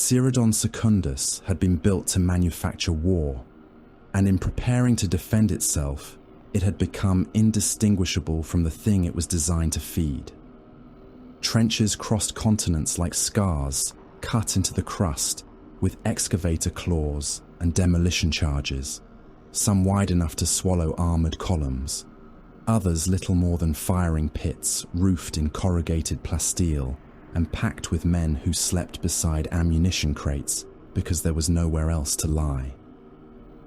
Cyrodion Secundus had been built to manufacture war, and in preparing to defend itself, it had become indistinguishable from the thing it was designed to feed. Trenches crossed continents like scars, cut into the crust with excavator claws and demolition charges, some wide enough to swallow armoured columns, others little more than firing pits roofed in corrugated plasteel and packed with men who slept beside ammunition crates because there was nowhere else to lie.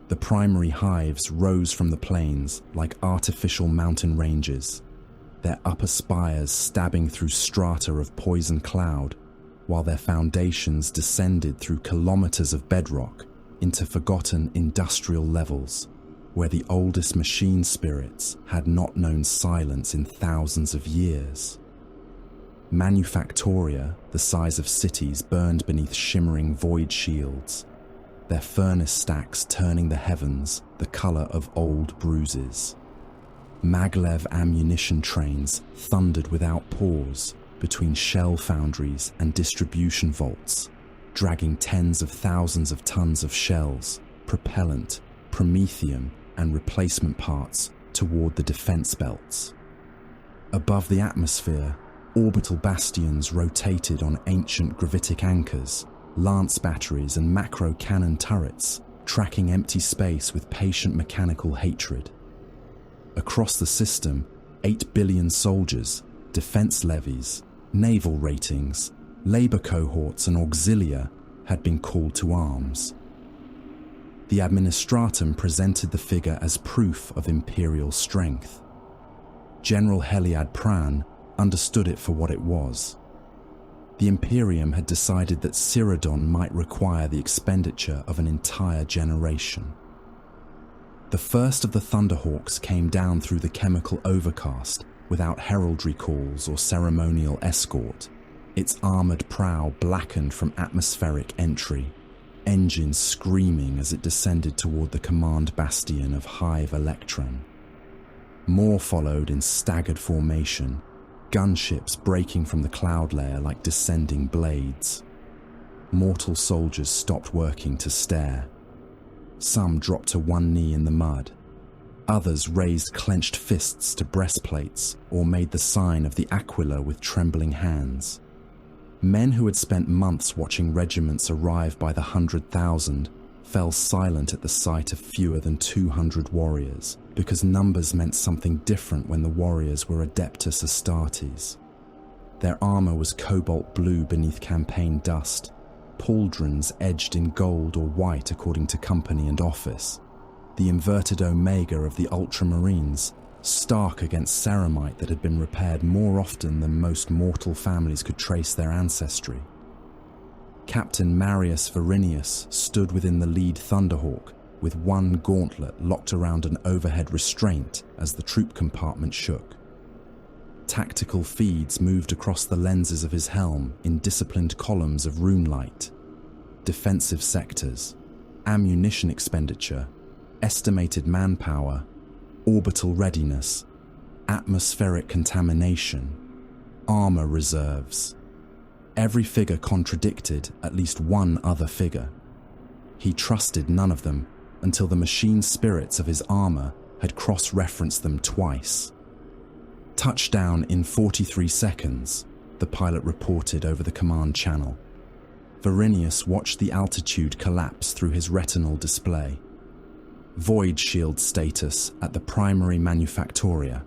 The primary hives rose from the plains like artificial mountain ranges, their upper spires stabbing through strata of poison cloud, while their foundations descended through kilometers of bedrock into forgotten industrial levels, where the oldest machine spirits had not known silence in thousands of years. Manufactoria, the size of cities, burned beneath shimmering void shields, their furnace stacks turning the heavens the color of old bruises. Maglev ammunition trains thundered without pause between shell foundries and distribution vaults, dragging tens of thousands of tons of shells, propellant, promethium, and replacement parts toward the defense belts. Above the atmosphere, orbital bastions rotated on ancient gravitic anchors, lance batteries and macro cannon turrets, tracking empty space with patient mechanical hatred. Across the system, 8 billion soldiers, defense levies, naval ratings, labor cohorts and auxilia had been called to arms. The administratum presented the figure as proof of imperial strength. General Heliad Pran understood it for what it was. The Imperium had decided that Cyrodion might require the expenditure of an entire generation. The first of the Thunderhawks came down through the chemical overcast without heraldry calls or ceremonial escort, its armoured prow blackened from atmospheric entry, engines screaming as it descended toward the command bastion of Hive Electron. More followed in staggered formation, gunships breaking from the cloud layer like descending blades. Mortal soldiers stopped working to stare. Some dropped to one knee in the mud. Others raised clenched fists to breastplates or made the sign of the Aquila with trembling hands. Men who had spent months watching regiments arrive by the 100,000 fell silent at the sight of fewer than 200 warriors, because numbers meant something different when the warriors were Adeptus Astartes. Their armor was cobalt blue beneath campaign dust, pauldrons edged in gold or white according to company and office, the inverted omega of the Ultramarines, stark against ceramite that had been repaired more often than most mortal families could trace their ancestry. Captain Marius Verinius stood within the lead Thunderhawk, with one gauntlet locked around an overhead restraint as the troop compartment shook. Tactical feeds moved across the lenses of his helm in disciplined columns of rune light. Defensive sectors, ammunition expenditure, estimated manpower, orbital readiness, atmospheric contamination, armor reserves. Every figure contradicted at least one other figure. He trusted none of them until the machine spirits of his armor had cross-referenced them twice. Touchdown in 43 seconds, the pilot reported over the command channel. Verinius watched the altitude collapse through his retinal display. Void shield status at the primary manufactoria.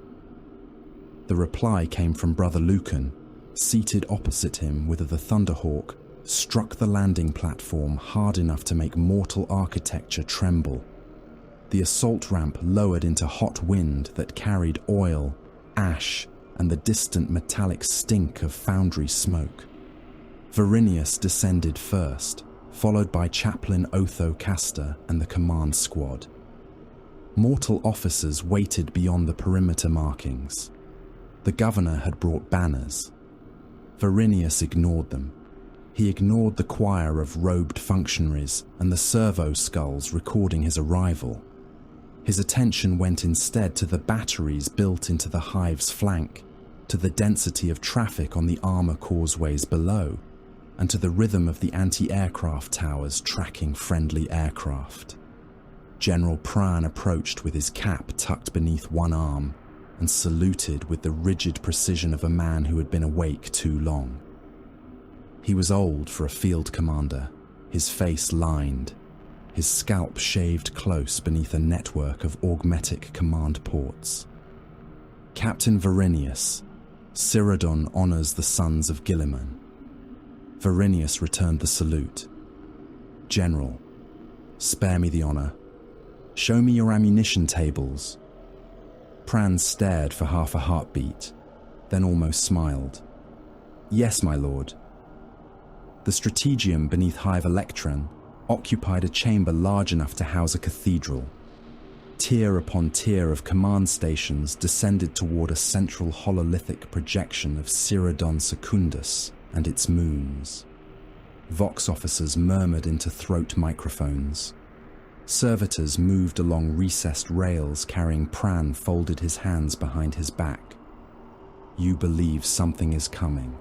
The reply came from Brother Lucan, seated opposite him, whither the Thunderhawk struck the landing platform hard enough to make mortal architecture tremble. The assault ramp lowered into hot wind that carried oil, ash, and the distant metallic stink of foundry smoke. Verinius descended first, followed by Chaplain Otho Castor and the command squad. Mortal officers waited beyond the perimeter markings. The governor had brought banners. Verinius ignored them. He ignored the choir of robed functionaries and the servo skulls recording his arrival. His attention went instead to the batteries built into the hive's flank, to the density of traffic on the armor causeways below, and to the rhythm of the anti-aircraft towers tracking friendly aircraft. General Khârn approached with his cap tucked beneath one arm and saluted with the rigid precision of a man who had been awake too long. He was old for a field commander, his face lined, his scalp shaved close beneath a network of augmetic command ports. Captain Varinius, Cyrodion honors the sons of Guilliman. Varinius returned the salute. General, spare me the honor. Show me your ammunition tables. Khârn stared for half a heartbeat, then almost smiled. Yes, my lord. The strategium beneath Hive Electron occupied a chamber large enough to house a cathedral. Tier upon tier of command stations descended toward a central hololithic projection of Cyrodion Secundus and its moons. Vox officers murmured into throat microphones. Servitors moved along recessed rails carrying Khârn folded his hands behind his back. You believe something is coming.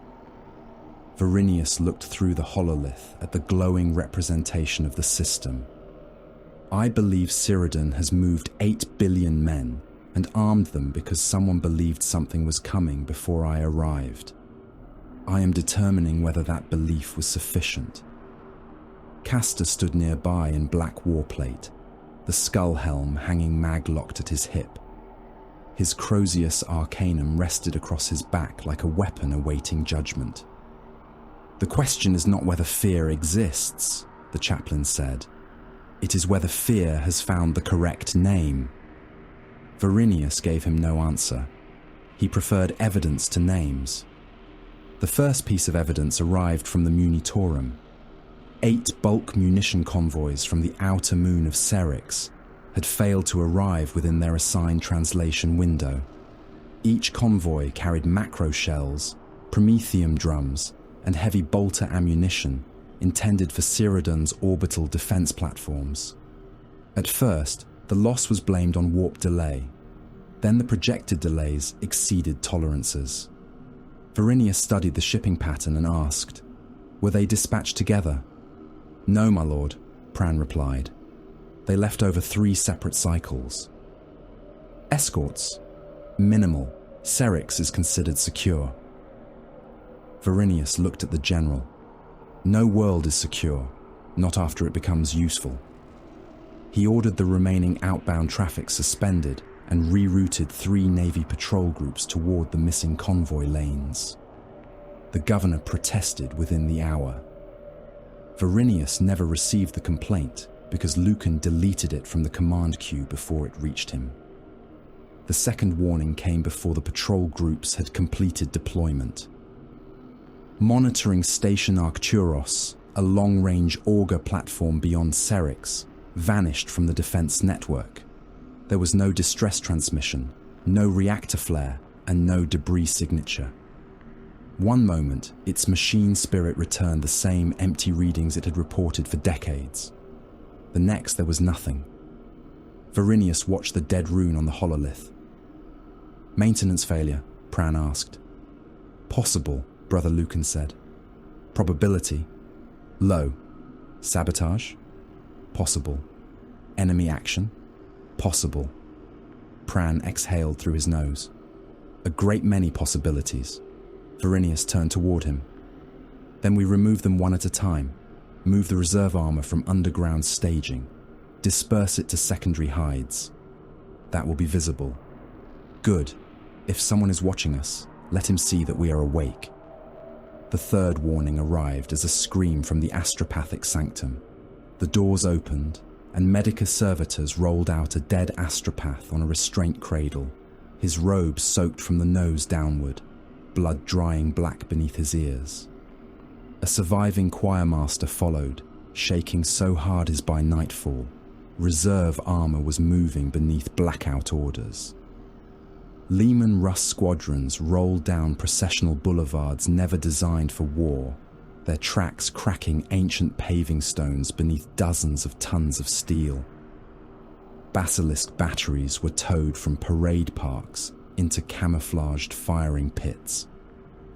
Varinius looked through the hololith at the glowing representation of the system. I believe Cyrodion has moved 8 billion men and armed them because someone believed something was coming before I arrived. I am determining whether that belief was sufficient. Castor stood nearby in black warplate, the skull helm hanging mag-locked at his hip. His Crozius Arcanum rested across his back like a weapon awaiting judgment. The question is not whether fear exists, the chaplain said. It is whether fear has found the correct name. Varinius gave him no answer. He preferred evidence to names. The first piece of evidence arrived from the Munitorum. 8 bulk munition convoys from the outer moon of Serix had failed to arrive within their assigned translation window. Each convoy carried macro shells, promethium drums, and heavy bolter ammunition intended for Cyrodian's orbital defense platforms. At first, the loss was blamed on warp delay. Then the projected delays exceeded tolerances. Varinius studied the shipping pattern and asked, "Were they dispatched together?" "No, my lord," Khârn replied. "They left over 3 separate cycles." "Escorts?" "Minimal. Serix is considered secure." Varinius looked at the general. No world is secure, not after it becomes useful. He ordered the remaining outbound traffic suspended and rerouted 3 Navy patrol groups toward the missing convoy lanes. The governor protested within the hour. Varinius never received the complaint because Lucan deleted it from the command queue before it reached him. The second warning came before the patrol groups had completed deployment. Monitoring Station Arcturos, a long-range auger platform beyond Serix, vanished from the defense network. There was no distress transmission, no reactor flare, and no debris signature. One moment, its machine spirit returned the same empty readings it had reported for decades. The next, there was nothing. Varinius watched the dead rune on the hololith. "Maintenance failure?" Khârn asked. "Possible," Brother Lucan said. "Probability?" "Low." "Sabotage?" "Possible." "Enemy action?" "Possible." Khârn exhaled through his nose. "A great many possibilities." Varinius turned toward him. "Then we remove them one at a time. Move the reserve armor from underground staging. Disperse it to secondary hides. That will be visible. Good. If someone is watching us, let him see that we are awake." The third warning arrived as a scream from the astropathic sanctum. The doors opened, and Medicus servitors rolled out a dead astropath on a restraint cradle, his robe soaked from the nose downward, blood drying black beneath his ears. A surviving choirmaster followed, shaking so hard as by nightfall, reserve armor was moving beneath blackout orders. Lehman Russ squadrons rolled down processional boulevards never designed for war, their tracks cracking ancient paving stones beneath dozens of tons of steel. Basilisk batteries were towed from parade parks into camouflaged firing pits.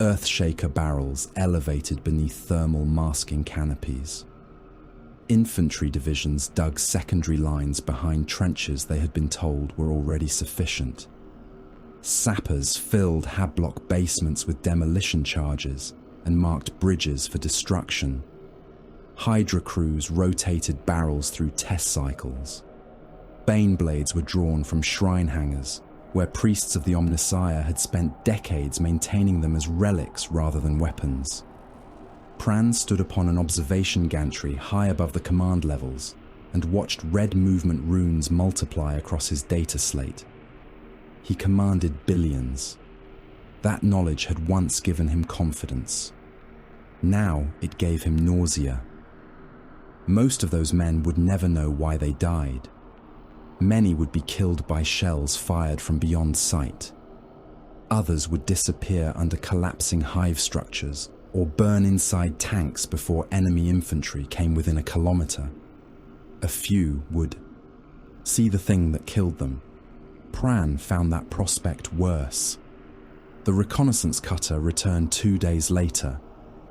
Earthshaker barrels elevated beneath thermal masking canopies. Infantry divisions dug secondary lines behind trenches they had been told were already sufficient. Sappers filled Hablok basements with demolition charges and marked bridges for destruction. Hydra crews rotated barrels through test cycles. Bane blades were drawn from shrine hangars, where priests of the Omnissiah had spent decades maintaining them as relics rather than weapons. Pran stood upon an observation gantry high above the command levels and watched red movement runes multiply across his data slate. He commanded billions. That knowledge had once given him confidence. Now it gave him nausea. Most of those men would never know why they died. Many would be killed by shells fired from beyond sight. Others would disappear under collapsing hive structures or burn inside tanks before enemy infantry came within a kilometer. A few would see the thing that killed them. Pran found that prospect worse. The reconnaissance cutter returned 2 days later.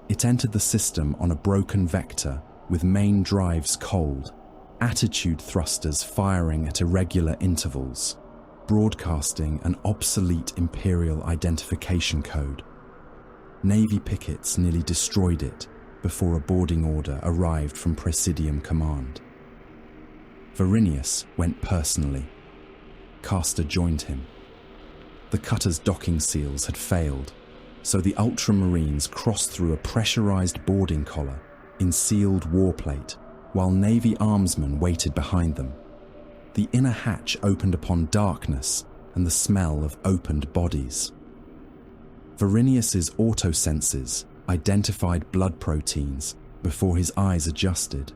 It entered the system on a broken vector with main drives cold, attitude thrusters firing at irregular intervals, broadcasting an obsolete Imperial identification code. Navy pickets nearly destroyed it before a boarding order arrived from Presidium Command. Varinius went personally. Castor joined him. The cutter's docking seals had failed, so the Ultramarines crossed through a pressurized boarding collar in sealed warplate while Navy armsmen waited behind them. The inner hatch opened upon darkness and the smell of opened bodies. Varinius's autosenses identified blood proteins before his eyes adjusted.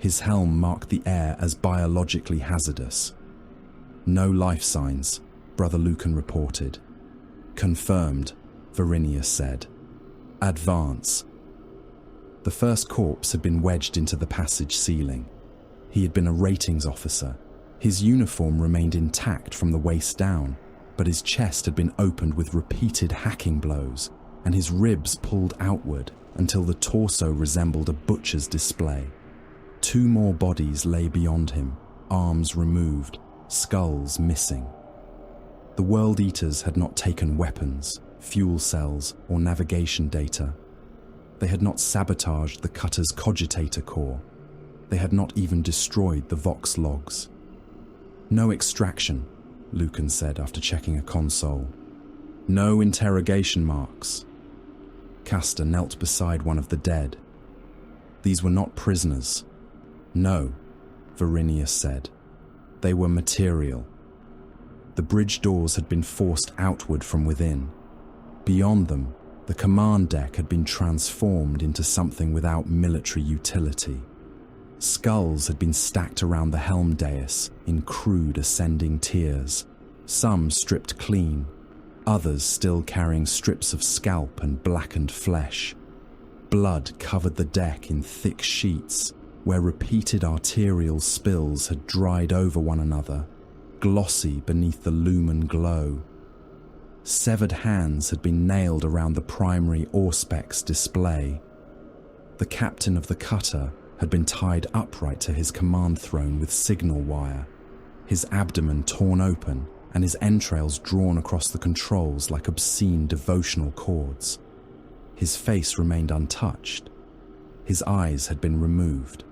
His helm marked the air as biologically hazardous. No life signs, Brother Lucan reported. Confirmed, Varinius said. Advance. The first corpse had been wedged into the passage ceiling. He had been a ratings officer. His uniform remained intact from the waist down, but his chest had been opened with repeated hacking blows, and his ribs pulled outward until the torso resembled a butcher's display. 2 more bodies lay beyond him, arms removed, skulls missing. The World Eaters had not taken weapons, fuel cells, or navigation data. They had not sabotaged the cutter's cogitator core. They had not even destroyed the Vox logs. No extraction, Lucan said after checking a console. No interrogation marks. Castor knelt beside one of the dead. These were not prisoners. No, Varinius said. They were material. The bridge doors had been forced outward from within. Beyond them, the command deck had been transformed into something without military utility. Skulls had been stacked around the helm dais in crude ascending tiers, some stripped clean, others still carrying strips of scalp and blackened flesh. Blood covered the deck in thick sheets, where repeated arterial spills had dried over one another, glossy beneath the lumen glow. Severed hands had been nailed around the primary Auspex display. The captain of the cutter had been tied upright to his command throne with signal wire, his abdomen torn open and his entrails drawn across the controls like obscene devotional cords. His face remained untouched. His eyes had been removed.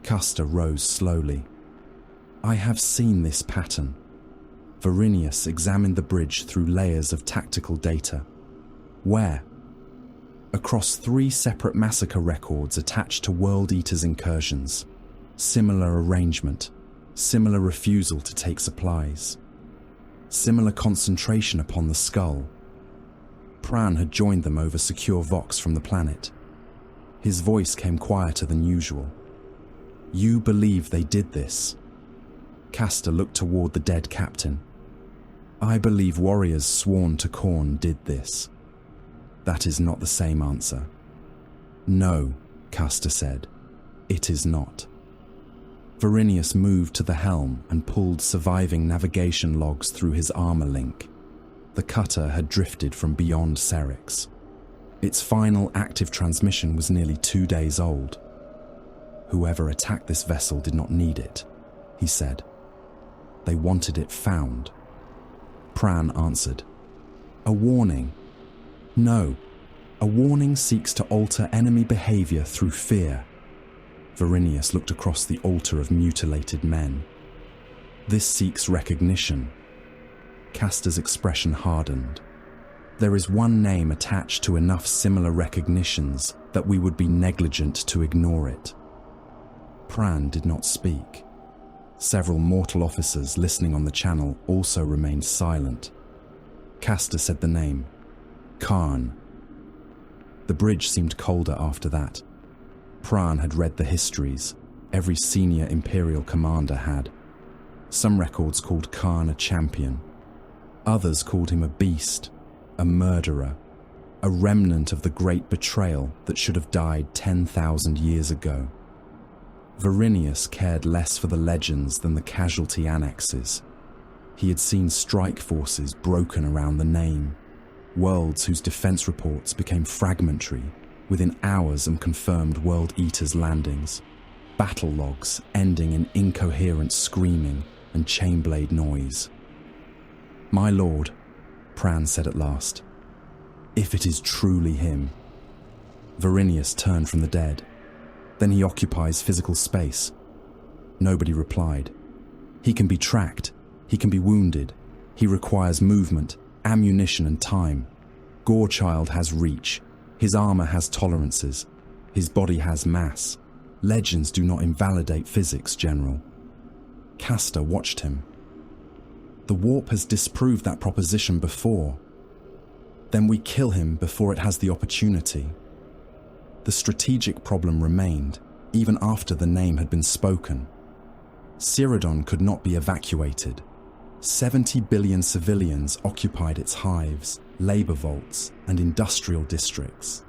Castor rose slowly. I have seen this pattern. Varinius examined the bridge through layers of tactical data. Where? Across 3 separate massacre records attached to World Eaters' incursions. Similar arrangement, similar refusal to take supplies, similar concentration upon the skull. Pran had joined them over secure Vox from the planet. His voice came quieter than usual. You believe they did this? Castor looked toward the dead captain. I believe warriors sworn to Khârn did this. That is not the same answer. No, Castor said. It is not. Varinius moved to the helm and pulled surviving navigation logs through his armor link. The cutter had drifted from beyond Cerix. Its final active transmission was nearly 2 days old. Whoever attacked this vessel did not need it, he said. They wanted it found. Pran answered. A warning. No, a warning seeks to alter enemy behavior through fear. Varinius looked across the altar of mutilated men. This seeks recognition. Castor's expression hardened. There is one name attached to enough similar recognitions that we would be negligent to ignore it. Pran did not speak. Several mortal officers listening on the channel also remained silent. Castor said the name. Khârn. The bridge seemed colder after that. Pran had read the histories. Every senior Imperial commander had. Some records called Khârn a champion. Others called him a beast, a murderer, a remnant of the great betrayal that should have died 10,000 years ago. Varinius cared less for the legends than the casualty annexes. He had seen strike forces broken around the name, worlds whose defense reports became fragmentary within hours and confirmed World Eaters' landings, battle logs ending in incoherent screaming and chainblade noise. My lord, Pran said at last, if it is truly him. Varinius turned from the dead. Then he occupies physical space. Nobody replied. He can be tracked. He can be wounded. He requires movement, ammunition and time. Gorechild has reach. His armor has tolerances. His body has mass. Legends do not invalidate physics, General. Castor watched him. The warp has disproved that proposition before. Then we kill him before it has the opportunity. The strategic problem remained, even after the name had been spoken. Cyrodiil could not be evacuated. 70 billion civilians occupied its hives, labor vaults, and industrial districts.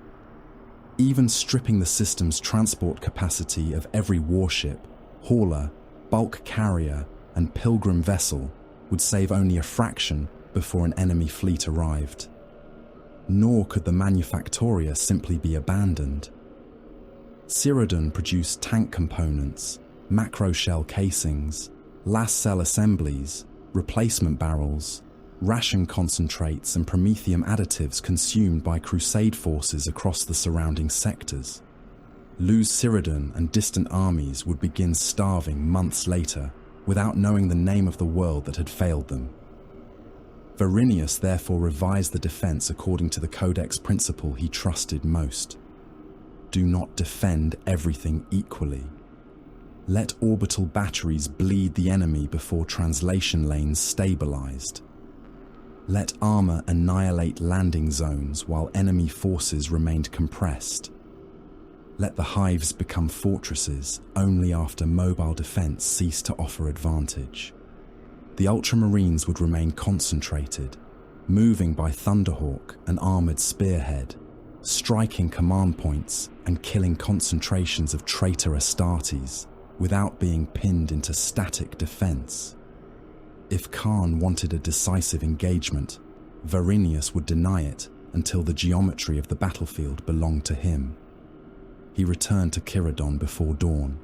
Even stripping the system's transport capacity of every warship, hauler, bulk carrier, and pilgrim vessel would save only a fraction before an enemy fleet arrived. Nor could the manufactoria simply be abandoned. Cyrodiil produced tank components, macro shell casings, last cell assemblies, replacement barrels, ration concentrates and promethium additives consumed by crusade forces across the surrounding sectors. Lose Cyrodiil and distant armies would begin starving months later without knowing the name of the world that had failed them. Varinius therefore revised the defense according to the Codex principle he trusted most. Do not defend everything equally. Let orbital batteries bleed the enemy before translation lanes stabilized. Let armor annihilate landing zones while enemy forces remained compressed. Let the hives become fortresses only after mobile defense ceased to offer advantage. The Ultramarines would remain concentrated, moving by Thunderhawk and armored spearhead, striking command points and killing concentrations of traitor Astartes without being pinned into static defense. If Khârn wanted a decisive engagement, Varinius would deny it until the geometry of the battlefield belonged to him. He returned to Khârn before dawn.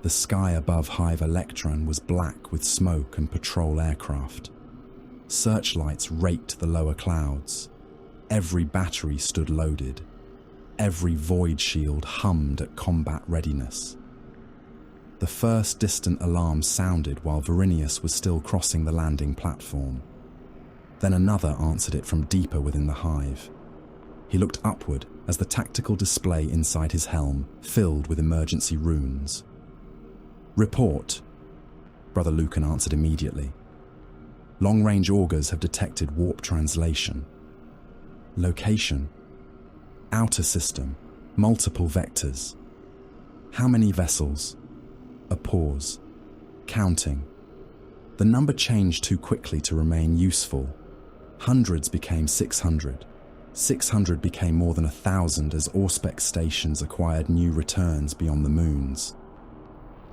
The sky above Hive Electron was black with smoke and patrol aircraft. Searchlights raked the lower clouds. Every battery stood loaded. Every void shield hummed at combat readiness. The first distant alarm sounded while Varinius was still crossing the landing platform. Then another answered it from deeper within the hive. He looked upward as the tactical display inside his helm filled with emergency runes. Report, Brother Lucan answered immediately. Long-range augurs have detected warp translation. Location. Outer system. Multiple vectors. How many vessels? A pause. Counting. The number changed too quickly to remain useful. Hundreds became 600. 600 became more than 1,000 as Auspex stations acquired new returns beyond the moons.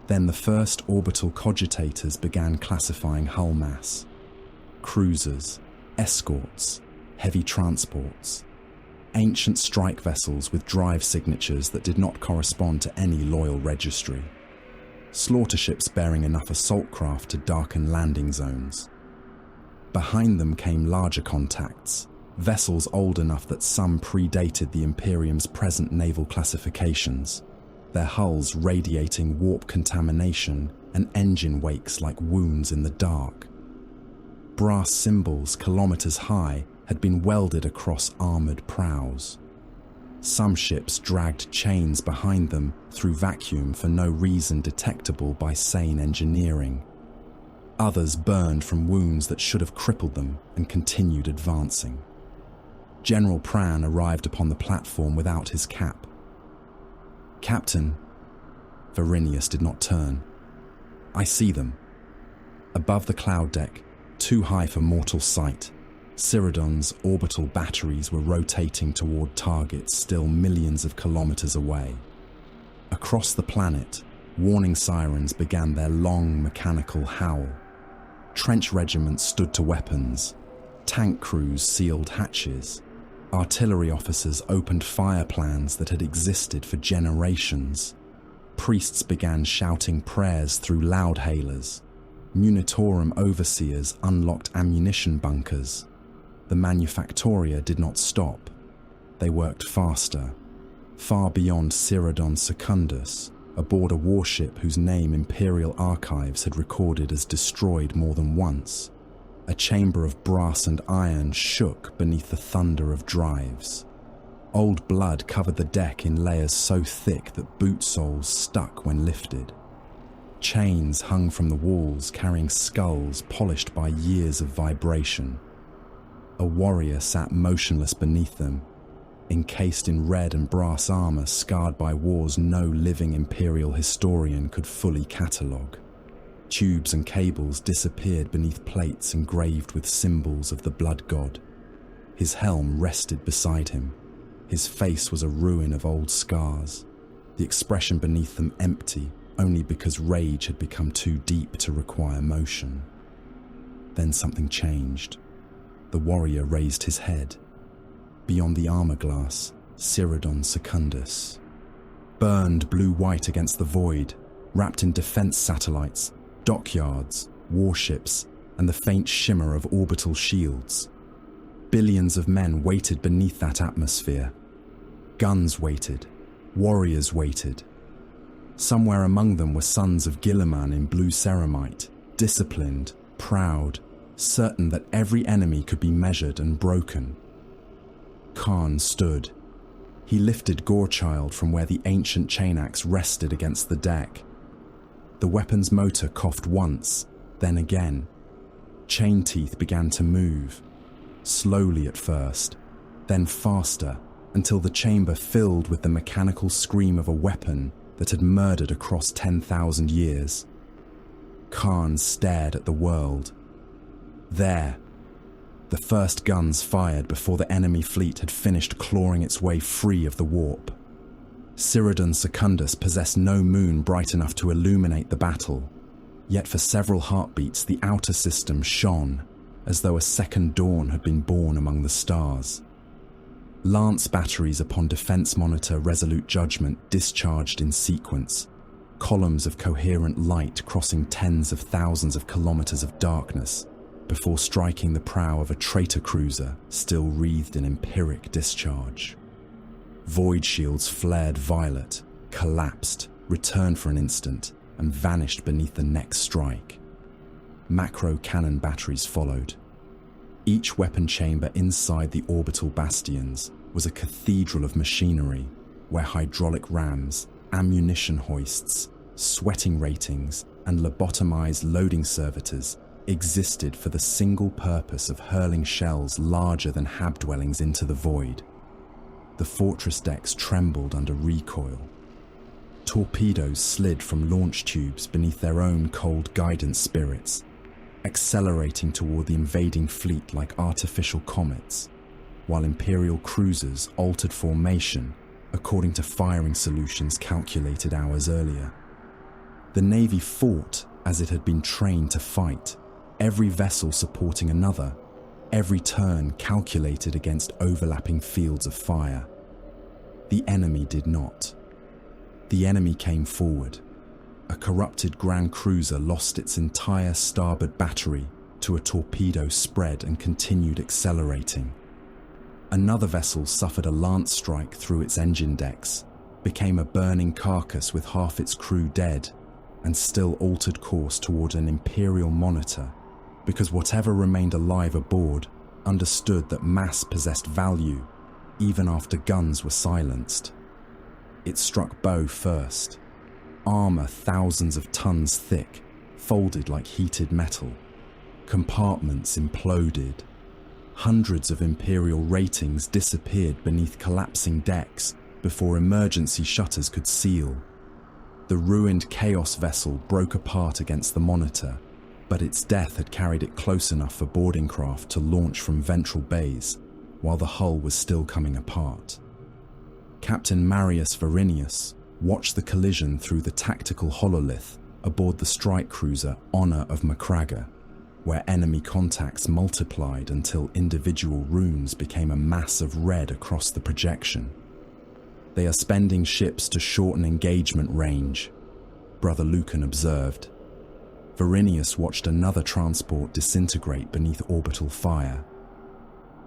Then the first orbital cogitators began classifying hull mass. Cruisers, escorts, heavy transports, ancient strike vessels with drive signatures that did not correspond to any loyal registry, slaughter ships bearing enough assault craft to darken landing zones. Behind them came larger contacts, vessels old enough that some predated the Imperium's present naval classifications, their hulls radiating warp contamination and engine wakes like wounds in the dark. Brass symbols kilometers high had been welded across armored prows. Some ships dragged chains behind them through vacuum for no reason detectable by sane engineering. Others burned from wounds that should have crippled them and continued advancing. General Pran arrived upon the platform without his cap. "Captain," Varinius did not turn. "I see them." Above the cloud deck, too high for mortal sight, Cyrodiil's orbital batteries were rotating toward targets still millions of kilometers away. Across the planet, warning sirens began their long mechanical howl. Trench regiments stood to weapons. Tank crews sealed hatches. Artillery officers opened fire plans that had existed for generations. Priests began shouting prayers through loudhailers. Munitorum overseers unlocked ammunition bunkers. The Manufactoria did not stop. They worked faster, far beyond Cyrodiil Secundus, aboard a warship whose name Imperial archives had recorded as destroyed more than once. A chamber of brass and iron shook beneath the thunder of drives. Old blood covered the deck in layers so thick that boot soles stuck when lifted. Chains hung from the walls carrying skulls polished by years of vibration. A warrior sat motionless beneath them, encased in red and brass armor scarred by wars no living Imperial historian could fully catalogue. Tubes and cables disappeared beneath plates engraved with symbols of the blood god. His helm rested beside him. His face was a ruin of old scars, the expression beneath them empty only because rage had become too deep to require motion. Then something changed. The warrior raised his head. Beyond the armor glass, Cyrodiil Secundus. Burned blue-white against the void, wrapped in defense satellites, dockyards, warships, and the faint shimmer of orbital shields. Billions of men waited beneath that atmosphere. Guns waited. Warriors waited. Somewhere among them were sons of Guilliman in blue ceramite, disciplined, proud, certain that every enemy could be measured and broken. Khârn stood. He lifted Gorechild from where the ancient chain-axe rested against the deck. The weapon's motor coughed once, then again. Chain teeth began to move, slowly at first, then faster, until the chamber filled with the mechanical scream of a weapon that had murdered across 10,000 years. Khârn stared at the world. There, the first guns fired before the enemy fleet had finished clawing its way free of the warp. Cyrodiil Secundus possessed no moon bright enough to illuminate the battle, yet for several heartbeats the outer system shone, as though a second dawn had been born among the stars. Lance batteries upon Defense Monitor Resolute Judgment discharged in sequence, columns of coherent light crossing tens of thousands of kilometers of darkness, before striking the prow of a traitor cruiser still wreathed in empiric discharge. Void shields flared violet, collapsed, returned for an instant, and vanished beneath the next strike. Macro cannon batteries followed. Each weapon chamber inside the orbital bastions was a cathedral of machinery, where hydraulic rams, ammunition hoists, sweating ratings, and lobotomized loading servitors existed for the single purpose of hurling shells larger than hab dwellings into the void. The fortress decks trembled under recoil. Torpedoes slid from launch tubes beneath their own cold guidance spirits, accelerating toward the invading fleet like artificial comets, while Imperial cruisers altered formation according to firing solutions calculated hours earlier. The Navy fought as it had been trained to fight, every vessel supporting another, every turn calculated against overlapping fields of fire. The enemy did not. The enemy came forward. A corrupted Grand Cruiser lost its entire starboard battery to a torpedo spread and continued accelerating. Another vessel suffered a lance strike through its engine decks, became a burning carcass with half its crew dead, and still altered course toward an Imperial monitor, because whatever remained alive aboard understood that mass possessed value, even after guns were silenced. It struck bow first. Armor thousands of tons thick, folded like heated metal. Compartments imploded. Hundreds of Imperial ratings disappeared beneath collapsing decks before emergency shutters could seal. The ruined Chaos vessel broke apart against the monitor, but its death had carried it close enough for boarding craft to launch from ventral bays, while the hull was still coming apart. Captain Marius Varinius watched the collision through the tactical hololith aboard the strike cruiser Honor of Macragga, where enemy contacts multiplied until individual runes became a mass of red across the projection. "They are spending ships to shorten engagement range," Brother Lucan observed. Varinius watched another transport disintegrate beneath orbital fire.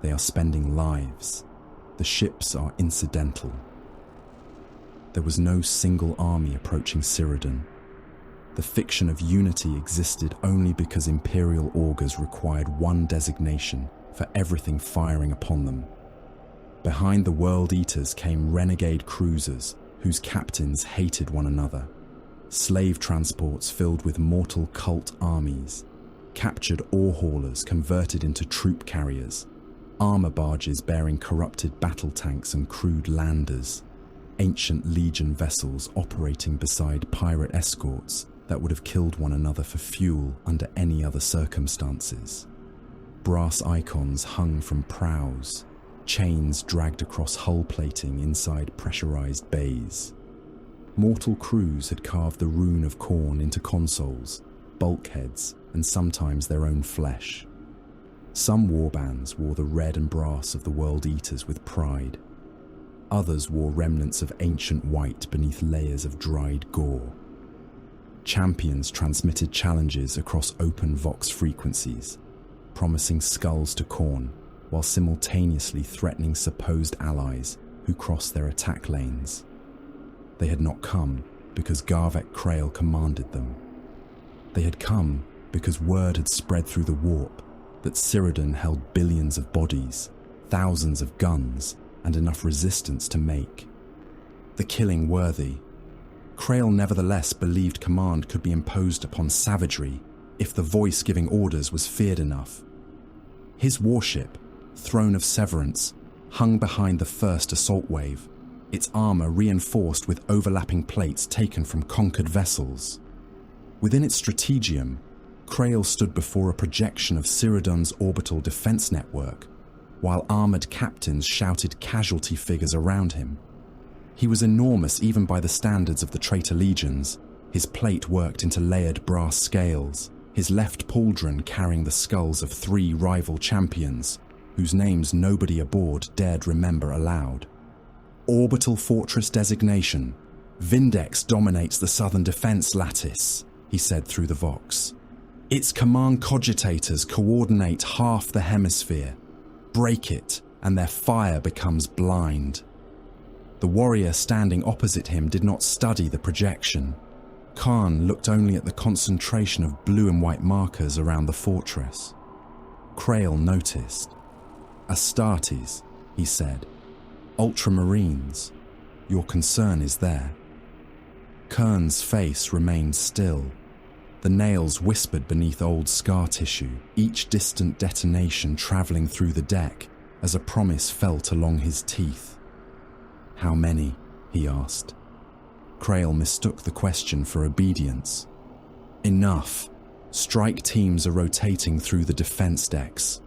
"They are spending lives. The ships are incidental." There was no single army approaching Cyrodiil. The fiction of unity existed only because Imperial augurs required one designation for everything firing upon them. Behind the World Eaters came renegade cruisers whose captains hated one another, slave transports filled with mortal cult armies, captured ore haulers converted into troop carriers, armor barges bearing corrupted battle tanks and crude landers, ancient Legion vessels operating beside pirate escorts that would have killed one another for fuel under any other circumstances. Brass icons hung from prows, chains dragged across hull plating inside pressurized bays. Mortal crews had carved the rune of Khârn into consoles, bulkheads, and sometimes their own flesh. Some warbands wore the red and brass of the World Eaters with pride. Others wore remnants of ancient white beneath layers of dried gore. Champions transmitted challenges across open vox frequencies, promising skulls to Khârn, while simultaneously threatening supposed allies who crossed their attack lanes. They had not come because Garvek Krail commanded them. They had come because word had spread through the warp that Cyrodiil held billions of bodies, thousands of guns, and enough resistance to make the killing worthy. Krail nevertheless believed command could be imposed upon savagery if the voice giving orders was feared enough. His warship, Throne of Severance, hung behind the first assault wave, its armor reinforced with overlapping plates taken from conquered vessels. Within its strategium, Krail stood before a projection of Cyrodiil's orbital defense network, while armored captains shouted casualty figures around him. He was enormous even by the standards of the traitor legions, his plate worked into layered brass scales, his left pauldron carrying the skulls of 3 rival champions, whose names nobody aboard dared remember aloud. "Orbital fortress designation. Vindex dominates the southern defense lattice," he said through the vox. "Its command cogitators coordinate half the hemisphere. Break it, and their fire becomes blind." The warrior standing opposite him did not study the projection. Khârn looked only at the concentration of blue and white markers around the fortress. Krail noticed. "Astartes," he said. "Ultramarines. Your concern is there." Khârn's face remained still. The nails whispered beneath old scar tissue, each distant detonation travelling through the deck as a promise felt along his teeth. "How many?" he asked. Krail mistook the question for obedience. "Enough. Strike teams are rotating through the defense decks.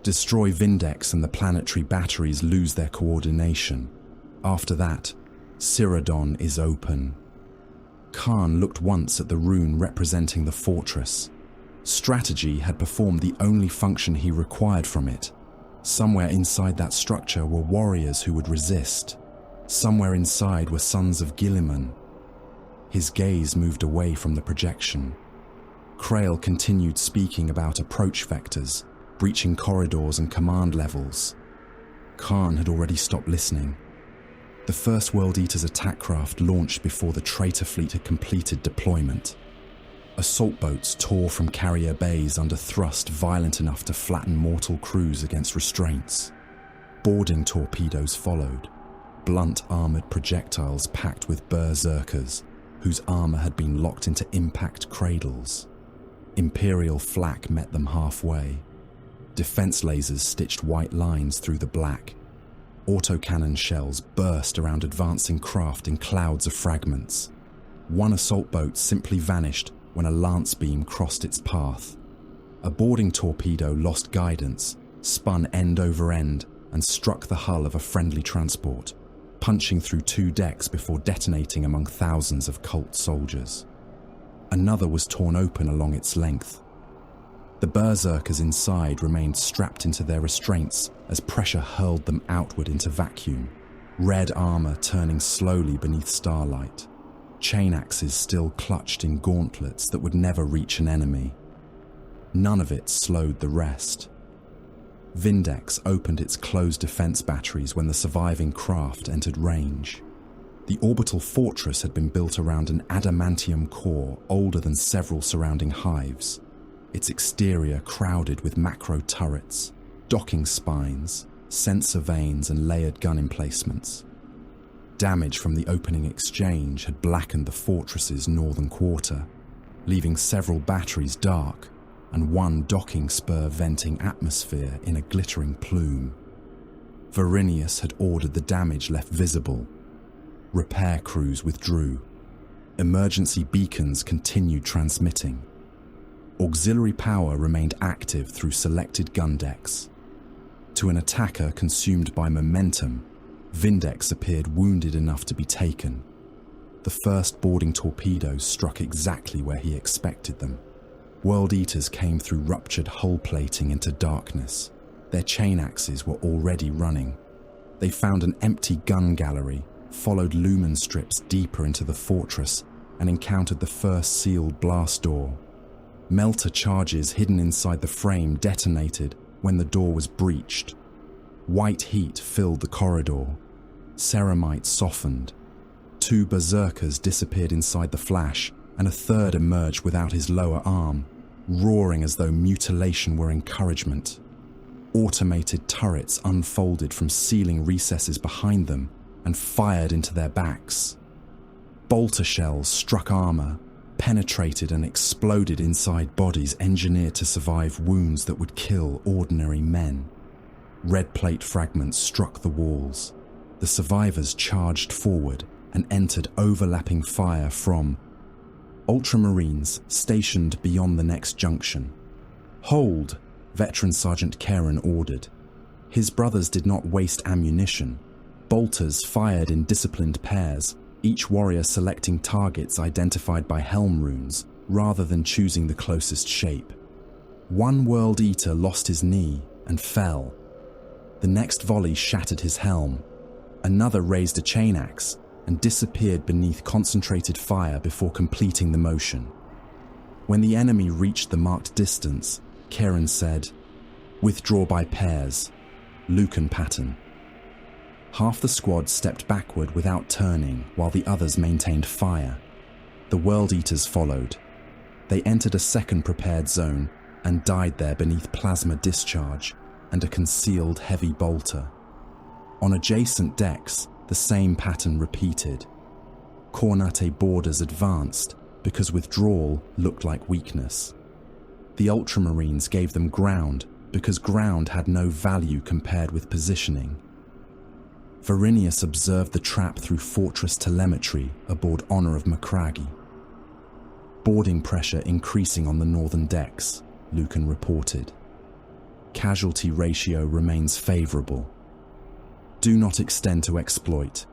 Destroy Vindex and the planetary batteries lose their coordination. After that, Cyrodiil is open." Khârn looked once at the rune representing the fortress. Strategy had performed the only function he required from it. Somewhere inside that structure were warriors who would resist. Somewhere inside were sons of Guilliman. His gaze moved away from the projection. Krail continued speaking about approach vectors, breaching corridors and command levels. Khârn had already stopped listening. The first World Eater's attack craft launched before the traitor fleet had completed deployment. Assault boats tore from carrier bays under thrust violent enough to flatten mortal crews against restraints. Boarding torpedoes followed, blunt armoured projectiles packed with berserkers, whose armour had been locked into impact cradles. Imperial flak met them halfway. Defence lasers stitched white lines through the black. Autocannon shells burst around advancing craft in clouds of fragments. One assault boat simply vanished when a lance beam crossed its path. A boarding torpedo lost guidance, spun end over end, and struck the hull of a friendly transport, punching through 2 decks before detonating among thousands of Cult soldiers. Another was torn open along its length. The berserkers inside remained strapped into their restraints as pressure hurled them outward into vacuum, red armour turning slowly beneath starlight. Chain axes still clutched in gauntlets that would never reach an enemy. None of it slowed the rest. Vindex opened its closed defense batteries when the surviving craft entered range. The orbital fortress had been built around an adamantium core older than several surrounding hives, its exterior crowded with macro turrets, docking spines, sensor vanes and layered gun emplacements. Damage from the opening exchange had blackened the fortress's northern quarter, leaving several batteries dark and one docking spur venting atmosphere in a glittering plume. Varinius had ordered the damage left visible. Repair crews withdrew. Emergency beacons continued transmitting. Auxiliary power remained active through selected gun decks. To an attacker consumed by momentum, Vindex appeared wounded enough to be taken. The first boarding torpedoes struck exactly where he expected them. World Eaters came through ruptured hull plating into darkness. Their chain axes were already running. They found an empty gun gallery, followed lumen strips deeper into the fortress, and encountered the first sealed blast door. Melter charges hidden inside the frame detonated when the door was breached. White heat filled the corridor. Ceramite softened. 2 berserkers disappeared inside the flash, and a third emerged without his lower arm, roaring as though mutilation were encouragement. Automated turrets unfolded from ceiling recesses behind them and fired into their backs. Bolter shells struck armor, penetrated and exploded inside bodies engineered to survive wounds that would kill ordinary men. Red plate fragments struck the walls. The survivors charged forward and entered overlapping fire from Ultramarines stationed beyond the next junction. "Hold," Veteran Sergeant Khârn ordered. His brothers did not waste ammunition. Bolters fired in disciplined pairs, each warrior selecting targets identified by helm runes rather than choosing the closest shape. One World Eater lost his knee and fell. The next volley shattered his helm. Another raised a chain axe and disappeared beneath concentrated fire before completing the motion. When the enemy reached the marked distance, Khârn said, "Withdraw by pairs, Lucan pattern." Half the squad stepped backward without turning while the others maintained fire. The World Eaters followed. They entered a second prepared zone and died there beneath plasma discharge and a concealed heavy bolter. On adjacent decks, the same pattern repeated. Khârn boarders advanced because withdrawal looked like weakness. The Ultramarines gave them ground because ground had no value compared with positioning. Varinius observed the trap through fortress telemetry aboard Honor of Macragge. Boarding pressure increasing on the northern decks, Lucan reported. Casualty ratio remains favourable. Do not extend to exploit.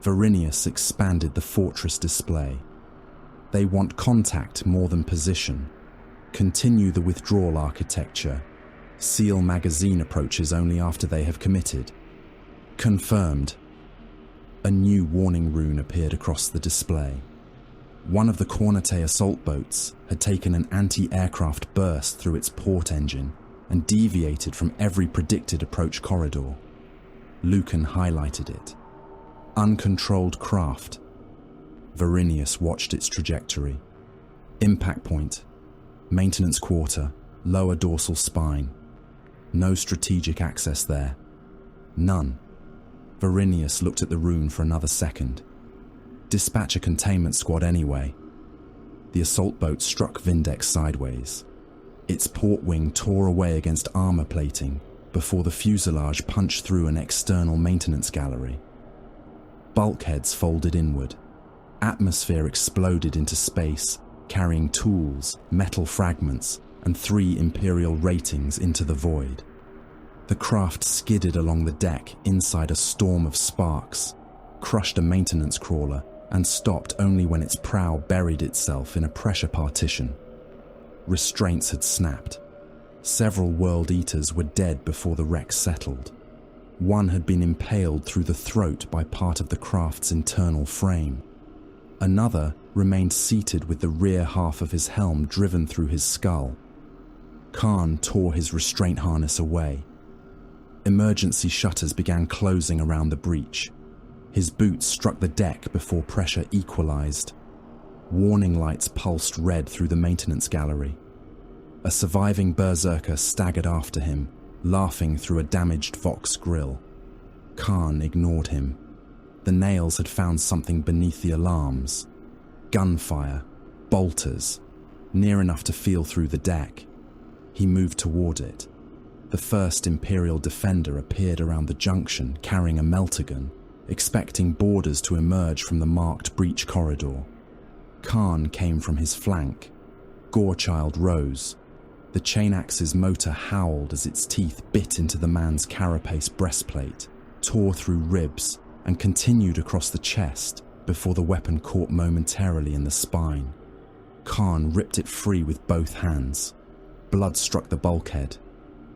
Varinius expanded the fortress display. They want contact more than position. Continue the withdrawal architecture. Seal magazine approaches only after they have committed. Confirmed. A new warning rune appeared across the display. One of the Khârn assault boats had taken an anti-aircraft burst through its port engine and deviated from every predicted approach corridor. Lucan highlighted it. Uncontrolled craft. Varinius watched its trajectory. Impact point. Maintenance quarter. Lower dorsal spine. No strategic access there. None. Varinius looked at the rune for another second. Dispatch a containment squad anyway. The assault boat struck Vindex sideways. Its port wing tore away against armor plating before the fuselage punched through an external maintenance gallery. Bulkheads folded inward. Atmosphere exploded into space, carrying tools, metal fragments, and 3 Imperial ratings into the void. The craft skidded along the deck inside a storm of sparks, crushed a maintenance crawler, and stopped only when its prow buried itself in a pressure partition. Restraints had snapped. Several World Eaters were dead before the wreck settled. One had been impaled through the throat by part of the craft's internal frame. Another remained seated with the rear half of his helm driven through his skull. Khârn tore his restraint harness away. Emergency shutters began closing around the breach. His boots struck the deck before pressure equalized. Warning lights pulsed red through the maintenance gallery. A surviving berserker staggered after him, laughing through a damaged Vox grille. Khârn ignored him. The nails had found something beneath the alarms. Gunfire, bolters, near enough to feel through the deck. He moved toward it. The first Imperial defender appeared around the junction carrying a meltagun, expecting boarders to emerge from the marked breach corridor. Khârn came from his flank. Gorechild rose. The Chainax's motor howled as its teeth bit into the man's carapace breastplate, tore through ribs, and continued across the chest before the weapon caught momentarily in the spine. Khârn ripped it free with both hands. Blood struck the bulkhead.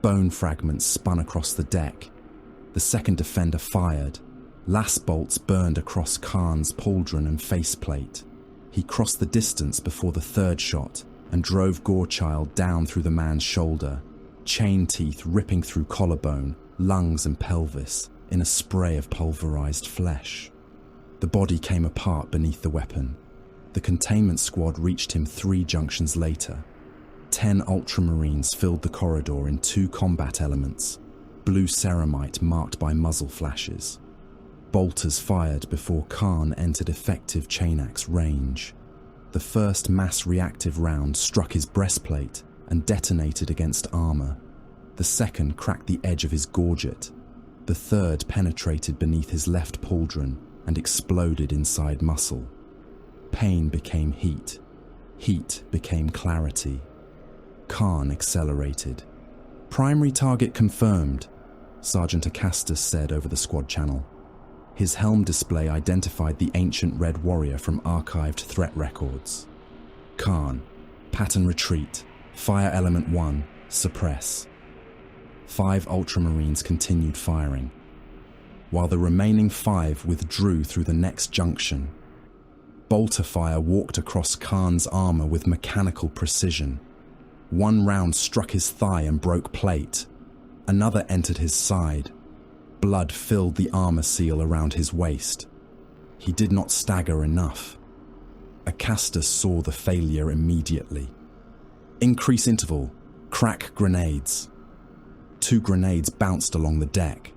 Bone fragments spun across the deck. The second defender fired. Last bolts burned across Khârn's pauldron and faceplate. He crossed the distance before the third shot and drove Gorechild down through the man's shoulder, chain teeth ripping through collarbone, lungs and pelvis in a spray of pulverized flesh. The body came apart beneath the weapon. The containment squad reached him 3 junctions later. 10 Ultramarines filled the corridor in 2 combat elements, blue ceramite marked by muzzle flashes. Bolters fired before Khârn entered effective Chainax range. The first mass reactive round struck his breastplate and detonated against armor. The second cracked the edge of his gorget. The third penetrated beneath his left pauldron and exploded inside muscle. Pain became heat. Heat became clarity. Khârn accelerated. "Primary target confirmed," Sergeant Acastus said over the squad channel. His helm display identified the ancient Red Warrior from archived threat records. "Khârn, pattern retreat. Fire element 1, suppress." 5 Ultramarines continued firing, while the remaining 5 withdrew through the next junction. Bolter fire walked across Khârn's armor with mechanical precision. One round struck his thigh and broke plate. Another entered his side. Blood filled the armor seal around his waist. He did not stagger enough. Acastus saw the failure immediately. "Increase interval. Crack grenades." 2 grenades bounced along the deck.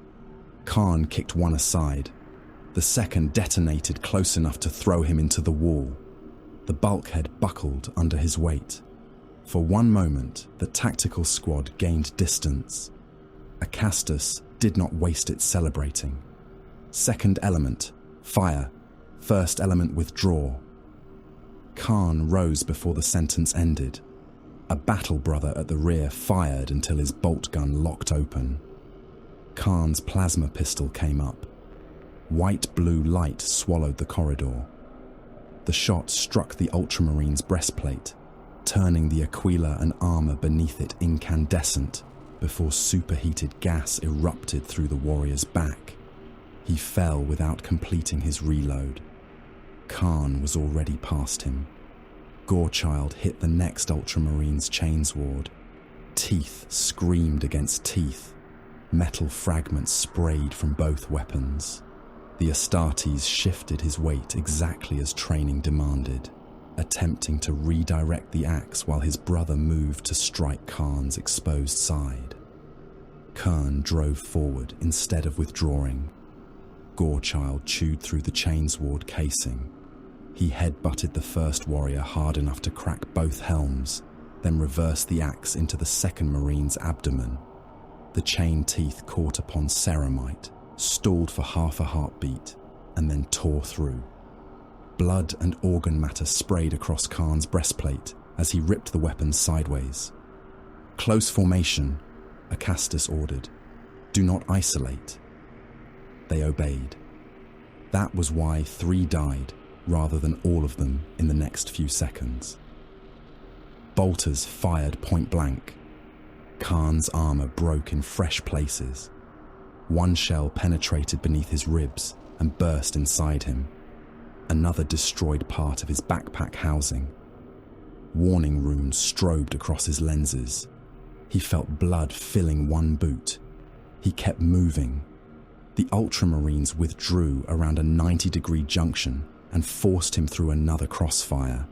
Khârn kicked one aside. The second detonated close enough to throw him into the wall. The bulkhead buckled under his weight. For one moment, the tactical squad gained distance. Acastus did not waste it celebrating. Second element, fire. First element, withdraw. Khârn rose before the sentence ended. A battle brother at the rear fired until his bolt gun locked open. Khârn's plasma pistol came up. White-blue light swallowed the corridor. The shot struck the Ultramarine's breastplate, turning the Aquila and armor beneath it incandescent before superheated gas erupted through the warrior's back. He fell without completing his reload. Khârn was already past him. Gorechild hit the next Ultramarine's chainsword. Teeth screamed against teeth. Metal fragments sprayed from both weapons. The Astartes shifted his weight exactly as training demanded, attempting to redirect the axe while his brother moved to strike Khârn's exposed side. Khârn drove forward instead of withdrawing. Gorechild chewed through the chainsword casing. He headbutted the first warrior hard enough to crack both helms, then reversed the axe into the second Marine's abdomen. The chain teeth caught upon ceramite, stalled for half a heartbeat, and then tore through. Blood and organ matter sprayed across Khârn's breastplate as he ripped the weapon sideways. "Close formation," Acastus ordered. "Do not isolate." They obeyed. That was why 3 died, rather than all of them in the next few seconds. Bolters fired point blank. Khârn's armor broke in fresh places. One shell penetrated beneath his ribs and burst inside him. Another destroyed part of his backpack housing. Warning runes strobed across his lenses. He felt blood filling one boot. He kept moving. The Ultramarines withdrew around a 90-degree junction and forced him through another crossfire.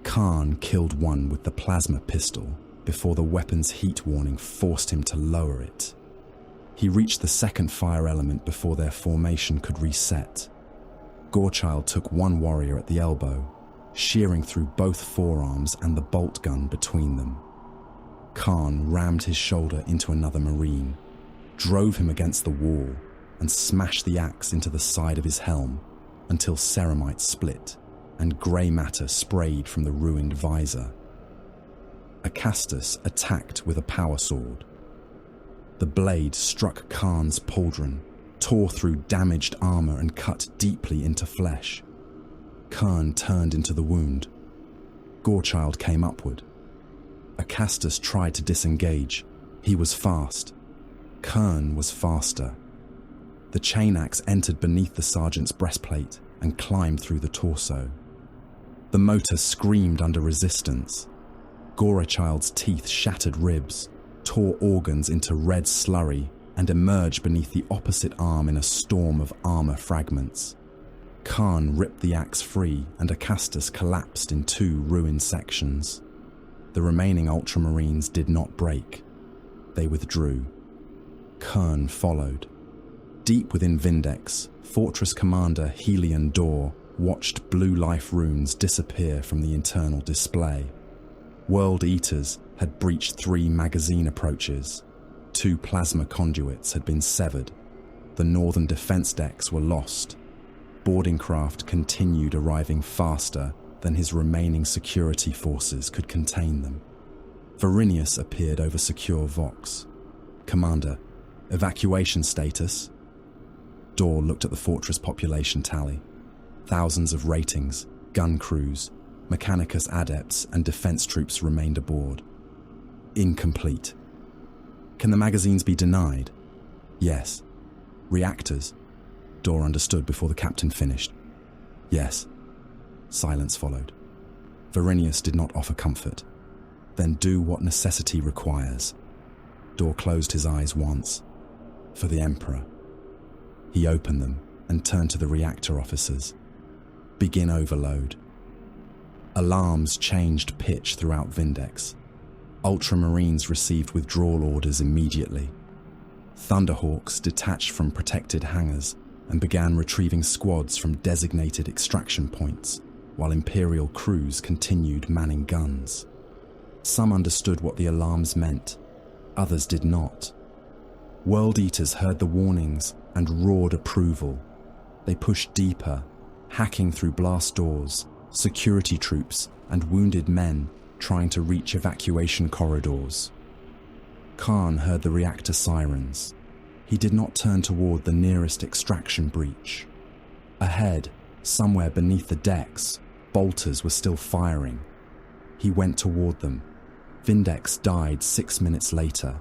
Khârn killed one with the plasma pistol before the weapon's heat warning forced him to lower it. He reached the second fire element before their formation could reset. Gorechild took one warrior at the elbow, shearing through both forearms and the bolt gun between them. Khârn rammed his shoulder into another Marine, drove him against the wall, and smashed the axe into the side of his helm until ceramite split and grey matter sprayed from the ruined visor. Acastus attacked with a power sword. The blade struck Khârn's pauldron, tore through damaged armor and cut deeply into flesh. Khârn turned into the wound. Gorechild came upward. Acastus tried to disengage. He was fast. Khârn was faster. The chain axe entered beneath the sergeant's breastplate and climbed through the torso. The motor screamed under resistance. Gorechild's teeth shattered ribs, tore organs into red slurry, and emerged beneath the opposite arm in a storm of armor fragments. Khârn ripped the axe free, and Acastus collapsed in 2 ruined sections. The remaining Ultramarines did not break. They withdrew. Khârn followed. Deep within Vindex, Fortress Commander Helion Dor watched blue life runes disappear from the internal display. World Eaters had breached 3 magazine approaches. 2 plasma conduits had been severed. The northern defense decks were lost. Boarding craft continued arriving faster than his remaining security forces could contain them. Varinius appeared over secure Vox. "Commander, evacuation status?" Dor looked at the fortress population tally. Thousands of ratings, gun crews, Mechanicus adepts and defense troops remained aboard. "Incomplete." "Can the magazines be denied?" "Yes." "Reactors?" Dor understood before the captain finished. "Yes." Silence followed. Varinius did not offer comfort. "Then do what necessity requires." Dor closed his eyes once. "For the Emperor." He opened them and turned to the reactor officers. "Begin overload." Alarms changed pitch throughout Vindex. Ultramarines received withdrawal orders immediately. Thunderhawks detached from protected hangars and began retrieving squads from designated extraction points, while Imperial crews continued manning guns. Some understood what the alarms meant, others did not. World Eaters heard the warnings and roared approval. They pushed deeper, hacking through blast doors, security troops and wounded men trying to reach evacuation corridors. Khârn heard the reactor sirens. He did not turn toward the nearest extraction breach. Ahead, somewhere beneath the decks, bolters were still firing. He went toward them. Vindex died 6 minutes later.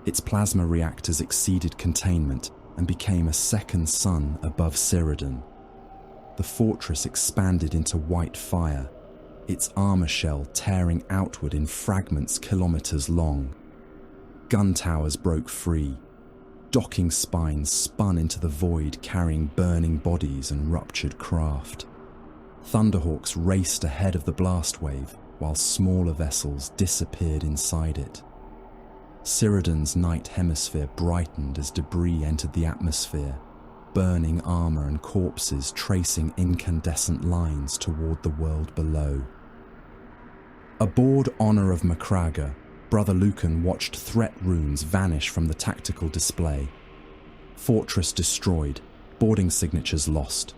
Its plasma reactors exceeded containment and became a second sun above Cyrodiil. The fortress expanded into white fire, its armor shell tearing outward in fragments kilometers long. Gun towers broke free. Docking spines spun into the void, carrying burning bodies and ruptured craft. Thunderhawks raced ahead of the blast wave, while smaller vessels disappeared inside it. Cyrodiil's night hemisphere brightened as debris entered the atmosphere, burning armor and corpses tracing incandescent lines toward the world below. Aboard Honor of Macraga, Brother Lucan watched threat runes vanish from the tactical display. Fortress destroyed, boarding signatures lost.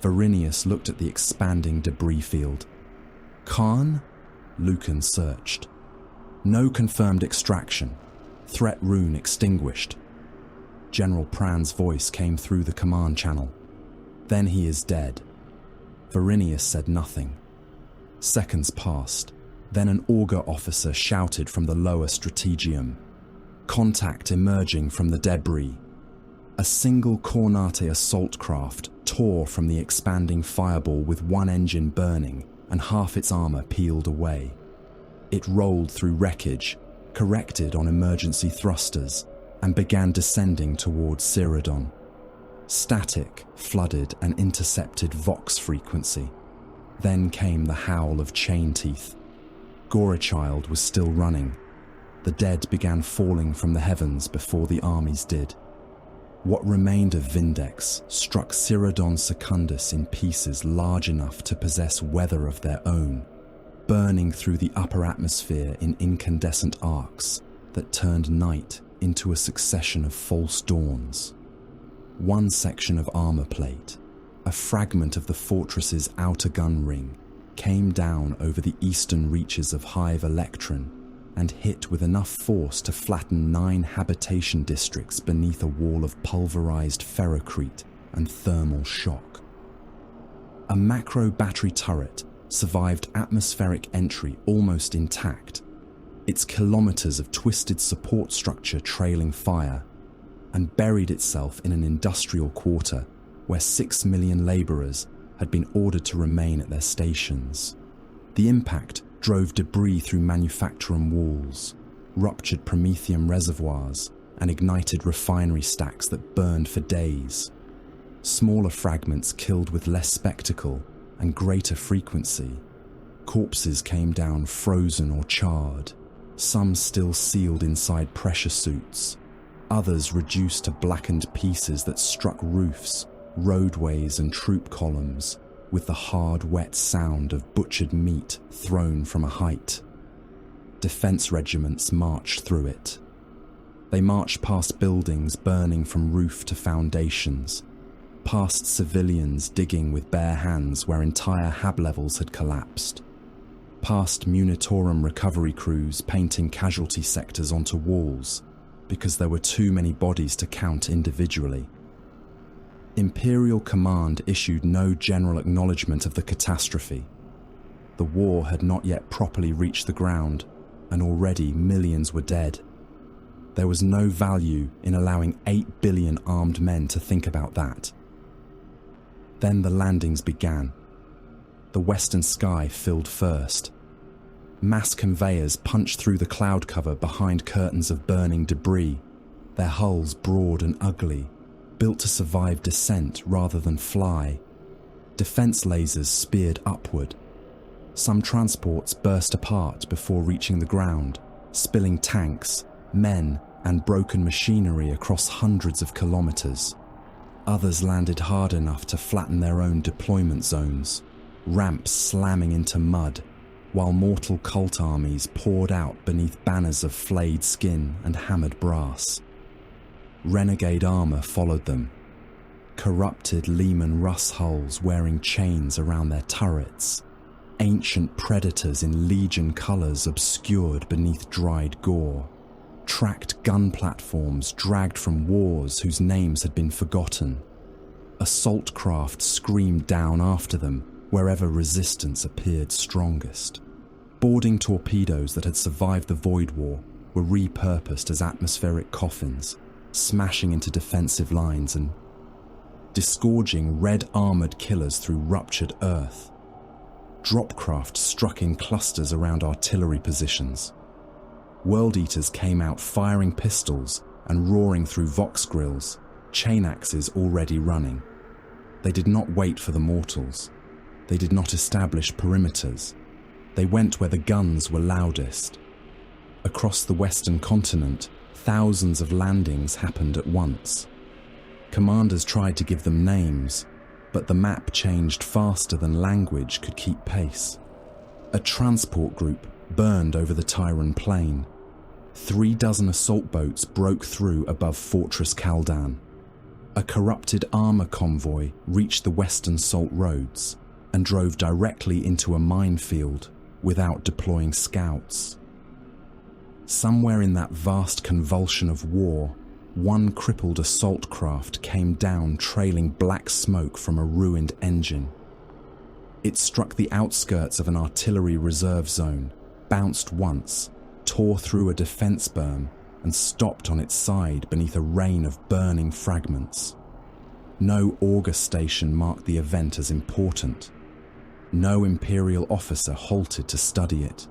Varinius looked at the expanding debris field. Khârn? Lucan searched. No confirmed extraction. Threat rune extinguished. General Pran's voice came through the command channel. Then he is dead. Varinius said nothing. Seconds passed. Then an augur officer shouted from the lower strategium. Contact emerging from the debris. A single Khârn assault craft tore from the expanding fireball with one engine burning and half its armor peeled away. It rolled through wreckage, corrected on emergency thrusters, and began descending towards Cyrodiil. Static flooded an intercepted Vox frequency. Then came the howl of chain teeth. Gorechild was still running. The dead began falling from the heavens before the armies did. What remained of Vindex struck Cyrodiil Secundus in pieces large enough to possess weather of their own, burning through the upper atmosphere in incandescent arcs that turned night into a succession of false dawns. One section of armor plate, a fragment of the fortress's outer gun ring, came down over the eastern reaches of Hive Electron and hit with enough force to flatten 9 habitation districts beneath a wall of pulverized ferrocrete and thermal shock. A macro battery turret survived atmospheric entry almost intact, its kilometers of twisted support structure trailing fire, and buried itself in an industrial quarter where 6 million laborers had been ordered to remain at their stations. The impact drove debris through manufacturing walls, ruptured promethium reservoirs, and ignited refinery stacks that burned for days. Smaller fragments killed with less spectacle and greater frequency. Corpses came down frozen or charred, some still sealed inside pressure suits, others reduced to blackened pieces that struck roofs, roadways and troop columns with the hard, wet sound of butchered meat thrown from a height. Defense regiments marched through it. They marched past buildings burning from roof to foundations, past civilians digging with bare hands where entire hab levels had collapsed, past Munitorum recovery crews painting casualty sectors onto walls because there were too many bodies to count individually. Imperial Command issued no general acknowledgement of the catastrophe. The war had not yet properly reached the ground, and already millions were dead. There was no value in allowing 8 billion armed men to think about that. Then the landings began. The western sky filled first. Mass conveyors punched through the cloud cover behind curtains of burning debris, their hulls broad and ugly, built to survive descent rather than fly. Defense lasers speared upward. Some transports burst apart before reaching the ground, spilling tanks, men, and broken machinery across hundreds of kilometers. Others landed hard enough to flatten their own deployment zones, ramps slamming into mud, while mortal cult armies poured out beneath banners of flayed skin and hammered brass. Renegade armor followed them. Corrupted Lehman Russ hulls wearing chains around their turrets. Ancient predators in Legion colors obscured beneath dried gore. Tracked gun platforms dragged from wars whose names had been forgotten. Assault craft screamed down after them wherever resistance appeared strongest. Boarding torpedoes that had survived the Void War were repurposed as atmospheric coffins, smashing into defensive lines and disgorging red-armoured killers through ruptured earth. Dropcraft struck in clusters around artillery positions. World Eaters came out firing pistols and roaring through vox grills, chain axes already running. They did not wait for the mortals. They did not establish perimeters. They went where the guns were loudest. Across the western continent, thousands of landings happened at once. Commanders tried to give them names, but the map changed faster than language could keep pace. A transport group burned over the Tyrant Plain. 36 assault boats broke through above Fortress Kaldaan. A corrupted armour convoy reached the western salt roads and drove directly into a minefield without deploying scouts. Somewhere in that vast convulsion of war, one crippled assault craft came down trailing black smoke from a ruined engine. It struck the outskirts of an artillery reserve zone, bounced once, tore through a defense berm, and stopped on its side beneath a rain of burning fragments. No auger station marked the event as important. No Imperial officer halted to study it.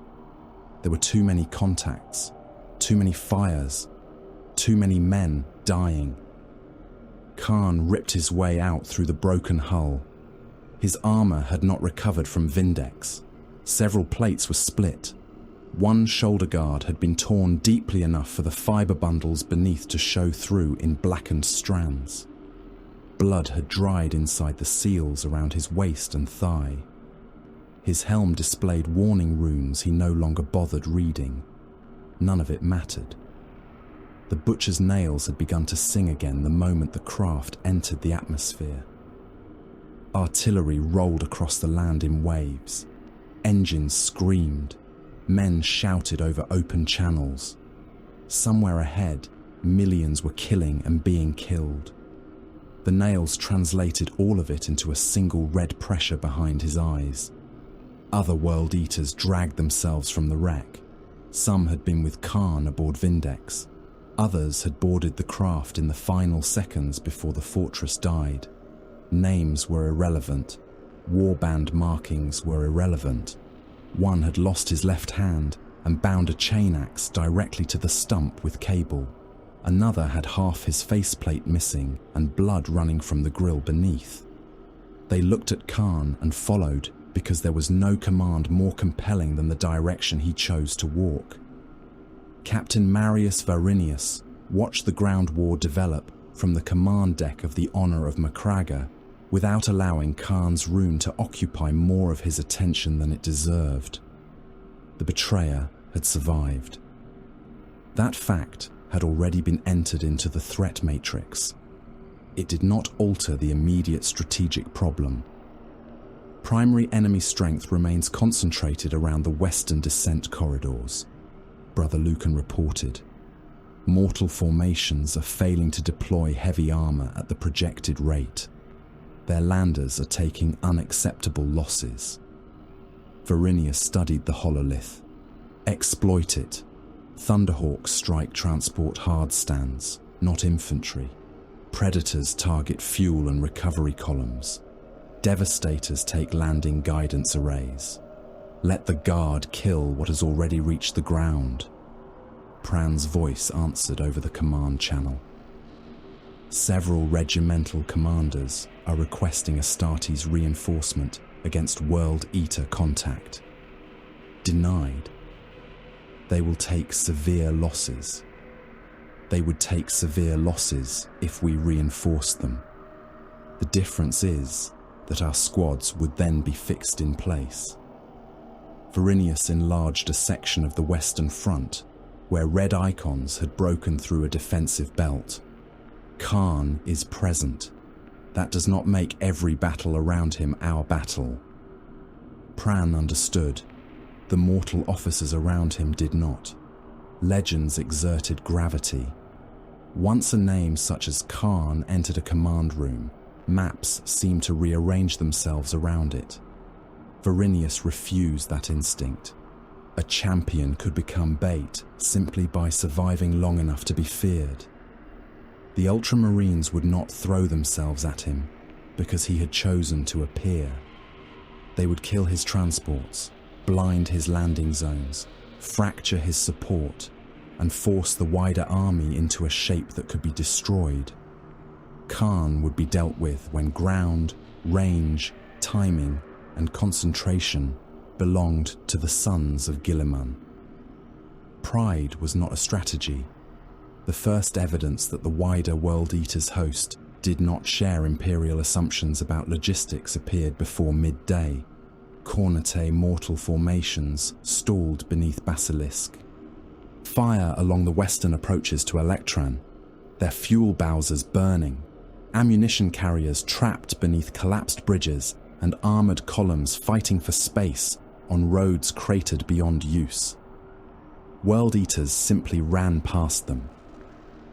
There were too many contacts, too many fires, too many men dying. Khârn ripped his way out through the broken hull. His armour had not recovered from Vindex. Several plates were split. One shoulder guard had been torn deeply enough for the fibre bundles beneath to show through in blackened strands. Blood had dried inside the seals around his waist and thigh. His helm displayed warning runes he no longer bothered reading. None of it mattered. The butcher's nails had begun to sing again the moment the craft entered the atmosphere. Artillery rolled across the land in waves. Engines screamed. Men shouted over open channels. Somewhere ahead, millions were killing and being killed. The nails translated all of it into a single red pressure behind his eyes. Other World Eaters dragged themselves from the wreck. Some had been with Khârn aboard Vindex. Others had boarded the craft in the final seconds before the fortress died. Names were irrelevant. Warband markings were irrelevant. One had lost his left hand and bound a chain axe directly to the stump with cable. Another had half his faceplate missing and blood running from the grill beneath. They looked at Khârn and followed because there was no command more compelling than the direction he chose to walk. Captain Marius Varinius watched the ground war develop from the command deck of the Honour of Macragga without allowing Khârn's room to occupy more of his attention than it deserved. The betrayer had survived. That fact had already been entered into the threat matrix. It did not alter the immediate strategic problem. Primary enemy strength remains concentrated around the western descent corridors, Brother Lucan reported. Mortal formations are failing to deploy heavy armour at the projected rate. Their landers are taking unacceptable losses. Varinius studied the hololith. Exploit it. Thunderhawks strike transport hard stands, not infantry. Predators target fuel and recovery columns. Devastators take landing guidance arrays. Let the guard kill what has already reached the ground. Pran's voice answered over the command channel. Several regimental commanders are requesting Astartes reinforcement against World Eater contact. Denied. They will take severe losses. They would take severe losses if we reinforced them. The difference is that our squads would then be fixed in place. Varinius enlarged a section of the Western Front where red icons had broken through a defensive belt. Khârn is present. That does not make every battle around him our battle. Pran understood. The mortal officers around him did not. Legends exerted gravity. Once a name such as Khârn entered a command room, maps seemed to rearrange themselves around it. Varinius refused that instinct. A champion could become bait simply by surviving long enough to be feared. The Ultramarines would not throw themselves at him because he had chosen to appear. They would kill his transports, blind his landing zones, fracture his support, and force the wider army into a shape that could be destroyed. Khârn would be dealt with when ground, range, timing, and concentration belonged to the sons of Guilliman. Pride was not a strategy. The first evidence that the wider World Eater's host did not share Imperial assumptions about logistics appeared before midday. Cornete mortal formations stalled beneath Basilisk. Fire along the western approaches to Electran, their fuel bowsers burning, ammunition carriers trapped beneath collapsed bridges, and armoured columns fighting for space on roads cratered beyond use. World Eaters simply ran past them.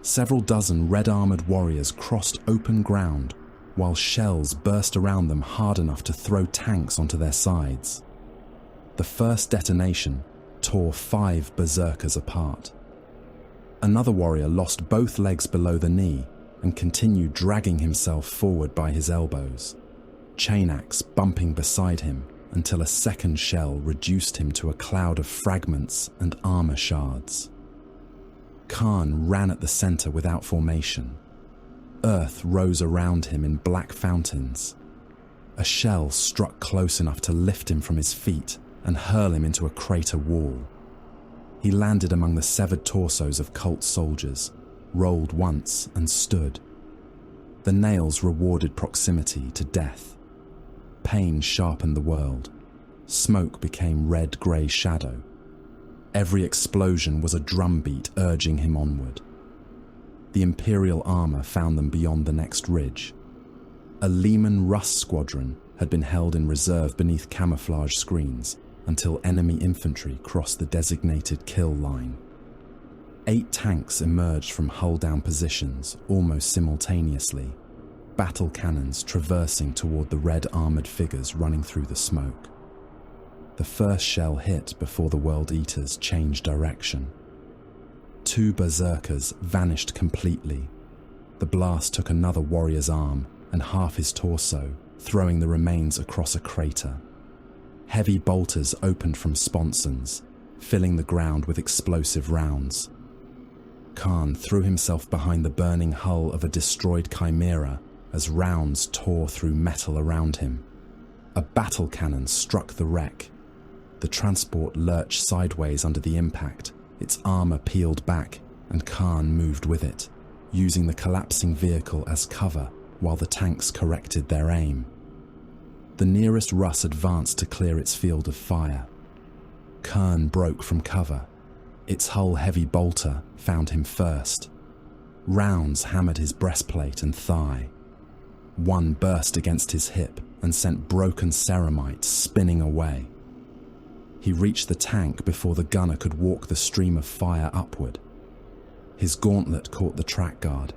Several dozen red-armoured warriors crossed open ground while shells burst around them hard enough to throw tanks onto their sides. The first detonation tore 5 berserkers apart. Another warrior lost both legs below the knee and continued dragging himself forward by his elbows, chain axe bumping beside him until a second shell reduced him to a cloud of fragments and armour shards. Khârn ran at the centre without formation. Earth rose around him in black fountains. A shell struck close enough to lift him from his feet and hurl him into a crater wall. He landed among the severed torsos of cult soldiers, rolled once and stood. The nails rewarded proximity to death. Pain sharpened the world. Smoke became red-grey shadow. Every explosion was a drumbeat urging him onward. The Imperial armour found them beyond the next ridge. A Lehman Russ squadron had been held in reserve beneath camouflage screens until enemy infantry crossed the designated kill line. 8 tanks emerged from hull-down positions almost simultaneously, battle cannons traversing toward the red-armoured figures running through the smoke. The first shell hit before the World Eaters changed direction. 2 berserkers vanished completely. The blast took another warrior's arm and half his torso, throwing the remains across a crater. Heavy bolters opened from sponsons, filling the ground with explosive rounds. Khârn threw himself behind the burning hull of a destroyed chimera as rounds tore through metal around him. A battle cannon struck the wreck. The transport lurched sideways under the impact, its armour peeled back, and Khârn moved with it, using the collapsing vehicle as cover while the tanks corrected their aim. The nearest Russ advanced to clear its field of fire. Khârn broke from cover. Its hull-heavy bolter found him first. Rounds hammered his breastplate and thigh. One burst against his hip and sent broken ceramite spinning away. He reached the tank before the gunner could walk the stream of fire upward. His gauntlet caught the track guard.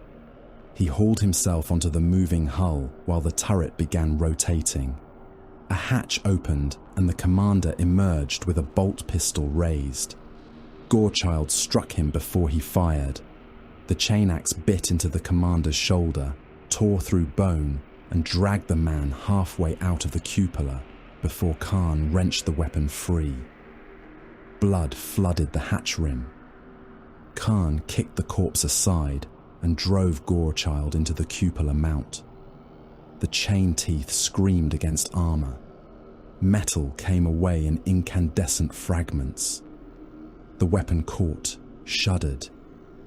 He hauled himself onto the moving hull while the turret began rotating. A hatch opened and the commander emerged with a bolt pistol raised. Gorechild struck him before he fired. The chain axe bit into the commander's shoulder, tore through bone, and dragged the man halfway out of the cupola before Khârn wrenched the weapon free. Blood flooded the hatch rim. Khârn kicked the corpse aside and drove Gorechild into the cupola mount. The chain teeth screamed against armour. Metal came away in incandescent fragments. The weapon caught, shuddered,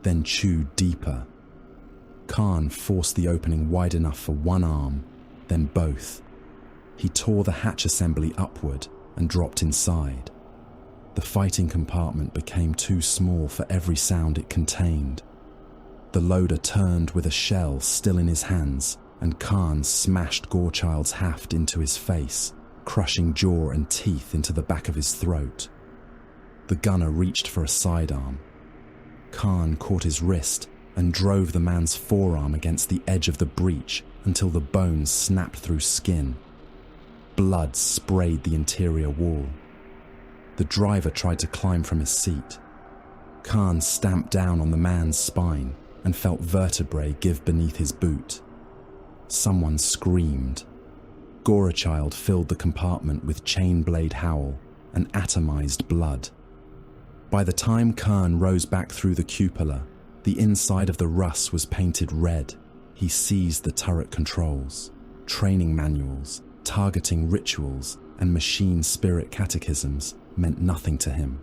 then chewed deeper. Khârn forced the opening wide enough for one arm, then both. He tore the hatch assembly upward and dropped inside. The fighting compartment became too small for every sound it contained. The loader turned with a shell still in his hands, and Khârn smashed Gorechild's haft into his face, crushing jaw and teeth into the back of his throat. The gunner reached for a sidearm. Khârn caught his wrist and drove the man's forearm against the edge of the breach until the bones snapped through skin. Blood sprayed the interior wall. The driver tried to climb from his seat. Khârn stamped down on the man's spine and felt vertebrae give beneath his boot. Someone screamed. Gorechild filled the compartment with chain blade howl and atomized blood. By the time Khârn rose back through the cupola, the inside of the Russ was painted red. He seized the turret controls, training manuals, targeting rituals, and machine spirit catechisms meant nothing to him.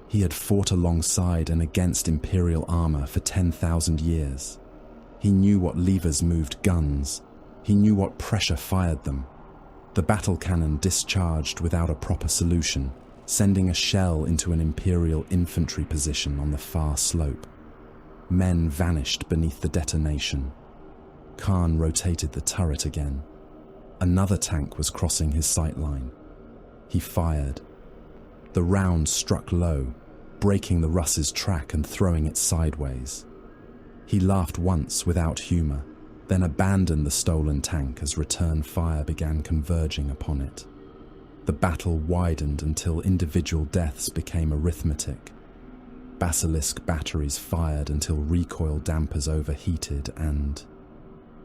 He had fought alongside and against Imperial armor for 10,000 years. He knew what levers moved guns. He knew what pressure fired them. The battle cannon discharged without a proper solution, sending a shell into an Imperial infantry position on the far slope. Men vanished beneath the detonation. Khârn rotated the turret again. Another tank was crossing his sight line. He fired. The round struck low, breaking the Russ's track and throwing it sideways. He laughed once without humor, then abandoned the stolen tank as return fire began converging upon it. The battle widened until individual deaths became arithmetic. Basilisk batteries fired until recoil dampers overheated and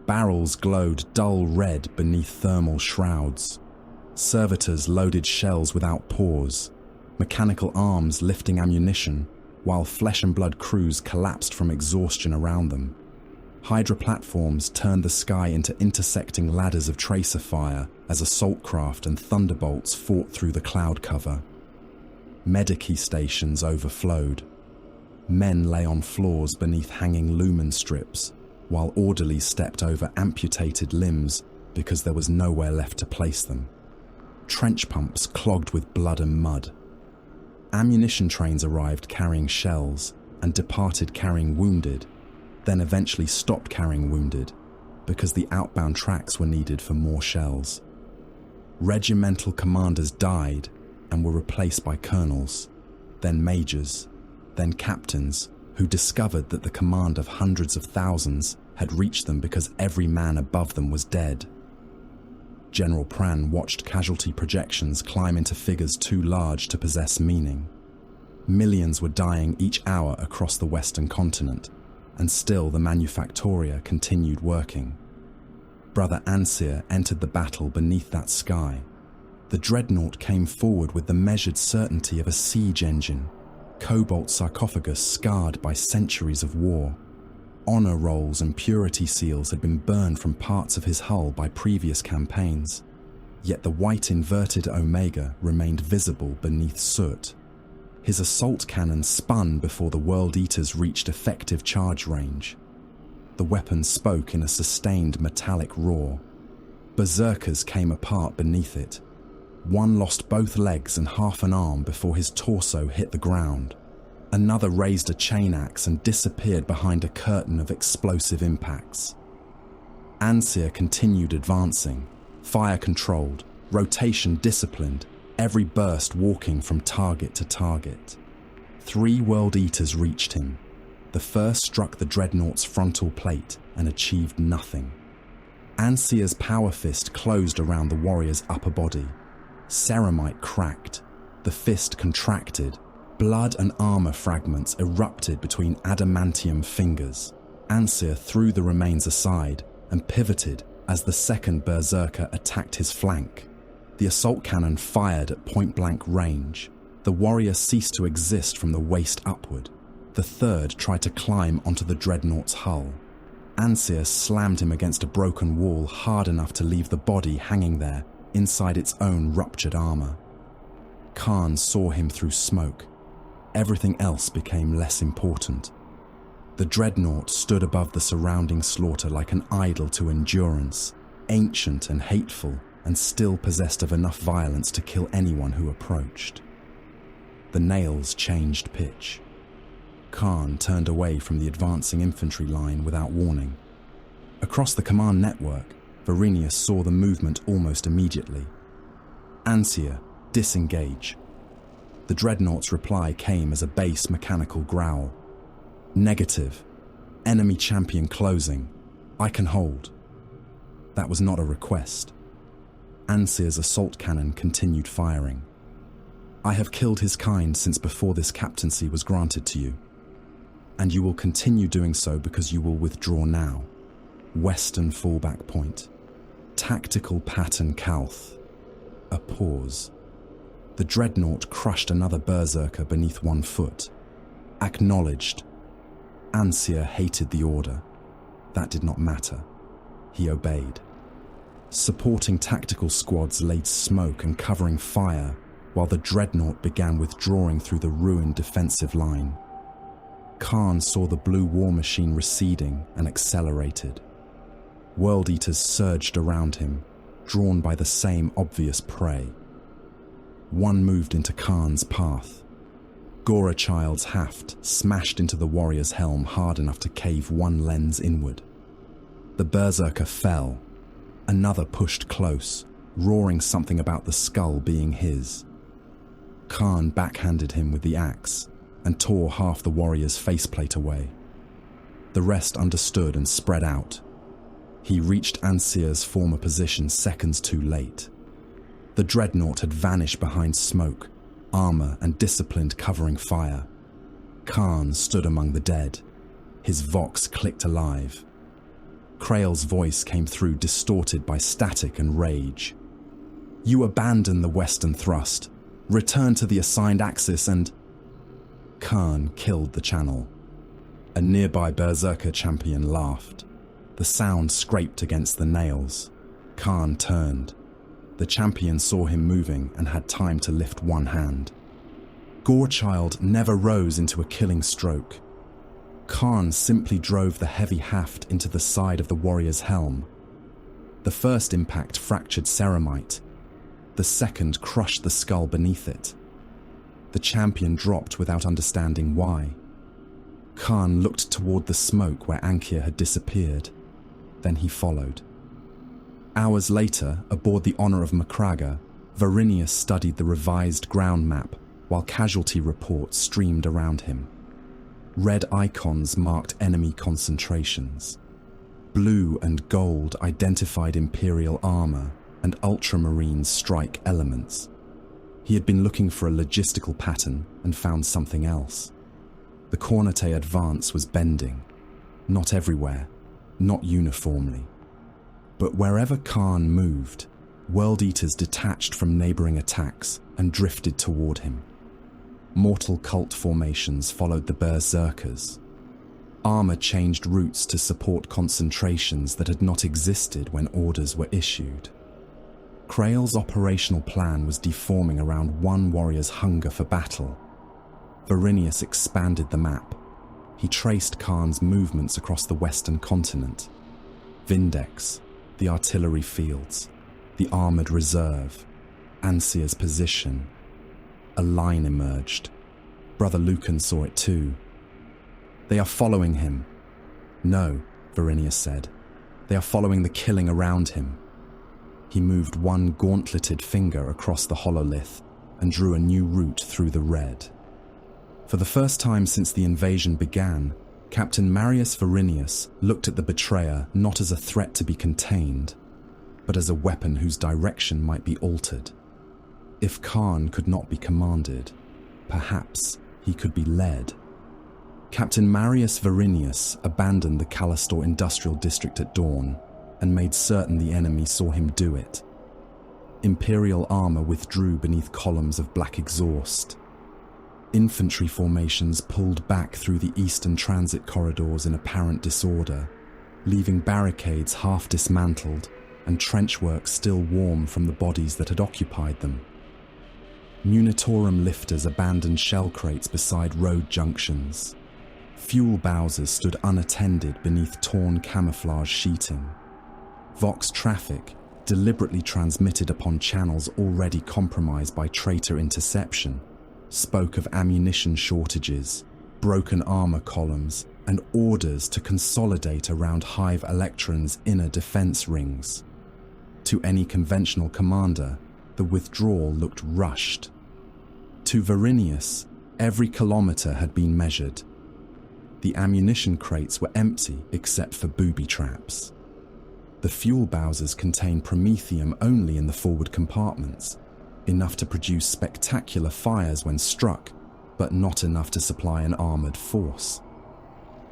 barrels glowed dull red beneath thermal shrouds. Servitors loaded shells without pause, mechanical arms lifting ammunition, while flesh and blood crews collapsed from exhaustion around them. Hydra platforms turned the sky into intersecting ladders of tracer fire as assault craft and thunderbolts fought through the cloud cover. Medici stations overflowed. Men lay on floors beneath hanging lumen strips, while orderlies stepped over amputated limbs because there was nowhere left to place them. Trench pumps clogged with blood and mud. Ammunition trains arrived carrying shells and departed carrying wounded, then eventually stopped carrying wounded because the outbound tracks were needed for more shells. Regimental commanders died and were replaced by colonels, then majors, then captains, who discovered that the command of hundreds of thousands had reached them because every man above them was dead. General Pran watched casualty projections climb into figures too large to possess meaning. Millions were dying each hour across the Western continent, and still the Manufactoria continued working. Brother Ansier entered the battle beneath that sky. The dreadnought came forward with the measured certainty of a siege engine, cobalt sarcophagus scarred by centuries of war. Honor rolls and purity seals had been burned from parts of his hull by previous campaigns, yet the white inverted Omega remained visible beneath soot. His assault cannon spun before the World Eaters reached effective charge range. The weapon spoke in a sustained metallic roar. Berserkers came apart beneath it. One lost both legs and half an arm before his torso hit the ground. Another raised a chain axe and disappeared behind a curtain of explosive impacts. Ansier continued advancing, fire controlled, rotation disciplined, every burst walking from target to target. 3 World Eaters reached him. The first struck the dreadnought's frontal plate and achieved nothing. Ansier's power fist closed around the warrior's upper body. Ceramite cracked. The fist contracted. Blood and armor fragments erupted between adamantium fingers. Ansier threw the remains aside and pivoted as the second berserker attacked his flank. The assault cannon fired at point-blank range. The warrior ceased to exist from the waist upward. The third tried to climb onto the dreadnought's hull. Ansier slammed him against a broken wall hard enough to leave the body hanging there inside its own ruptured armor. Khârn saw him through smoke. Everything else became less important. The dreadnought stood above the surrounding slaughter like an idol to endurance, ancient and hateful, and still possessed of enough violence to kill anyone who approached. The nails changed pitch. Khârn turned away from the advancing infantry line without warning. Across the command network, Varenius saw the movement almost immediately. Ansier, disengage. The dreadnought's reply came as a base mechanical growl. Negative. Enemy champion closing. I can hold. That was not a request. Ansier's assault cannon continued firing. I have killed his kind since before this captaincy was granted to you. And you will continue doing so because you will withdraw now. Western fallback point. Tactical pattern Calth. A pause. The dreadnought crushed another berserker beneath one foot. Acknowledged. Ansier hated the order. That did not matter. He obeyed. Supporting tactical squads laid smoke and covering fire, while the dreadnought began withdrawing through the ruined defensive line. Khârn saw the blue war machine receding and accelerated. World Eaters surged around him, drawn by the same obvious prey. One moved into Khârn's path. Gorachild's haft smashed into the warrior's helm hard enough to cave one lens inward. The berserker fell. Another pushed close, roaring something about the skull being his. Khârn backhanded him with the axe and tore half the warrior's faceplate away. The rest understood and spread out. He reached Ansier's former position seconds too late. The dreadnought had vanished behind smoke, armor and disciplined covering fire. Khârn stood among the dead. His vox clicked alive. Krael's voice came through distorted by static and rage. You abandon the western thrust, return to the assigned axis and... Khârn killed the channel. A nearby berserker champion laughed. The sound scraped against the nails. Khârn turned. The champion saw him moving and had time to lift one hand. Gorechild never rose into a killing stroke. Khârn simply drove the heavy haft into the side of the warrior's helm. The first impact fractured ceramite. The second crushed the skull beneath it. The champion dropped without understanding why. Khârn looked toward the smoke where Ankier had disappeared. Then he followed. Hours later, aboard the Honor of Macraga, Varinius studied the revised ground map while casualty reports streamed around him. Red icons marked enemy concentrations. Blue and gold identified Imperial armor and Ultramarines strike elements. He had been looking for a logistical pattern and found something else. The Cornete advance was bending. Not everywhere, not uniformly. But wherever Khârn moved, World Eaters detached from neighboring attacks and drifted toward him. Mortal cult formations followed the berserkers. Armor changed routes to support concentrations that had not existed when orders were issued. Krael's operational plan was deforming around one warrior's hunger for battle. Varinius expanded the map. He traced Khârn's movements across the western continent. Vindex, the artillery fields, the armored reserve, Ansier's position. A line emerged. Brother Lucan saw it too. They are following him. No, Varinius said. They are following the killing around him. He moved one gauntleted finger across the hololith and drew a new route through the red. For the first time since the invasion began, Captain Marius Varinius looked at the betrayer not as a threat to be contained, but as a weapon whose direction might be altered. If Khârn could not be commanded, perhaps he could be led. Captain Marius Varinius abandoned the Callistor industrial district at dawn and made certain the enemy saw him do it. Imperial armor withdrew beneath columns of black exhaust. Infantry formations pulled back through the eastern transit corridors in apparent disorder, leaving barricades half dismantled and trenchwork still warm from the bodies that had occupied them. Munitorum lifters abandoned shell crates beside road junctions. Fuel bowsers stood unattended beneath torn camouflage sheeting. Vox traffic, deliberately transmitted upon channels already compromised by traitor interception, spoke of ammunition shortages, broken armor columns, and orders to consolidate around Hive Electron's inner defense rings. To any conventional commander, the withdrawal looked rushed. To Varinius, every kilometer had been measured. The ammunition crates were empty except for booby traps. The fuel bowsers contained promethium only in the forward compartments. enough to produce spectacular fires when struck, but not enough to supply an armoured force.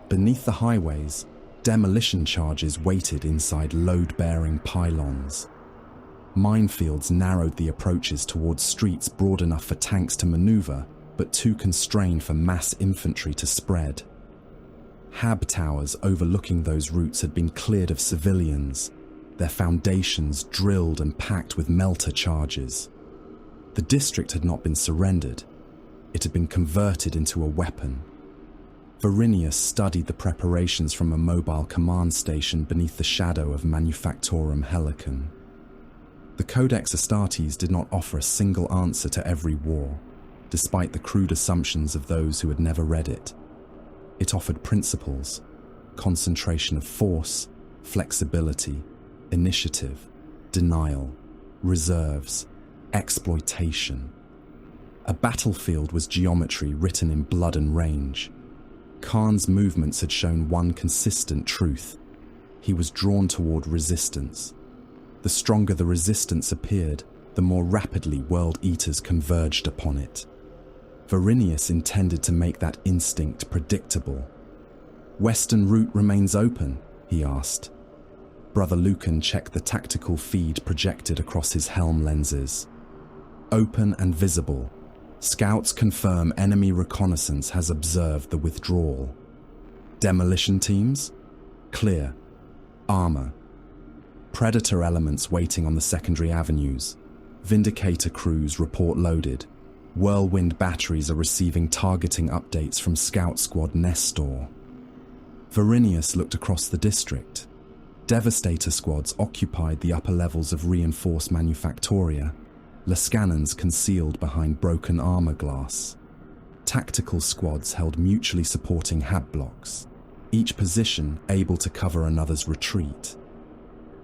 Beneath the highways, demolition charges waited inside load-bearing pylons. Minefields narrowed the approaches towards streets broad enough for tanks to manoeuvre, but too constrained for mass infantry to spread. Hab towers overlooking those routes had been cleared of civilians, their foundations drilled and packed with melter charges. The district had not been surrendered. It had been converted into a weapon. Varinius studied the preparations from a mobile command station beneath the shadow of Manufactorum Helicon. The Codex Astartes did not offer a single answer to every war, despite the crude assumptions of those who had never read it. It offered principles: concentration of force, flexibility, initiative, denial, reserves, exploitation. A battlefield was geometry written in blood and range. Khârn's movements had shown one consistent truth. He was drawn toward resistance. The stronger the resistance appeared, the more rapidly World Eaters converged upon it. Varinius intended to make that instinct predictable. "Western route remains open?" he asked. Brother Lucan checked the tactical feed projected across his helm lenses. "Open and visible. Scouts confirm enemy reconnaissance has observed the withdrawal. Demolition teams? Clear. Armor. Predator elements waiting on the secondary avenues. Vindicator crews report loaded. Whirlwind batteries are receiving targeting updates from Scout Squad Nestor." Varinius looked across the district. Devastator squads occupied the upper levels of reinforced Manufactoria, Lascannons concealed behind broken armor glass. Tactical squads held mutually supporting hab blocks, each position able to cover another's retreat.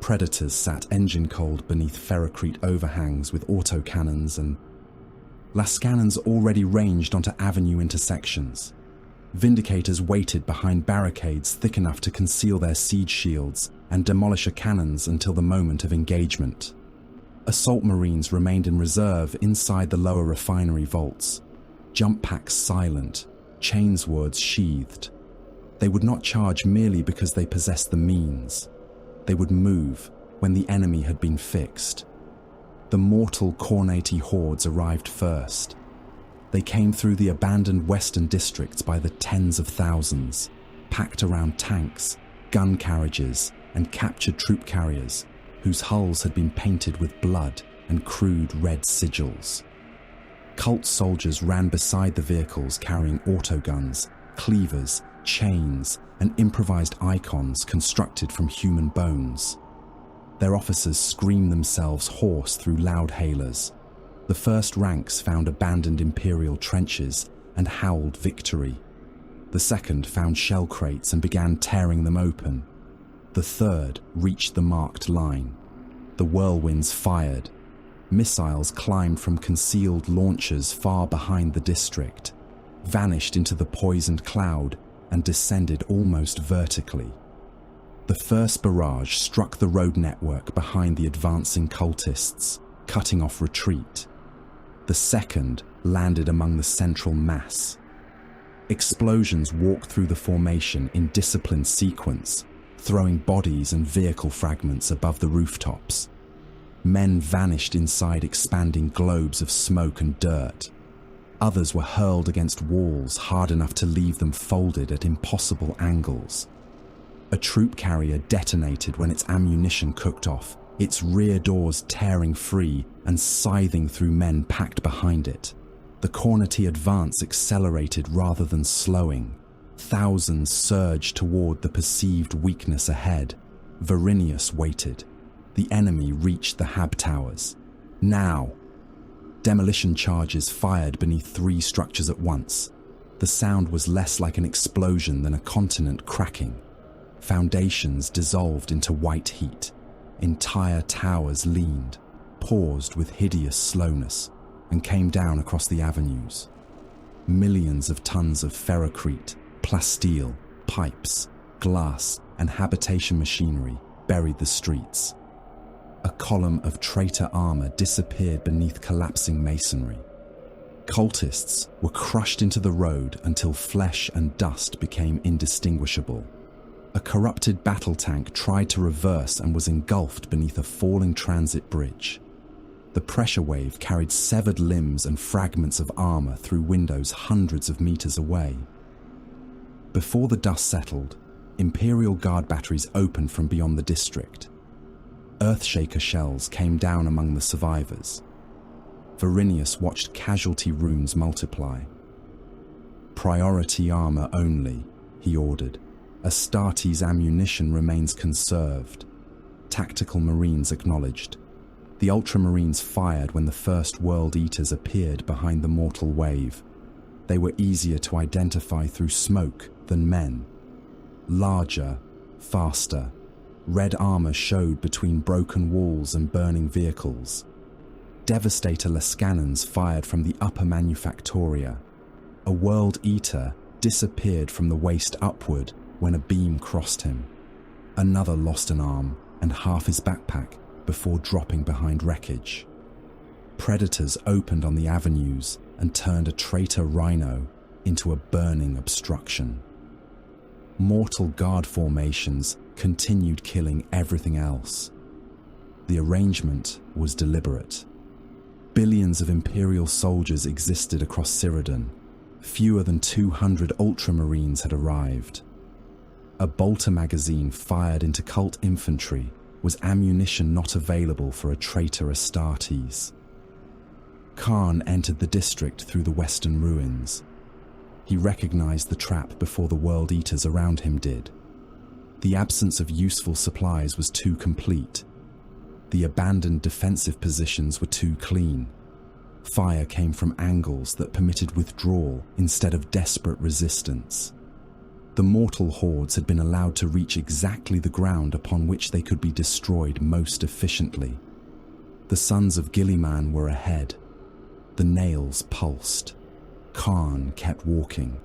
Predators sat engine-cold beneath ferrocrete overhangs with autocannons, and Lascannons already ranged onto avenue intersections. Vindicators waited behind barricades thick enough to conceal their siege shields and demolisher cannons until the moment of engagement. Assault Marines remained in reserve inside the lower refinery vaults, jump packs silent, chainswords sheathed. They would not charge merely because they possessed the means. They would move when the enemy had been fixed. The mortal Khârn hordes arrived first. They came through the abandoned western districts by the tens of thousands, packed around tanks, gun carriages, and captured troop carriers, whose hulls had been painted with blood and crude red sigils. Cult soldiers ran beside the vehicles carrying autoguns, cleavers, chains, and improvised icons constructed from human bones. Their officers screamed themselves hoarse through loudhailers. The first ranks found abandoned Imperial trenches and howled victory. The second found shell crates and began tearing them open. The third reached the marked line. The whirlwinds fired. Missiles climbed from concealed launchers far behind the district, vanished into the poisoned cloud, and descended almost vertically. The first barrage struck the road network behind the advancing cultists, cutting off retreat. The second landed among the central mass. Explosions walked through the formation in disciplined sequence, throwing bodies and vehicle fragments above the rooftops. Men vanished inside expanding globes of smoke and dirt. Others were hurled against walls hard enough to leave them folded at impossible angles. A troop carrier detonated when its ammunition cooked off, its rear doors tearing free and scything through men packed behind it. The Khârn advance accelerated rather than slowing. Thousands surged toward the perceived weakness ahead. Varinius waited. The enemy reached the hab towers. Now! Demolition charges fired beneath 3 structures at once. The sound was less like an explosion than a continent cracking. Foundations dissolved into white heat. Entire towers leaned, paused with hideous slowness, and came down across the avenues. Millions of tons of ferrocrete, plasteel, pipes, glass, and habitation machinery buried the streets. A column of traitor armor disappeared beneath collapsing masonry. Cultists were crushed into the road until flesh and dust became indistinguishable. A corrupted battle tank tried to reverse and was engulfed beneath a falling transit bridge. The pressure wave carried severed limbs and fragments of armor through windows hundreds of meters away. Before the dust settled, Imperial Guard batteries opened from beyond the district. Earthshaker shells came down among the survivors. Verinius watched casualty runes multiply. "Priority armor only," he ordered. "Astartes ammunition remains conserved." Tactical Marines acknowledged. The Ultramarines fired when the first World Eaters appeared behind the mortal wave. They were easier to identify through smoke than men. Larger, faster, red armor showed between broken walls and burning vehicles. Devastator Lascannons fired from the upper manufactoria. A World Eater disappeared from the waist upward when a beam crossed him. Another lost an arm and half his backpack before dropping behind wreckage. Predators opened on the avenues and turned a traitor rhino into a burning obstruction. Mortal guard formations continued killing everything else. The arrangement was deliberate. Billions of Imperial soldiers existed across Cyrodiil. Fewer than 200 Ultramarines had arrived. A bolter magazine fired into cult infantry was ammunition not available for a traitor Astartes. Khârn entered the district through the western ruins. He recognized the trap before the World Eaters around him did. The absence of useful supplies was too complete. The abandoned defensive positions were too clean. Fire came from angles that permitted withdrawal instead of desperate resistance. The mortal hordes had been allowed to reach exactly the ground upon which they could be destroyed most efficiently. The sons of Gilliman were ahead. The nails pulsed. Khârn kept walking.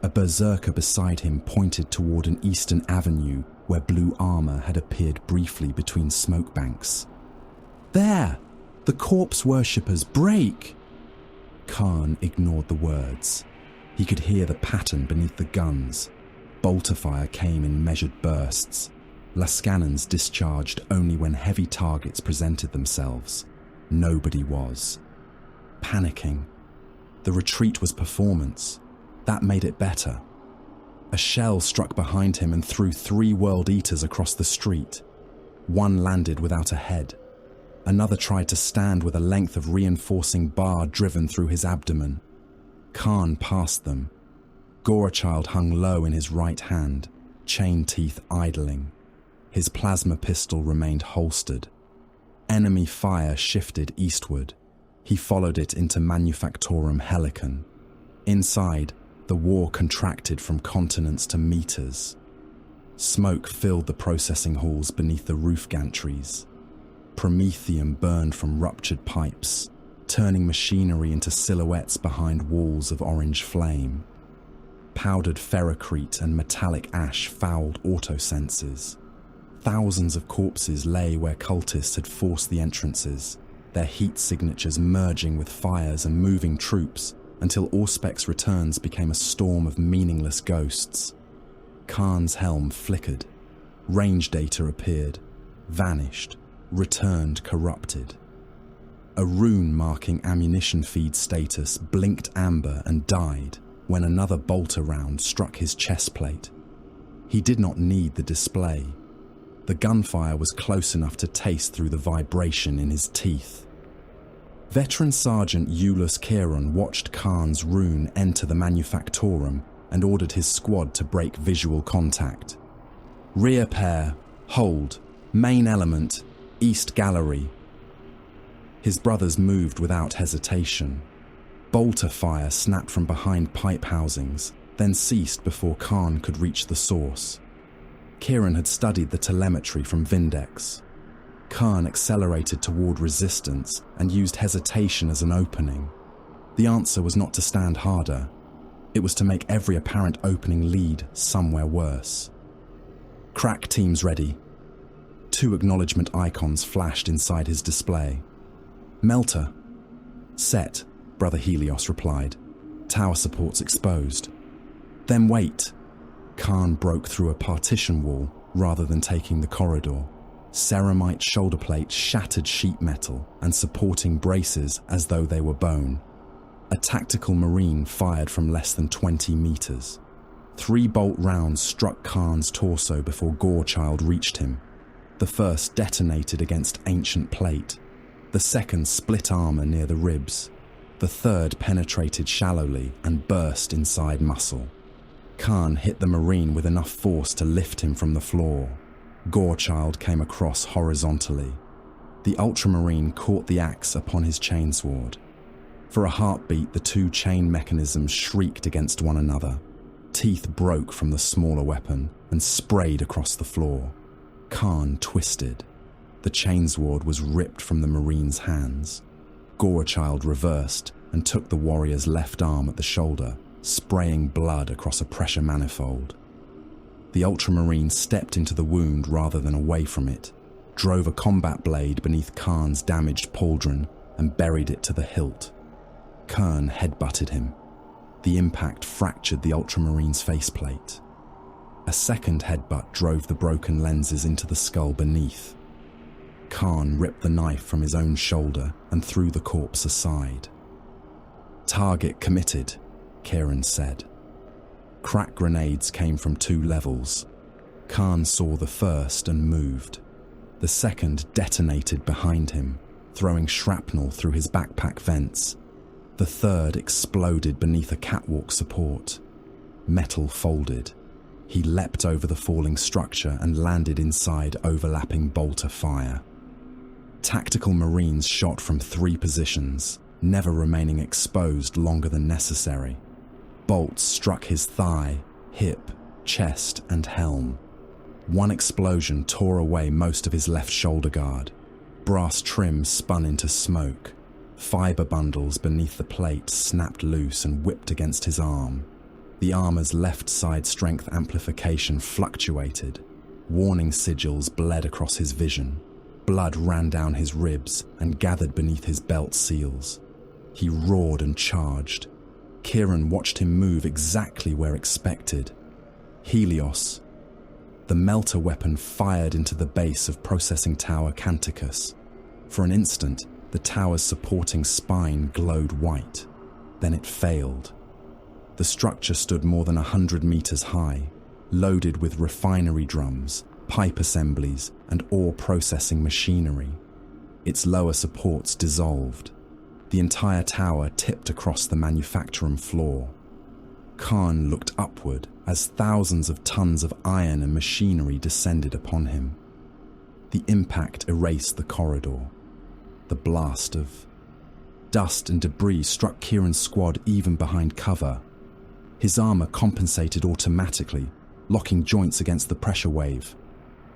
A berserker beside him pointed toward an eastern avenue where blue armor had appeared briefly between smoke banks. "There! The corpse worshippers break!" Khârn ignored the words. He could hear the pattern beneath the guns. Bolter fire came in measured bursts. Lascannons discharged only when heavy targets presented themselves. Nobody was. Panicking. The retreat was performance. That made it better. A shell struck behind him and threw 3 World Eaters across the street. One landed without a head. Another tried to stand with a length of reinforcing bar driven through his abdomen. Khârn passed them. Gorachild hung low in his right hand, chain teeth idling. His plasma pistol remained holstered. Enemy fire shifted eastward. He followed it into Manufactorum Helicon. Inside, the war contracted from continents to meters. Smoke filled the processing halls beneath the roof gantries. Promethium burned from ruptured pipes, turning machinery into silhouettes behind walls of orange flame. Powdered ferrocrete and metallic ash fouled autosenses. Thousands of corpses lay where cultists had forced the entrances, their heat signatures merging with fires and moving troops until Auspec's returns became a storm of meaningless ghosts. Khârn's helm flickered. Range data appeared, vanished, returned corrupted. A rune marking ammunition feed status blinked amber and died when another bolter round struck his chest plate. He did not need the display. The gunfire was close enough to taste through the vibration in his teeth. Veteran Sergeant Iulus Khârn watched Khârn's rune enter the Manufactorum and ordered his squad to break visual contact. "Rear pair, hold, main element, east gallery." His brothers moved without hesitation. Bolter fire snapped from behind pipe housings, then ceased before Khârn could reach the source. Khârn had studied the telemetry from Vindex. Khârn accelerated toward resistance and used hesitation as an opening. The answer was not to stand harder. It was to make every apparent opening lead somewhere worse. "Crack teams ready." 2 acknowledgement icons flashed inside his display. "Melter." "Set," Brother Helios replied. "Tower supports exposed." "Then wait." Khârn broke through a partition wall rather than taking the corridor. Ceramite shoulder plates shattered sheet metal and supporting braces as though they were bone. A tactical marine fired from less than 20 meters. 3 bolt rounds struck Khârn's torso before Gorechild reached him. The first detonated against ancient plate. The second split armor near the ribs. The third penetrated shallowly and burst inside muscle. Khârn hit the marine with enough force to lift him from the floor. Gorechild came across horizontally. The Ultramarine caught the axe upon his chainsword. For a heartbeat, the 2 chain mechanisms shrieked against one another. Teeth broke from the smaller weapon and sprayed across the floor. Khârn twisted. The chainsword was ripped from the Marine's hands. Gorechild reversed and took the warrior's left arm at the shoulder, spraying blood across a pressure manifold. The Ultramarine stepped into the wound rather than away from it, drove a combat blade beneath Khârn's damaged pauldron and buried it to the hilt. Khârn headbutted him. The impact fractured the Ultramarine's faceplate. A second headbutt drove the broken lenses into the skull beneath. Khârn ripped the knife from his own shoulder and threw the corpse aside. "Target committed," Khârn said. Crack grenades came from 2 levels. Khârn saw the first and moved. The second detonated behind him, throwing shrapnel through his backpack vents. The third exploded beneath a catwalk support. Metal folded. He leapt over the falling structure and landed inside overlapping bolter fire. Tactical Marines shot from 3 positions, never remaining exposed longer than necessary. Bolts struck his thigh, hip, chest, and helm. One explosion tore away most of his left shoulder guard. Brass trim spun into smoke. Fiber bundles beneath the plate snapped loose and whipped against his arm. The armor's left side strength amplification fluctuated. Warning sigils bled across his vision. Blood ran down his ribs and gathered beneath his belt seals. He roared and charged. Khârn watched him move exactly where expected. Helios. The melter weapon fired into the base of Processing Tower Canticus. For an instant, the tower's supporting spine glowed white. Then it failed. The structure stood more than 100 meters high, loaded with refinery drums, pipe assemblies, and ore processing machinery. Its lower supports dissolved. The entire tower tipped across the manufacturing floor. Khârn looked upward as thousands of tons of iron and machinery descended upon him. The impact erased the corridor. The blast of dust and debris struck Khârn's squad even behind cover. His armor compensated automatically, locking joints against the pressure wave.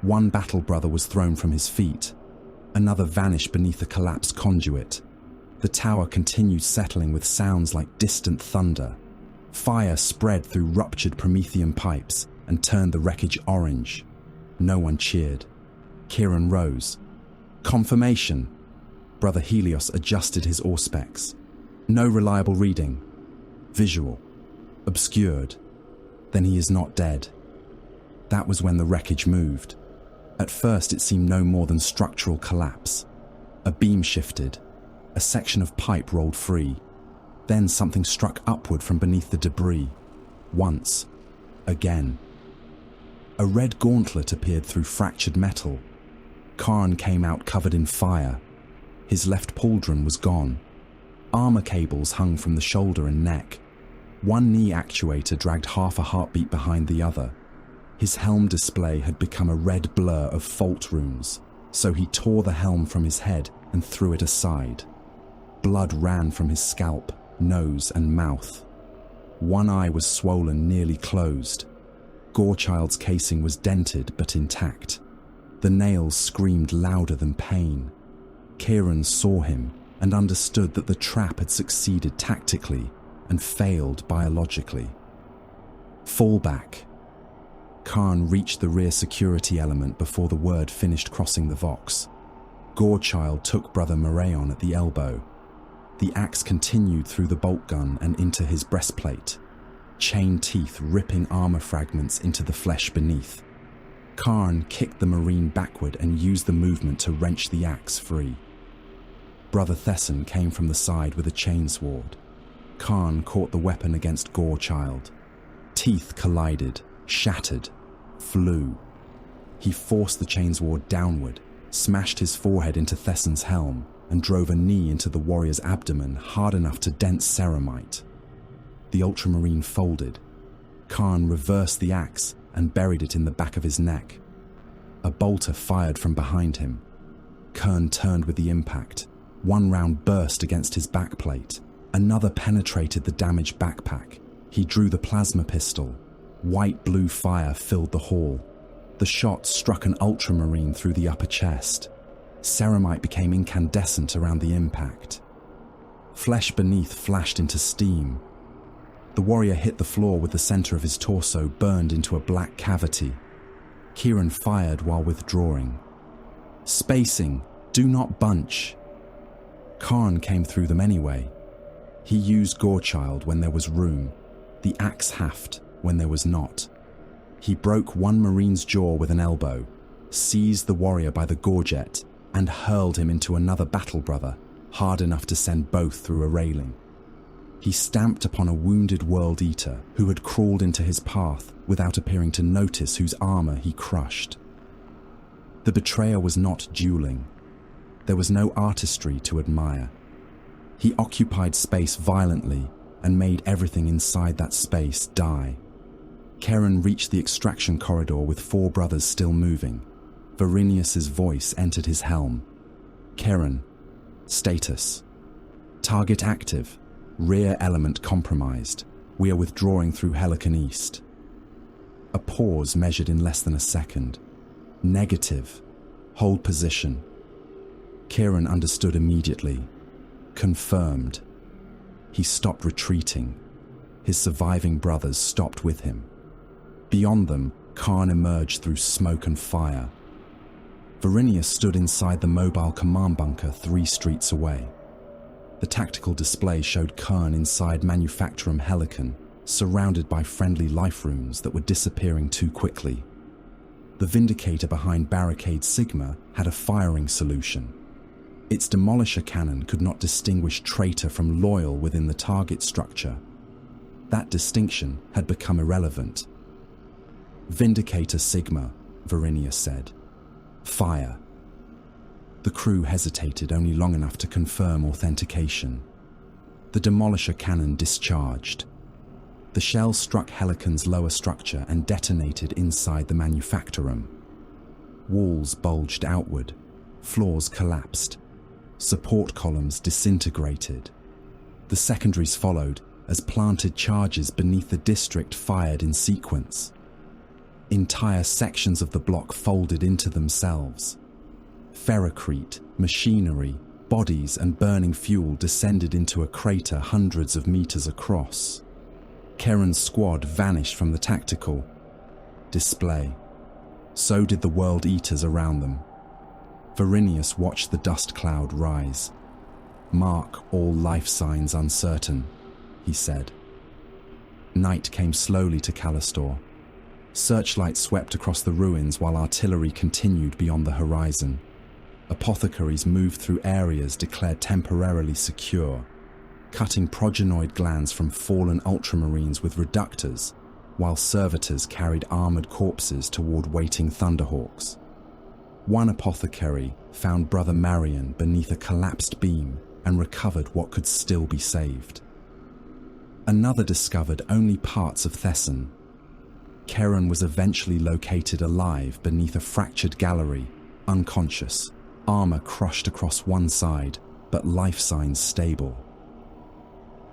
One battle brother was thrown from his feet. Another vanished beneath a collapsed conduit. The tower continued settling with sounds like distant thunder. Fire spread through ruptured Promethean pipes and turned the wreckage orange. No one cheered. Khârn rose. "Confirmation." Brother Helios adjusted his auspex. "No reliable reading. Visual. Obscured. Then he is not dead." That was when the wreckage moved. At first it seemed no more than structural collapse. A beam shifted. A section of pipe rolled free. Then something struck upward from beneath the debris. Once. Again. A red gauntlet appeared through fractured metal. Khârn came out covered in fire. His left pauldron was gone. Armor cables hung from the shoulder and neck. One knee actuator dragged half a heartbeat behind the other. His helm display had become a red blur of fault runes, so he tore the helm from his head and threw it aside. Blood ran from his scalp, nose, and mouth. One eye was swollen, nearly closed. Gorechild's casing was dented but intact. The nails screamed louder than pain. Khârn saw him and understood that the trap had succeeded tactically and failed biologically. "Fall back." Khârn reached the rear security element before the word finished crossing the Vox. Gorechild took Brother Morayon at the elbow. The axe continued through the bolt gun and into his breastplate, chain teeth ripping armor fragments into the flesh beneath. Khârn kicked the Marine backward and used the movement to wrench the axe free. Brother Thesson came from the side with a chainsword. Khârn caught the weapon against Gorechild. Teeth collided, shattered, flew. He forced the chainsword downward, smashed his forehead into Thesson's helm, and drove a knee into the warrior's abdomen hard enough to dent ceramite. The Ultramarine folded. Khârn reversed the axe and buried it in the back of his neck. A bolter fired from behind him. Khârn turned with the impact. One round burst against his backplate. Another penetrated the damaged backpack. He drew the plasma pistol. White-blue fire filled the hall. The shot struck an Ultramarine through the upper chest. Ceramite became incandescent around the impact. Flesh beneath flashed into steam. The warrior hit the floor with the center of his torso burned into a black cavity. Khârn fired while withdrawing. Spacing! Do not bunch! Khârn came through them anyway. He used Gorechild when there was room, the axe haft when there was not. He broke one Marine's jaw with an elbow, seized the warrior by the gorget, and hurled him into another battle brother, hard enough to send both through a railing. He stamped upon a wounded World Eater who had crawled into his path without appearing to notice whose armor he crushed. The betrayer was not dueling. There was no artistry to admire. He occupied space violently and made everything inside that space die. Khârn reached the extraction corridor with four brothers still moving. Varinius's voice entered his helm. Khârn, status. Target active. Rear element compromised. We are withdrawing through Helican East. A pause measured in less than a second. Negative. Hold position. Khârn understood immediately. Confirmed. He stopped retreating. His surviving brothers stopped with him. Beyond them, Khârn emerged through smoke and fire. Varinius stood inside the mobile command bunker 3 streets away. The tactical display showed Khârn inside Manufactorum Helican, surrounded by friendly life runes that were disappearing too quickly. The Vindicator behind Barricade Sigma had a firing solution. Its demolisher cannon could not distinguish traitor from loyal within the target structure. That distinction had become irrelevant. Vindicator Sigma, Varinius said. Fire. The crew hesitated only long enough to confirm authentication. The demolisher cannon discharged. The shell struck Helican's lower structure and detonated inside the Manufactorum. Walls bulged outward. Floors collapsed. Support columns disintegrated. The secondaries followed as planted charges beneath the district fired in sequence. Entire sections of the block folded into themselves. Ferrocrete, machinery, bodies and burning fuel descended into a crater hundreds of meters across. Khârn's squad vanished from the tactical display. So did the World Eaters around them. Varinius watched the dust cloud rise. Mark all life signs uncertain, he said. Night came slowly to Callistor. Searchlights swept across the ruins while artillery continued beyond the horizon. Apothecaries moved through areas declared temporarily secure, cutting progenoid glands from fallen Ultramarines with reductors, while servitors carried armored corpses toward waiting Thunderhawks. One apothecary found Brother Marion beneath a collapsed beam and recovered what could still be saved. Another discovered only parts of Thesson. Khârn was eventually located alive beneath a fractured gallery, unconscious, armor crushed across one side, but life signs stable.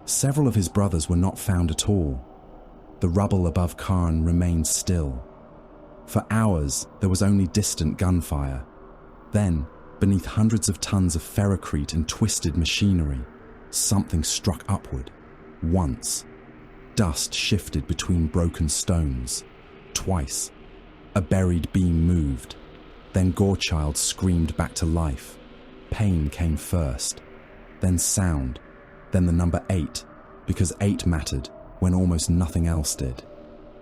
Several of his brothers were not found at all. The rubble above Khârn remained still. For hours, there was only distant gunfire. Then, beneath hundreds of tons of ferrocrete and twisted machinery, something struck upward. Once. Dust shifted between broken stones. Twice, A buried beam moved. Then Gorechild screamed back to life. Pain came first, then sound, then the number 8, because 8 mattered when almost nothing else did.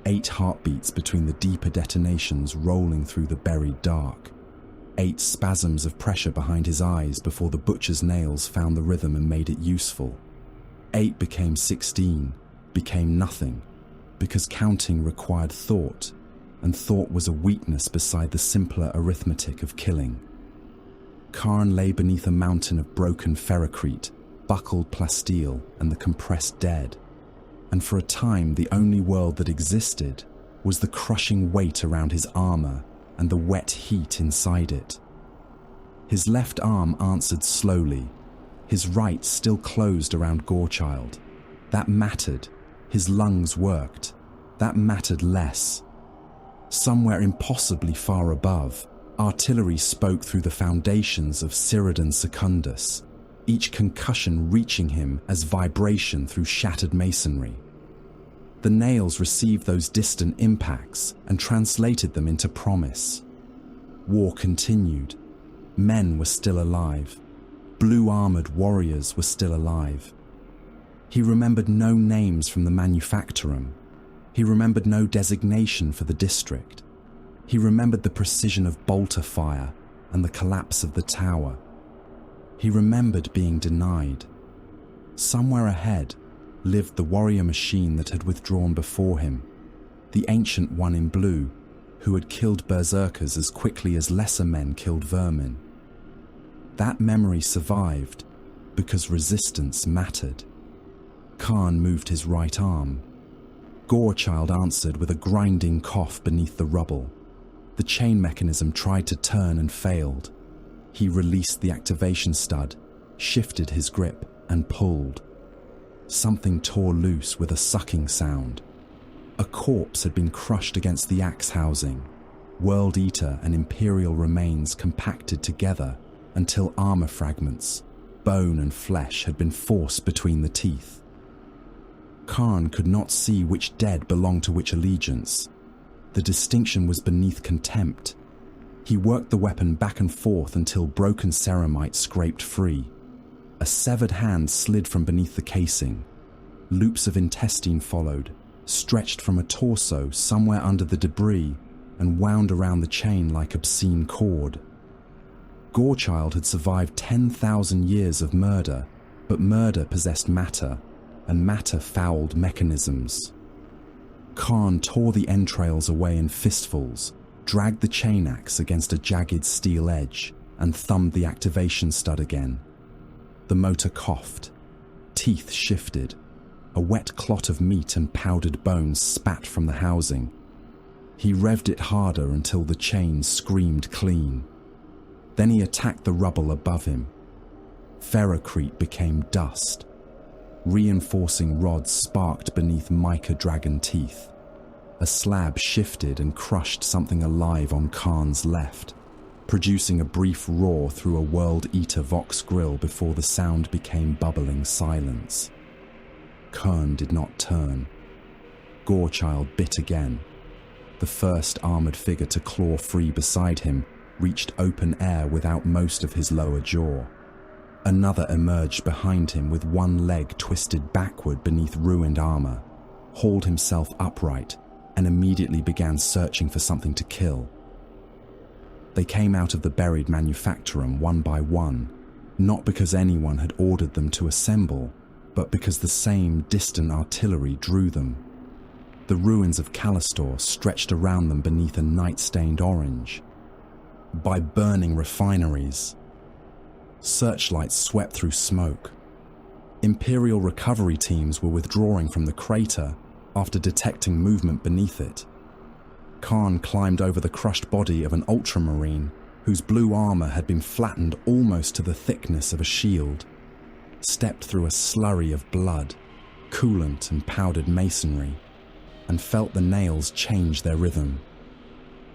8 heartbeats between the deeper detonations rolling through the buried dark. 8 spasms of pressure behind his eyes before the butcher's nails found the rhythm and made it useful. 8 became 16, became nothing, because counting required thought, and thought was a weakness beside the simpler arithmetic of killing. Khârn lay beneath a mountain of broken ferrocrete, buckled plasteel, and the compressed dead, and for a time the only world that existed was the crushing weight around his armor and the wet heat inside it. His left arm answered slowly, his right still closed around Gorechild. That mattered. His lungs worked. That mattered less. Somewhere impossibly far above, artillery spoke through the foundations of Cyrodian Secundus, each concussion reaching him as vibration through shattered masonry. The nails received those distant impacts and translated them into promise. War continued. Men were still alive. Blue-armored warriors were still alive. He remembered no names from the manufactorum. He remembered no designation for the district. He remembered the precision of bolter fire and the collapse of the tower. He remembered being denied. Somewhere ahead lived the warrior machine that had withdrawn before him, the ancient one in blue, who had killed berserkers as quickly as lesser men killed vermin. That memory survived because resistance mattered. Khârn moved his right arm. Gorechild answered with a grinding cough beneath the rubble. The chain mechanism tried to turn and failed. He released the activation stud, shifted his grip, and pulled. Something tore loose with a sucking sound. A corpse had been crushed against the axe housing. World Eater and Imperial remains compacted together until armor fragments, bone and flesh had been forced between the teeth. Khârn could not see which dead belonged to which allegiance. The distinction was beneath contempt. He worked the weapon back and forth until broken ceramite scraped free. A severed hand slid from beneath the casing. Loops of intestine followed, stretched from a torso somewhere under the debris and wound around the chain like obscene cord. Gorechild had survived 10,000 years of murder, but murder possessed matter, and matter fouled mechanisms. Khârn tore the entrails away in fistfuls, dragged the chain axe against a jagged steel edge, and thumbed the activation stud again. The motor coughed. Teeth shifted. A wet clot of meat and powdered bones spat from the housing. He revved it harder until the chain screamed clean. Then he attacked the rubble above him. Ferrocrete became dust. Reinforcing rods sparked beneath mica dragon teeth. A slab shifted and crushed something alive on Khârn's left, producing a brief roar through a World Eater Vox grill before the sound became bubbling silence. Khârn did not turn. Gorechild bit again. The first armoured figure to claw free beside him reached open air without most of his lower jaw. Another emerged behind him with one leg twisted backward beneath ruined armor, hauled himself upright, and immediately began searching for something to kill. They came out of the buried manufactorum one by one, not because anyone had ordered them to assemble, but because the same distant artillery drew them. The ruins of Callistor stretched around them beneath a night-stained orange. By burning refineries. Searchlights swept through smoke. Imperial recovery teams were withdrawing from the crater after detecting movement beneath it. Khârn climbed over the crushed body of an Ultramarine whose blue armor had been flattened almost to the thickness of a shield, stepped through a slurry of blood, coolant and powdered masonry, and felt the nails change their rhythm.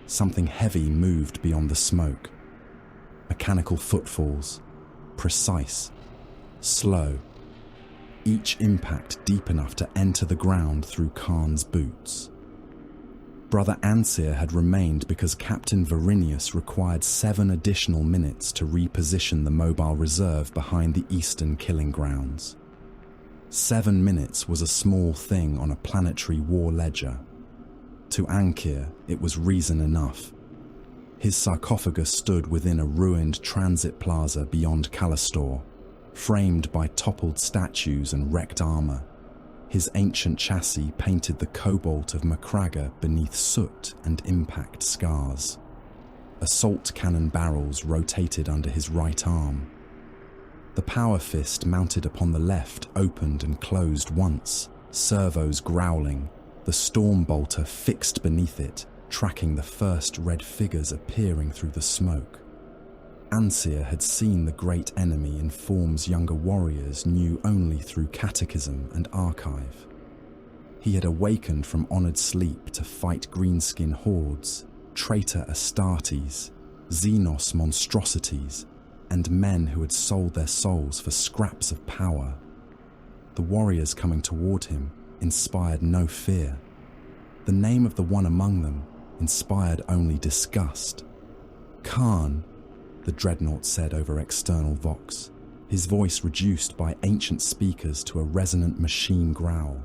Something heavy moved beyond the smoke. Mechanical footfalls, precise, slow, each impact deep enough to enter the ground through Khârn's boots. Brother Anseer had remained because Captain Varinius required 7 additional minutes to reposition the mobile reserve behind the eastern killing grounds. 7 minutes was a small thing on a planetary war ledger. To Ankir, it was reason enough. His sarcophagus stood within a ruined transit plaza beyond Callistor, framed by toppled statues and wrecked armor. His ancient chassis painted the cobalt of Macragga beneath soot and impact scars. Assault cannon barrels rotated under his right arm. The power fist mounted upon the left opened and closed once, servos growling, the storm bolter fixed beneath it, tracking the first red figures appearing through the smoke. Anseer had seen the great enemy in forms younger warriors knew only through catechism and archive. He had awakened from honoured sleep to fight greenskin hordes, traitor Astartes, Xenos monstrosities, and men who had sold their souls for scraps of power. The warriors coming toward him inspired no fear. The name of the one among them inspired only disgust. Khârn, the dreadnought said over external vox, his voice reduced by ancient speakers to a resonant machine growl.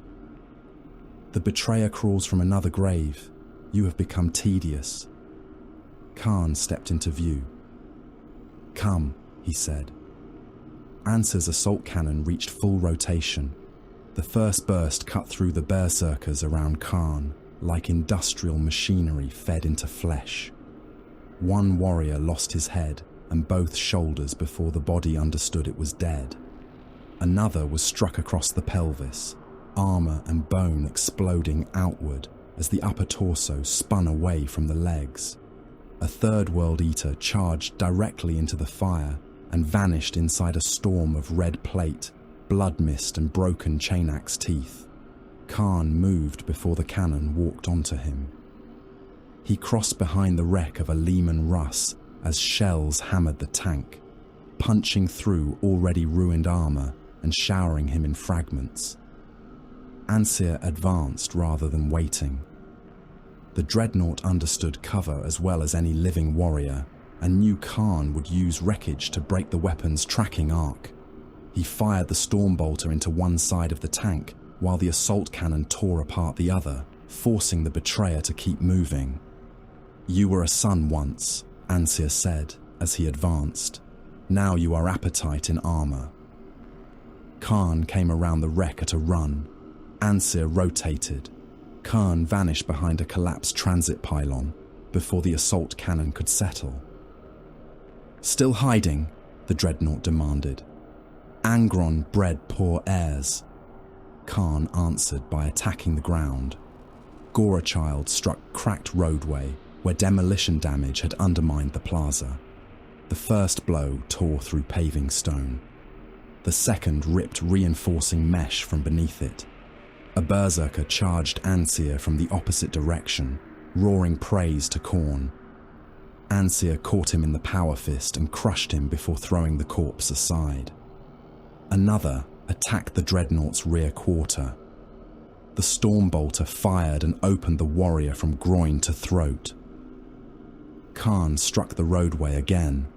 The betrayer crawls from another grave. You have become tedious. Khârn stepped into view. Come, he said. Anseer's assault cannon reached full rotation. The first burst cut through the berserkers around Khârn, like industrial machinery fed into flesh. One warrior lost his head and both shoulders before the body understood it was dead. Another was struck across the pelvis, armor and bone exploding outward as the upper torso spun away from the legs. A third World Eater charged directly into the fire and vanished inside a storm of red plate, blood mist and broken chain-axe teeth. Khârn moved before the cannon walked onto him. He crossed behind the wreck of a Lehman Russ as shells hammered the tank, punching through already ruined armor and showering him in fragments. Anseer advanced rather than waiting. The dreadnought understood cover as well as any living warrior, and knew Khârn would use wreckage to break the weapon's tracking arc. He fired the storm bolter into one side of the tank, while the assault cannon tore apart the other, forcing the betrayer to keep moving. You were a son once, Anseer said as he advanced. Now you are appetite in armor. Khârn came around the wreck at a run. Anseer rotated. Khârn vanished behind a collapsed transit pylon before the assault cannon could settle. Still hiding? The dreadnought demanded. Angron bred poor heirs. Khârn answered by attacking the ground. Gorachild struck cracked roadway where demolition damage had undermined the plaza. The first blow tore through paving stone. The second ripped reinforcing mesh from beneath it. A berserker charged Anseer from the opposite direction, roaring praise to Khârn. Anseer caught him in the power fist and crushed him before throwing the corpse aside. Another attacked the dreadnought's rear quarter. The storm bolter fired and opened the warrior from groin to throat. Khârn struck the roadway again.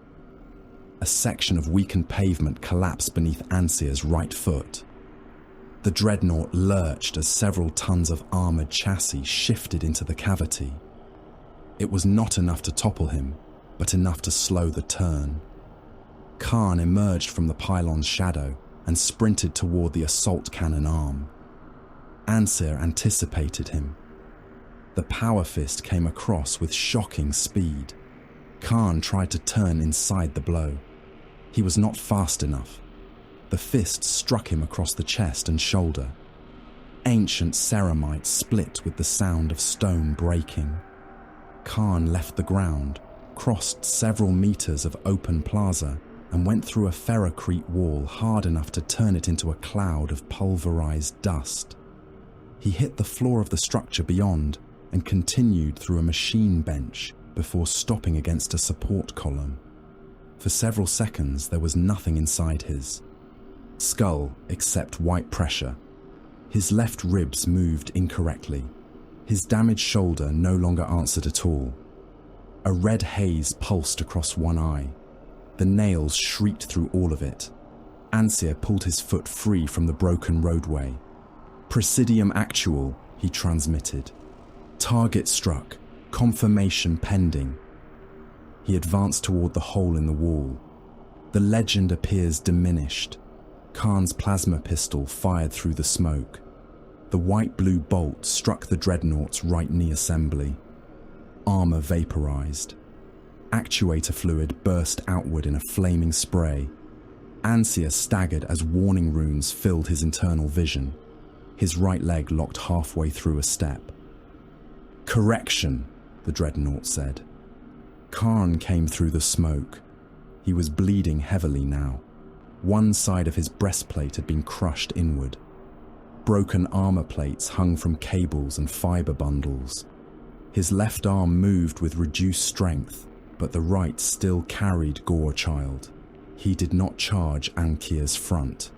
A section of weakened pavement collapsed beneath Anseer's right foot. The dreadnought lurched as several tons of armored chassis shifted into the cavity. It was not enough to topple him, but enough to slow the turn. Khârn emerged from the pylon's shadow and sprinted toward the assault cannon arm. Anseer anticipated him. The power fist came across with shocking speed. Khârn tried to turn inside the blow. He was not fast enough. The fist struck him across the chest and shoulder. Ancient ceramite split with the sound of stone breaking. Khârn left the ground, crossed several meters of open plaza, and went through a ferrocrete wall hard enough to turn it into a cloud of pulverized dust. He hit the floor of the structure beyond and continued through a machine bench before stopping against a support column. For several seconds there was nothing inside his skull except white pressure. His left ribs moved incorrectly. His damaged shoulder no longer answered at all. A red haze pulsed across one eye. The nails shrieked through all of it. Ancir pulled his foot free from the broken roadway. "Presidium actual," he transmitted. "Target struck. Confirmation pending." He advanced toward the hole in the wall. The legend appears diminished. Khârn's plasma pistol fired through the smoke. The white-blue bolt struck the dreadnought's right knee assembly. Armor vaporized. Actuator fluid burst outward in a flaming spray. Ancir staggered as warning runes filled his internal vision. His right leg locked halfway through a step. "Correction," the dreadnought said. Khârn came through the smoke. He was bleeding heavily now. One side of his breastplate had been crushed inward. Broken armor plates hung from cables and fiber bundles. His left arm moved with reduced strength, but the right still carried Gorechild. He did not charge Ancir's front.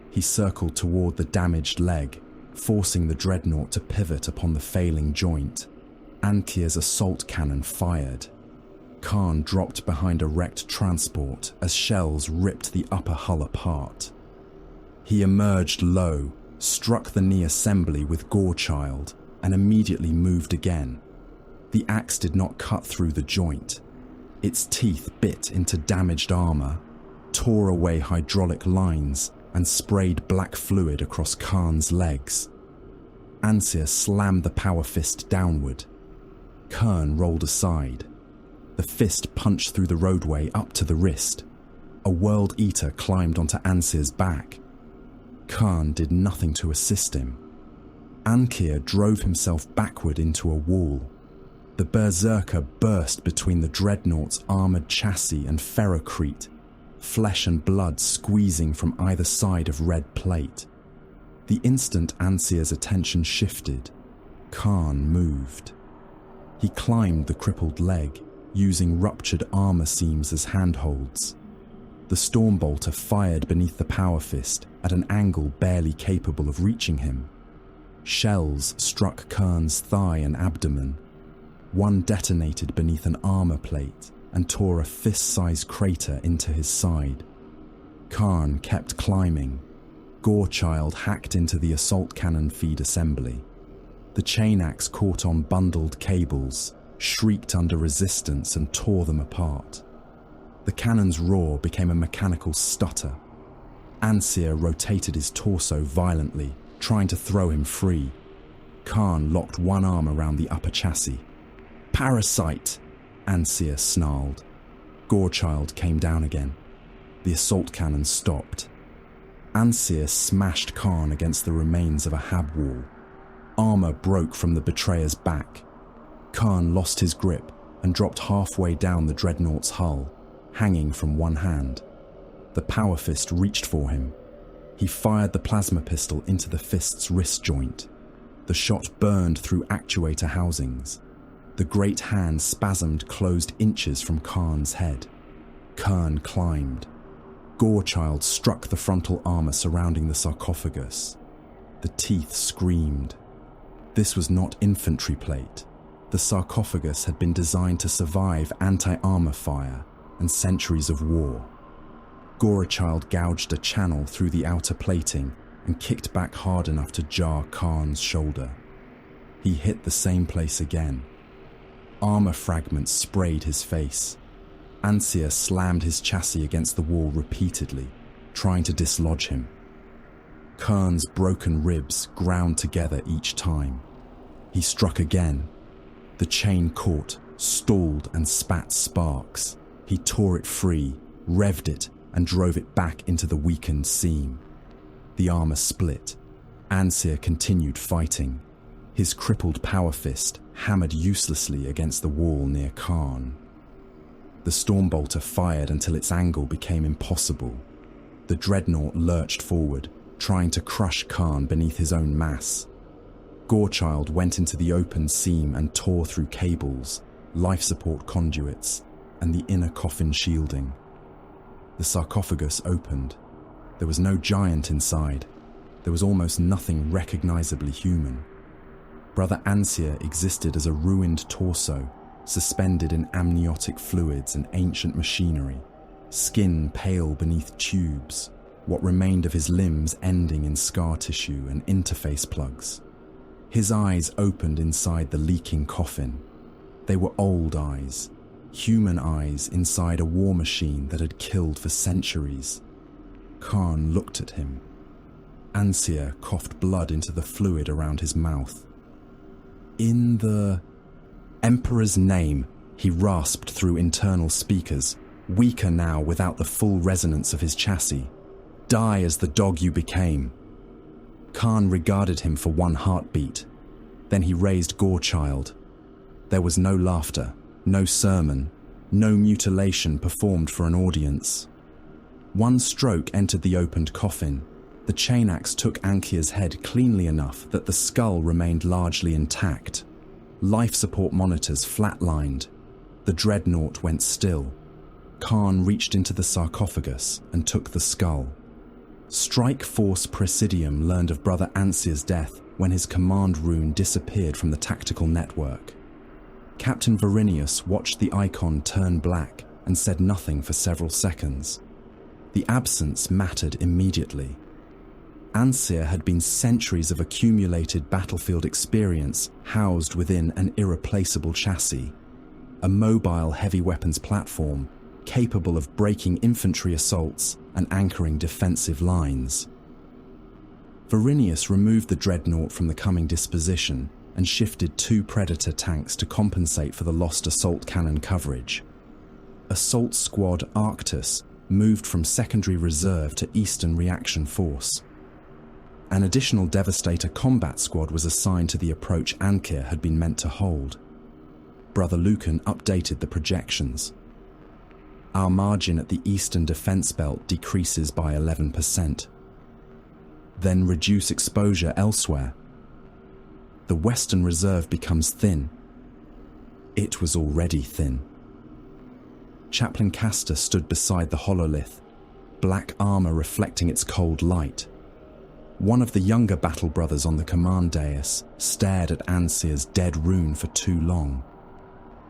He circled toward the damaged leg, forcing the dreadnought to pivot upon the failing joint. Ancir's assault cannon fired. Khârn dropped behind a wrecked transport as shells ripped the upper hull apart. He emerged low, struck the knee assembly with Gorechild, and immediately moved again. The axe did not cut through the joint. Its teeth bit into damaged armor, tore away hydraulic lines, and sprayed black fluid across Khârn's legs. Ancir slammed the power fist downward. Khârn rolled aside. The fist punched through the roadway up to the wrist. A World Eater climbed onto Ancir's back. Khârn did nothing to assist him. Ancir drove himself backward into a wall. The Berserker burst between the dreadnought's armored chassis and ferrocrete, flesh and blood squeezing from either side of red plate. The instant Ancir's attention shifted, Khârn moved. He climbed the crippled leg, using ruptured armor seams as handholds. The Stormbolter fired beneath the power fist at an angle barely capable of reaching him. Shells struck Khârn's thigh and abdomen. One detonated beneath an armor plate and tore a fist-sized crater into his side. Khârn kept climbing. Gorechild hacked into the assault cannon feed assembly. The chain axe caught on bundled cables, shrieked under resistance and tore them apart. The cannon's roar became a mechanical stutter. Ancir rotated his torso violently, trying to throw him free. Khârn locked one arm around the upper chassis. "Parasite!" Ancir snarled. Gorechild came down again. The assault cannon stopped. Ancir smashed Khârn against the remains of a hab wall. Armor broke from the betrayer's back. Khârn lost his grip and dropped halfway down the dreadnought's hull, hanging from one hand. The power fist reached for him. He fired the plasma pistol into the fist's wrist joint. The shot burned through actuator housings. The great hand spasmed closed inches from Khârn's head. Khârn climbed. Gorechild struck the frontal armor surrounding the sarcophagus. The teeth screamed. This was not infantry plate. The sarcophagus had been designed to survive anti-armor fire and centuries of war. Gorechild gouged a channel through the outer plating and kicked back hard enough to jar Khârn's shoulder. He hit the same place again. Armor fragments sprayed his face. Ancir slammed his chassis against the wall repeatedly, trying to dislodge him. Khârn's broken ribs ground together each time. He struck again. The chain caught, stalled, and spat sparks. He tore it free, revved it, and drove it back into the weakened seam. The armor split. Ancir continued fighting. His crippled power fist hammered uselessly against the wall near Khârn. The Stormbolter fired until its angle became impossible. The dreadnought lurched forward, trying to crush Khârn beneath his own mass. Gorechild went into the open seam and tore through cables, life support conduits, and the inner coffin shielding. The sarcophagus opened. There was no giant inside. There was almost nothing recognizably human. Brother Ansier existed as a ruined torso, suspended in amniotic fluids and ancient machinery, skin pale beneath tubes, what remained of his limbs ending in scar tissue and interface plugs. His eyes opened inside the leaking coffin. They were old eyes, human eyes inside a war machine that had killed for centuries. Khârn looked at him. Ansier coughed blood into the fluid around his mouth. "In the Emperor's name," he rasped through internal speakers, weaker now without the full resonance of his chassis. "Die as the dog you became." Khârn regarded him for one heartbeat. Then he raised Gorechild. There was no laughter, no sermon, no mutilation performed for an audience. One stroke entered the opened coffin. The chain axe took Ankir's head cleanly enough that the skull remained largely intact. Life support monitors flatlined. The dreadnought went still. Khârn reached into the sarcophagus and took the skull. Strike Force Presidium learned of Brother Ansier's death when his command rune disappeared from the tactical network. Captain Varinius watched the icon turn black and said nothing for several seconds. The absence mattered immediately. Ansier had been centuries of accumulated battlefield experience housed within an irreplaceable chassis, a mobile heavy weapons platform capable of breaking infantry assaults and anchoring defensive lines. Varinius removed the dreadnought from the coming disposition and shifted 2 Predator tanks to compensate for the lost assault cannon coverage. Assault Squad Arctus moved from secondary reserve to Eastern Reaction Force. An additional Devastator combat squad was assigned to the approach Ankir had been meant to hold. Brother Lucan updated the projections. Our margin at the eastern defense belt decreases by 11%. Then reduce exposure elsewhere. The western reserve becomes thin. It was already thin. Chaplain Castor stood beside the hololith, black armor reflecting its cold light. One of the younger battle brothers on the command dais stared at Ansier's dead rune for too long.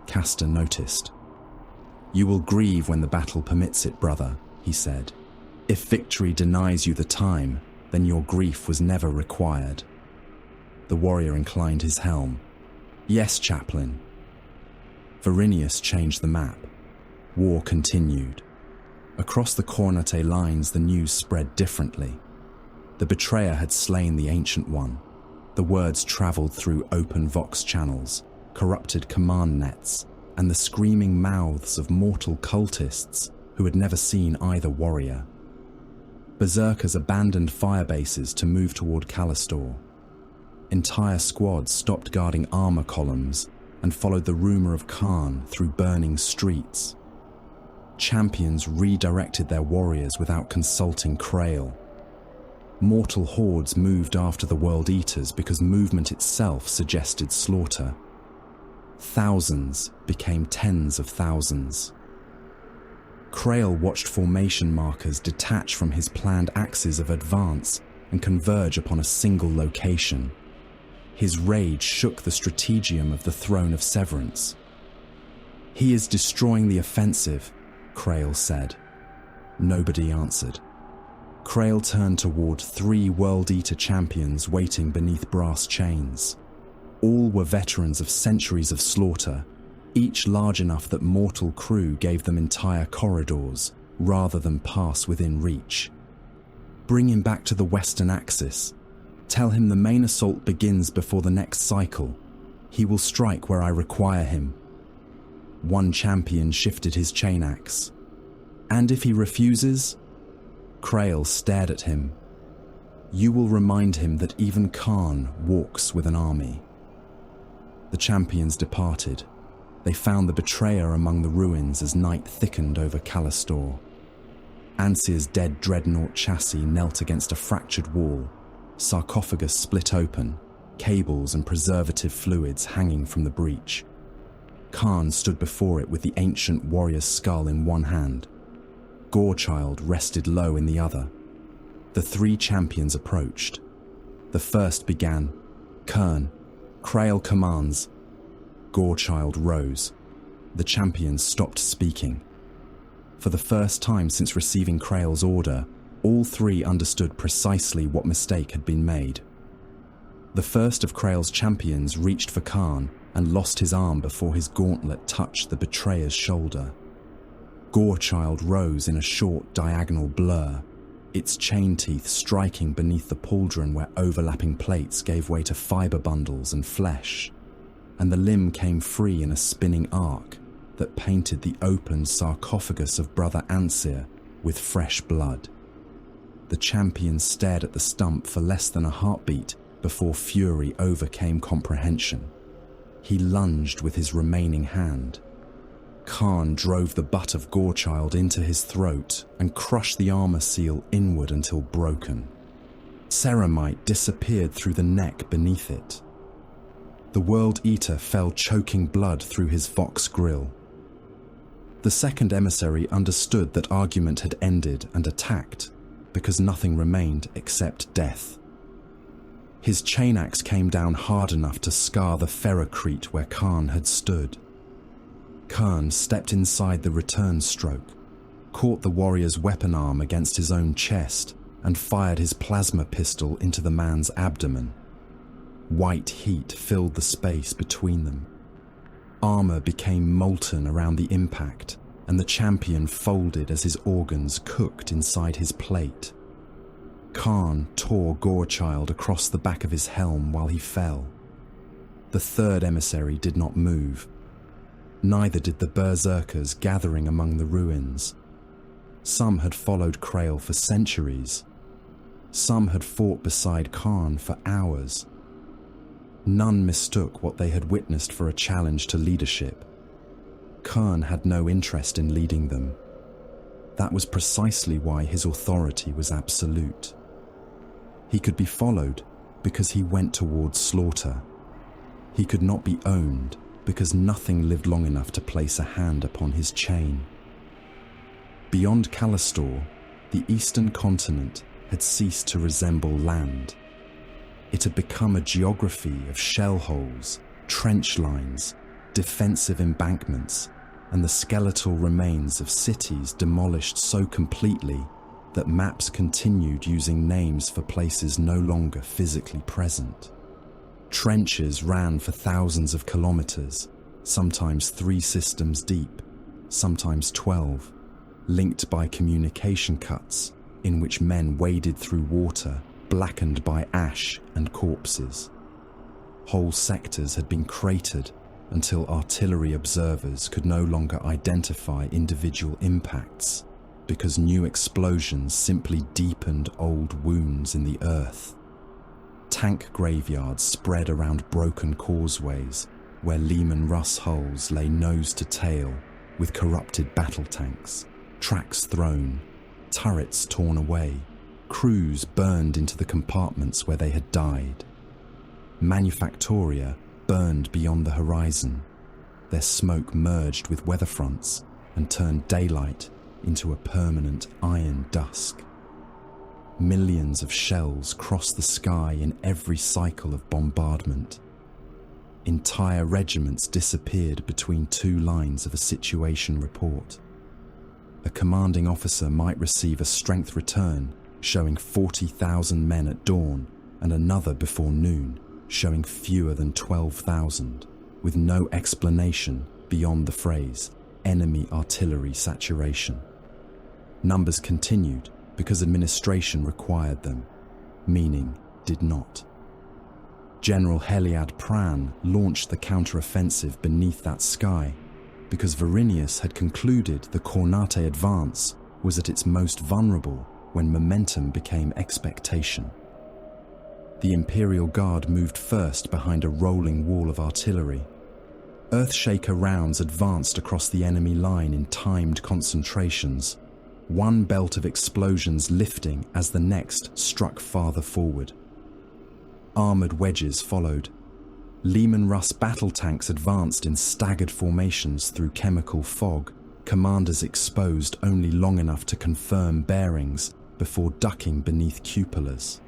Castor noticed. "You will grieve when the battle permits it, brother," he said. "If victory denies you the time, then your grief was never required." The warrior inclined his helm. "Yes, chaplain." Varinius changed the map. War continued. Across the Khârn lines, the news spread differently. The betrayer had slain the Ancient One. The words travelled through open Vox channels, corrupted command nets, and the screaming mouths of mortal cultists who had never seen either warrior. Berserkers abandoned firebases to move toward Callistor. Entire squads stopped guarding armor columns and followed the rumor of Khârn through burning streets. Champions redirected their warriors without consulting Krail. Mortal hordes moved after the World Eaters because movement itself suggested slaughter. Thousands became tens of thousands. Krail watched formation markers detach from his planned axes of advance and converge upon a single location. His rage shook the strategium of the Throne of Severance. "He is destroying the offensive," Krail said. Nobody answered. Krail turned toward 3 World Eater champions waiting beneath brass chains. All were veterans of centuries of slaughter, each large enough that mortal crew gave them entire corridors rather than pass within reach. "Bring him back to the western axis. Tell him the main assault begins before the next cycle. He will strike where I require him." One champion shifted his chain axe. "And if he refuses?" Krail stared at him. "You will remind him that even Khârn walks with an army." The champions departed. They found the betrayer among the ruins as night thickened over Callistor. Ansier's dead dreadnought chassis knelt against a fractured wall, sarcophagus split open, cables and preservative fluids hanging from the breach. Khârn stood before it with the ancient warrior's skull in one hand. Gorechild rested low in the other. The 3 champions approached. The first began, "Khârn, Krail commands. Gorechild rose. The champions stopped speaking. For the first time since receiving Krail's order, all three understood precisely what mistake had been made. The first of Krail's champions reached for Khârn and lost his arm before his gauntlet touched the betrayer's shoulder. Gorechild rose in a short diagonal blur, its chain teeth striking beneath the pauldron where overlapping plates gave way to fibre bundles and flesh, and the limb came free in a spinning arc that painted the open sarcophagus of Brother Ansir with fresh blood. The champion stared at the stump for less than a heartbeat before fury overcame comprehension. He lunged with his remaining hand. Khârn drove the butt of Gorechild into his throat and crushed the armor seal inward until broken. Ceramite disappeared through the neck beneath it. The World Eater fell choking blood through his vox grill. The second emissary understood that argument had ended and attacked, because nothing remained except death. His chain axe came down hard enough to scar the ferrocrete where Khârn had stood. Khârn stepped inside the return stroke, caught the warrior's weapon arm against his own chest, and fired his plasma pistol into the man's abdomen. White heat filled the space between them. Armor became molten around the impact, and the champion folded as his organs cooked inside his plate. Khârn tore Gorechild across the back of his helm while he fell. The third emissary did not move. Neither did the berserkers gathering among the ruins. Some had followed Krail for centuries. Some had fought beside Khârn for hours. None mistook what they had witnessed for a challenge to leadership. Khârn had no interest in leading them. That was precisely why his authority was absolute. He could be followed because he went towards slaughter. He could not be owned because nothing lived long enough to place a hand upon his chain. Beyond Callistor, the eastern continent had ceased to resemble land. It had become a geography of shell holes, trench lines, defensive embankments, and the skeletal remains of cities demolished so completely that maps continued using names for places no longer physically present. Trenches ran for thousands of kilometers, sometimes 3 systems deep, sometimes 12, linked by communication cuts in which men waded through water blackened by ash and corpses. Whole sectors had been cratered until artillery observers could no longer identify individual impacts because new explosions simply deepened old wounds in the earth. Tank graveyards spread around broken causeways where Lehman Russ hulls lay nose to tail with corrupted battle tanks, tracks thrown, turrets torn away, crews burned into the compartments where they had died. Manufactoria burned beyond the horizon. Their smoke merged with weather fronts and turned daylight into a permanent iron dusk. Millions of shells crossed the sky in every cycle of bombardment. Entire regiments disappeared between 2 lines of a situation report. A commanding officer might receive a strength return showing 40,000 men at dawn and another before noon showing fewer than 12,000, with no explanation beyond the phrase enemy artillery saturation. Numbers continued because administration required them, meaning did not. General Heliad Pran launched the counteroffensive beneath that sky because Varinius had concluded the Kornate advance was at its most vulnerable when momentum became expectation. The Imperial Guard moved first behind a rolling wall of artillery. Earthshaker rounds advanced across the enemy line in timed concentrations, one belt of explosions lifting as the next struck farther forward. Armoured wedges followed. Lehman Russ battle tanks advanced in staggered formations through chemical fog, commanders exposed only long enough to confirm bearings before ducking beneath cupolas.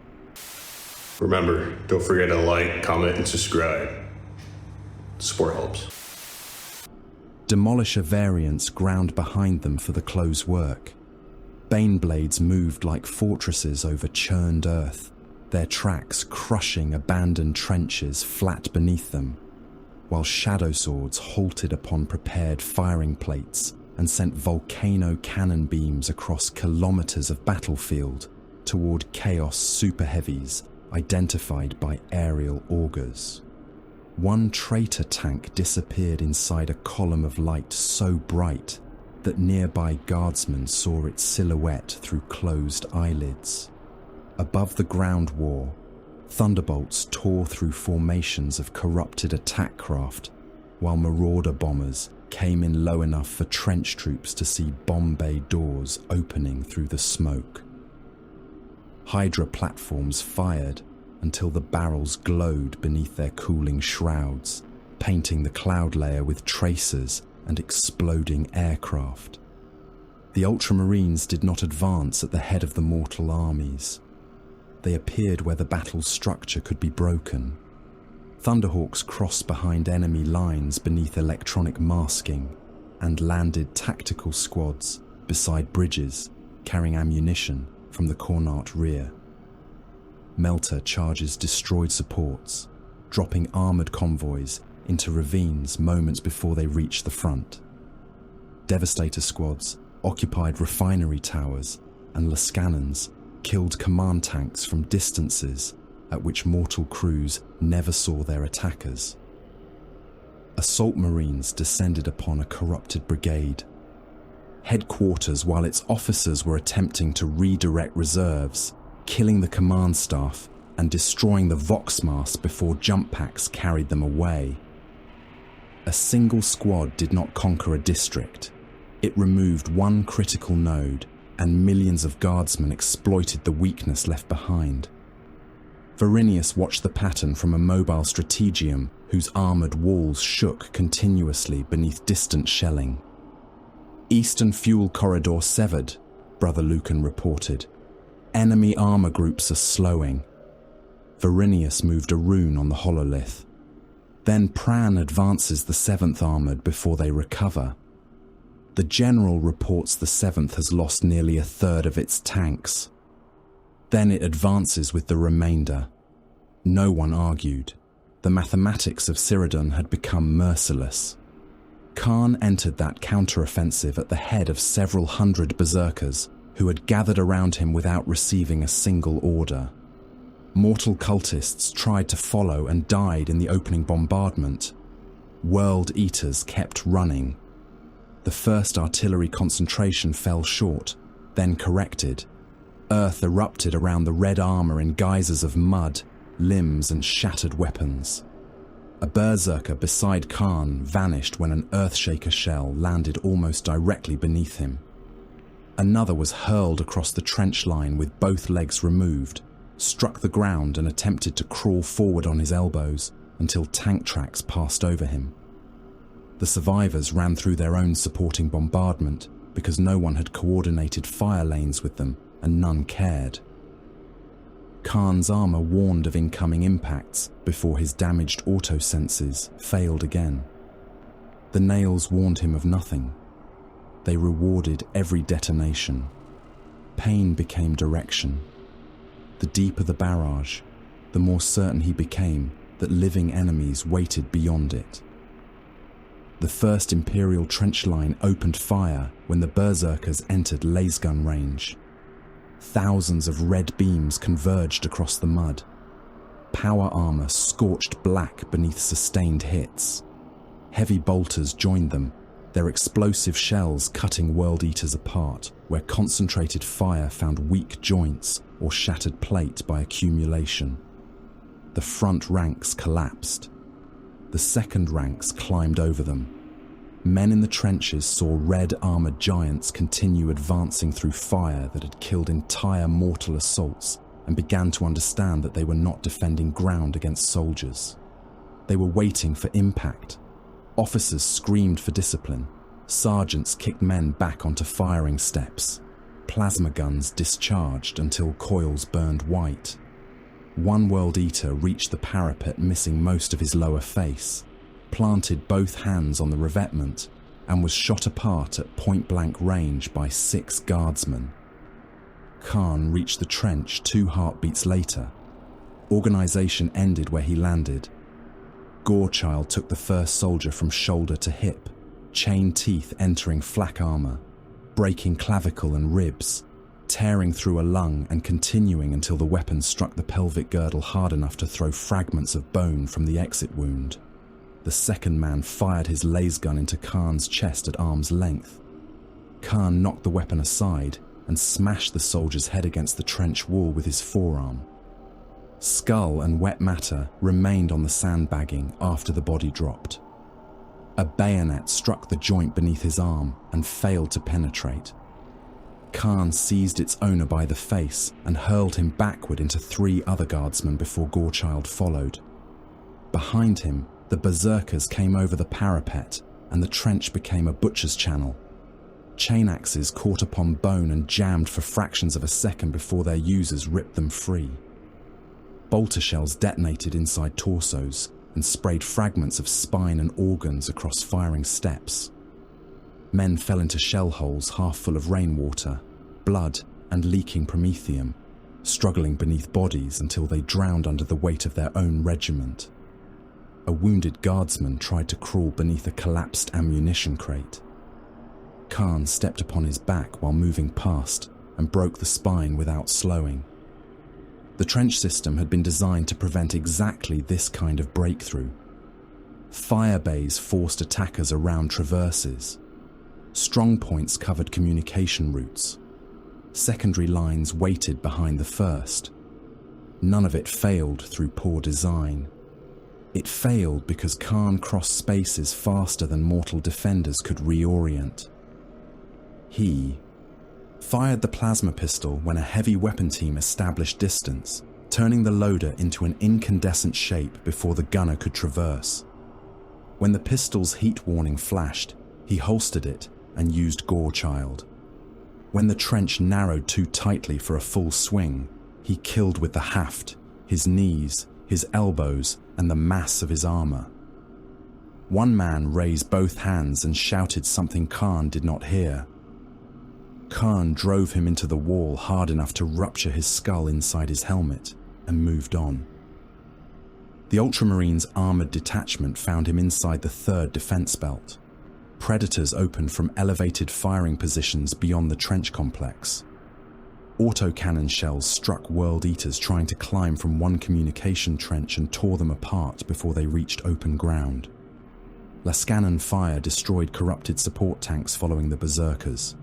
Remember, don't forget to like, comment, and subscribe. support helps. Demolisher variants ground behind them for the close work. Baneblades moved like fortresses over churned earth, their tracks crushing abandoned trenches flat beneath them, while shadow swords halted upon prepared firing plates and sent volcano cannon beams across kilometers of battlefield toward Chaos super heavies identified by aerial augurs. One traitor tank disappeared inside a column of light so bright that nearby guardsmen saw its silhouette through closed eyelids. Above the ground war, thunderbolts tore through formations of corrupted attack craft, while marauder bombers came in low enough for trench troops to see bomb bay doors opening through the smoke. Hydra platforms fired until the barrels glowed beneath their cooling shrouds, painting the cloud layer with tracers and exploding aircraft. The Ultramarines did not advance at the head of the mortal armies. They appeared where the battle's structure could be broken. Thunderhawks crossed behind enemy lines beneath electronic masking and landed tactical squads beside bridges carrying ammunition from the Khârn rear. Melter charges destroyed supports, dropping armoured convoys into ravines moments before they reached the front. Devastator squads occupied refinery towers, and Lascannons killed command tanks from distances at which mortal crews never saw their attackers. Assault marines descended upon a corrupted brigade. Headquarters, while its officers were attempting to redirect reserves, killing the command staff and destroying the Voxmast before jump packs carried them away. A single squad did not conquer a district. It removed one critical node, and millions of guardsmen exploited the weakness left behind. Verinius watched the pattern from a mobile strategium whose armoured walls shook continuously beneath distant shelling. Eastern fuel corridor severed, Brother Lucan reported. Enemy armour groups are slowing. Verinius moved a rune on the hololith. Then Pran advances the 7th Armoured before they recover. The General reports the 7th has lost nearly a third of its tanks. Then it advances with the remainder. No one argued. The mathematics of Cyrodiil had become merciless. Khârn entered that counter-offensive at the head of several hundred berserkers who had gathered around him without receiving a single order. Mortal cultists tried to follow and died in the opening bombardment. World Eaters kept running. The first artillery concentration fell short, then corrected. Earth erupted around the red armor in geysers of mud, limbs and shattered weapons. A berserker beside Khârn vanished when an Earthshaker shell landed almost directly beneath him. Another was hurled across the trench line with both legs removed, struck the ground and attempted to crawl forward on his elbows until tank tracks passed over him. The survivors ran through their own supporting bombardment because no one had coordinated fire lanes with them and none cared. Khârn's armor warned of incoming impacts before his damaged auto-senses failed again. The nails warned him of nothing. They rewarded every detonation. Pain became direction. The deeper the barrage, the more certain he became that living enemies waited beyond it. The first Imperial trench line opened fire when the berserkers entered lasergun range. Thousands of red beams converged across the mud. Power armor scorched black beneath sustained hits. Heavy bolters joined them, their explosive shells cutting World Eaters apart where concentrated fire found weak joints or shattered plate by accumulation. The front ranks collapsed. The second ranks climbed over them. Men in the trenches saw red armoured giants continue advancing through fire that had killed entire mortal assaults and began to understand that they were not defending ground against soldiers. They were waiting for impact. Officers screamed for discipline. Sergeants kicked men back onto firing steps. Plasma guns discharged until coils burned white. One World Eater reached the parapet missing most of his lower face. planted both hands on the revetment and was shot apart at point-blank range by 6 guardsmen. Khârn reached the trench 2 heartbeats later. Organization ended where he landed. Gorechild took the first soldier from shoulder to hip, chain teeth entering flak armor, breaking clavicle and ribs, tearing through a lung and continuing until the weapon struck the pelvic girdle hard enough to throw fragments of bone from the exit wound. The second man fired his laser gun into Khârn's chest at arm's length. Khârn knocked the weapon aside and smashed the soldier's head against the trench wall with his forearm. Skull and wet matter remained on the sandbagging after the body dropped. A bayonet struck the joint beneath his arm and failed to penetrate. Khârn seized its owner by the face and hurled him backward into 3 other guardsmen before Gorechild followed. Behind him, the berserkers came over the parapet and the trench became a butcher's channel. Chain axes caught upon bone and jammed for fractions of a second before their users ripped them free. Bolter shells detonated inside torsos and sprayed fragments of spine and organs across firing steps. Men fell into shell holes half full of rainwater, blood and leaking promethium, struggling beneath bodies until they drowned under the weight of their own regiment. A wounded guardsman tried to crawl beneath a collapsed ammunition crate. Khârn stepped upon his back while moving past and broke the spine without slowing. The trench system had been designed to prevent exactly this kind of breakthrough. Fire bays forced attackers around traverses. Strong points covered communication routes. Secondary lines waited behind the first. None of it failed through poor design. It failed because Khârn crossed spaces faster than mortal defenders could reorient. He fired the plasma pistol when a heavy weapon team established distance, turning the loader into an incandescent shape before the gunner could traverse. When the pistol's heat warning flashed, he holstered it and used Gorechild. When the trench narrowed too tightly for a full swing, he killed with the haft, his knees, his elbows, and the mass of his armor. One man raised both hands and shouted something Khârn did not hear. Khârn drove him into the wall hard enough to rupture his skull inside his helmet and moved on. The Ultramarines' armored detachment found him inside the 3rd defense belt. Predators opened from elevated firing positions beyond the trench complex. Autocannon shells struck World Eaters trying to climb from one communication trench and tore them apart before they reached open ground. Lascannon fire destroyed corrupted support tanks following the berserkers.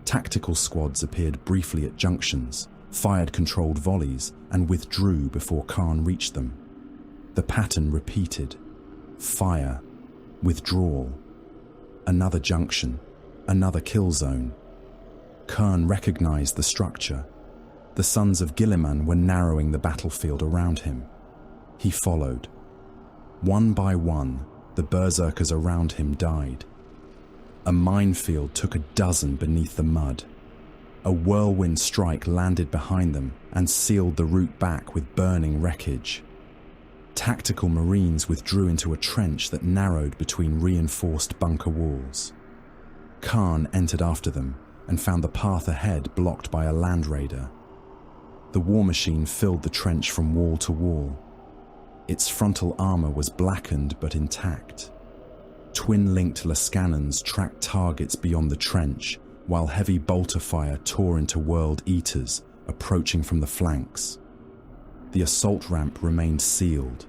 Tactical squads appeared briefly at junctions, fired controlled volleys, and withdrew before Khârn reached them. The pattern repeated. Fire, withdrawal, another junction, another kill zone. Khârn recognized the structure. The sons of Guilliman were narrowing the battlefield around him. He followed. One by one, the berserkers around him died. A minefield took a dozen beneath the mud. A whirlwind strike landed behind them and sealed the route back with burning wreckage. Tactical Marines withdrew into a trench that narrowed between reinforced bunker walls. Khârn entered after them and found the path ahead blocked by a land raider. The war machine filled the trench from wall to wall. Its frontal armor was blackened but intact. Twin-linked Lascannons tracked targets beyond the trench, while heavy bolter fire tore into World Eaters, approaching from the flanks. The assault ramp remained sealed.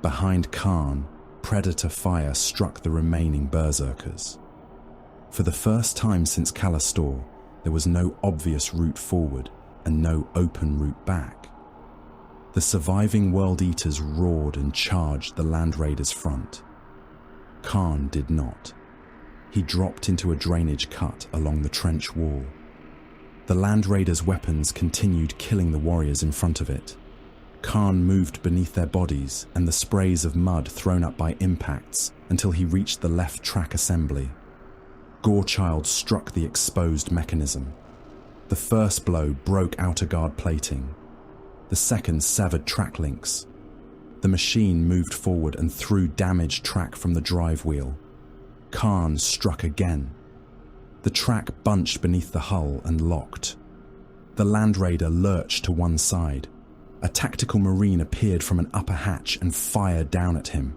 Behind Khârn, Predator fire struck the remaining berserkers. For the first time since Calastor, there was no obvious route forward and no open route back. The surviving World Eaters roared and charged the Land Raiders' front. Khârn did not. He dropped into a drainage cut along the trench wall. The Land Raiders' weapons continued killing the warriors in front of it. Khârn moved beneath their bodies and the sprays of mud thrown up by impacts until he reached the left track assembly. Gorechild struck the exposed mechanism. The first blow broke outer guard plating. The second severed track links. The machine moved forward and threw damaged track from the drive wheel. Khârn struck again. The track bunched beneath the hull and locked. The Land Raider lurched to one side. A tactical marine appeared from an upper hatch and fired down at him.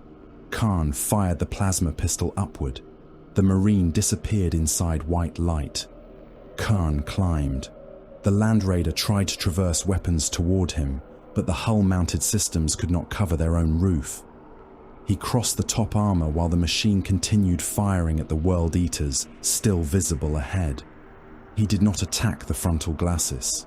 Khârn fired the plasma pistol upward. The marine disappeared inside white light. Khârn climbed. The Land Raider tried to traverse weapons toward him, but the hull-mounted systems could not cover their own roof. He crossed the top armor while the machine continued firing at the World Eaters, still visible ahead. He did not attack the frontal glacis.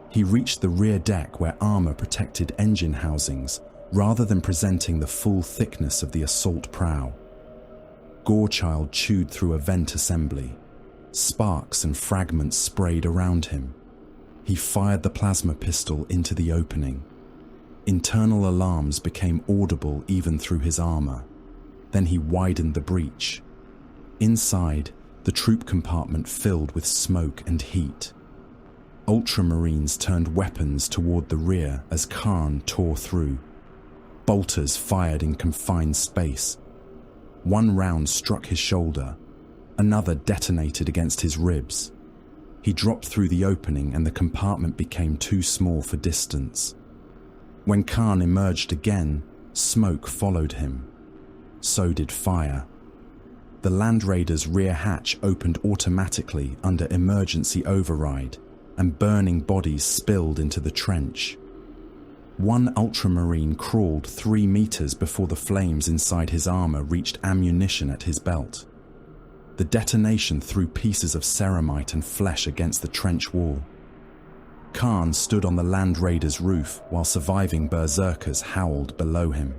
He reached the rear deck where armor protected engine housings, rather than presenting the full thickness of the assault prow. Gorechild chewed through a vent assembly. Sparks and fragments sprayed around him. He fired the plasma pistol into the opening. Internal alarms became audible even through his armor. Then he widened the breach. Inside, the troop compartment filled with smoke and heat. Ultramarines turned weapons toward the rear as Khârn tore through. Bolters fired in confined space. One round struck his shoulder. Another detonated against his ribs. He dropped through the opening and the compartment became too small for distance. When Khârn emerged again, smoke followed him. So did fire. The Land Raider's rear hatch opened automatically under emergency override, and burning bodies spilled into the trench. One Ultramarine crawled 3 meters before the flames inside his armor reached ammunition at his belt. The detonation threw pieces of ceramite and flesh against the trench wall. Khârn stood on the Land Raider's roof while surviving berserkers howled below him.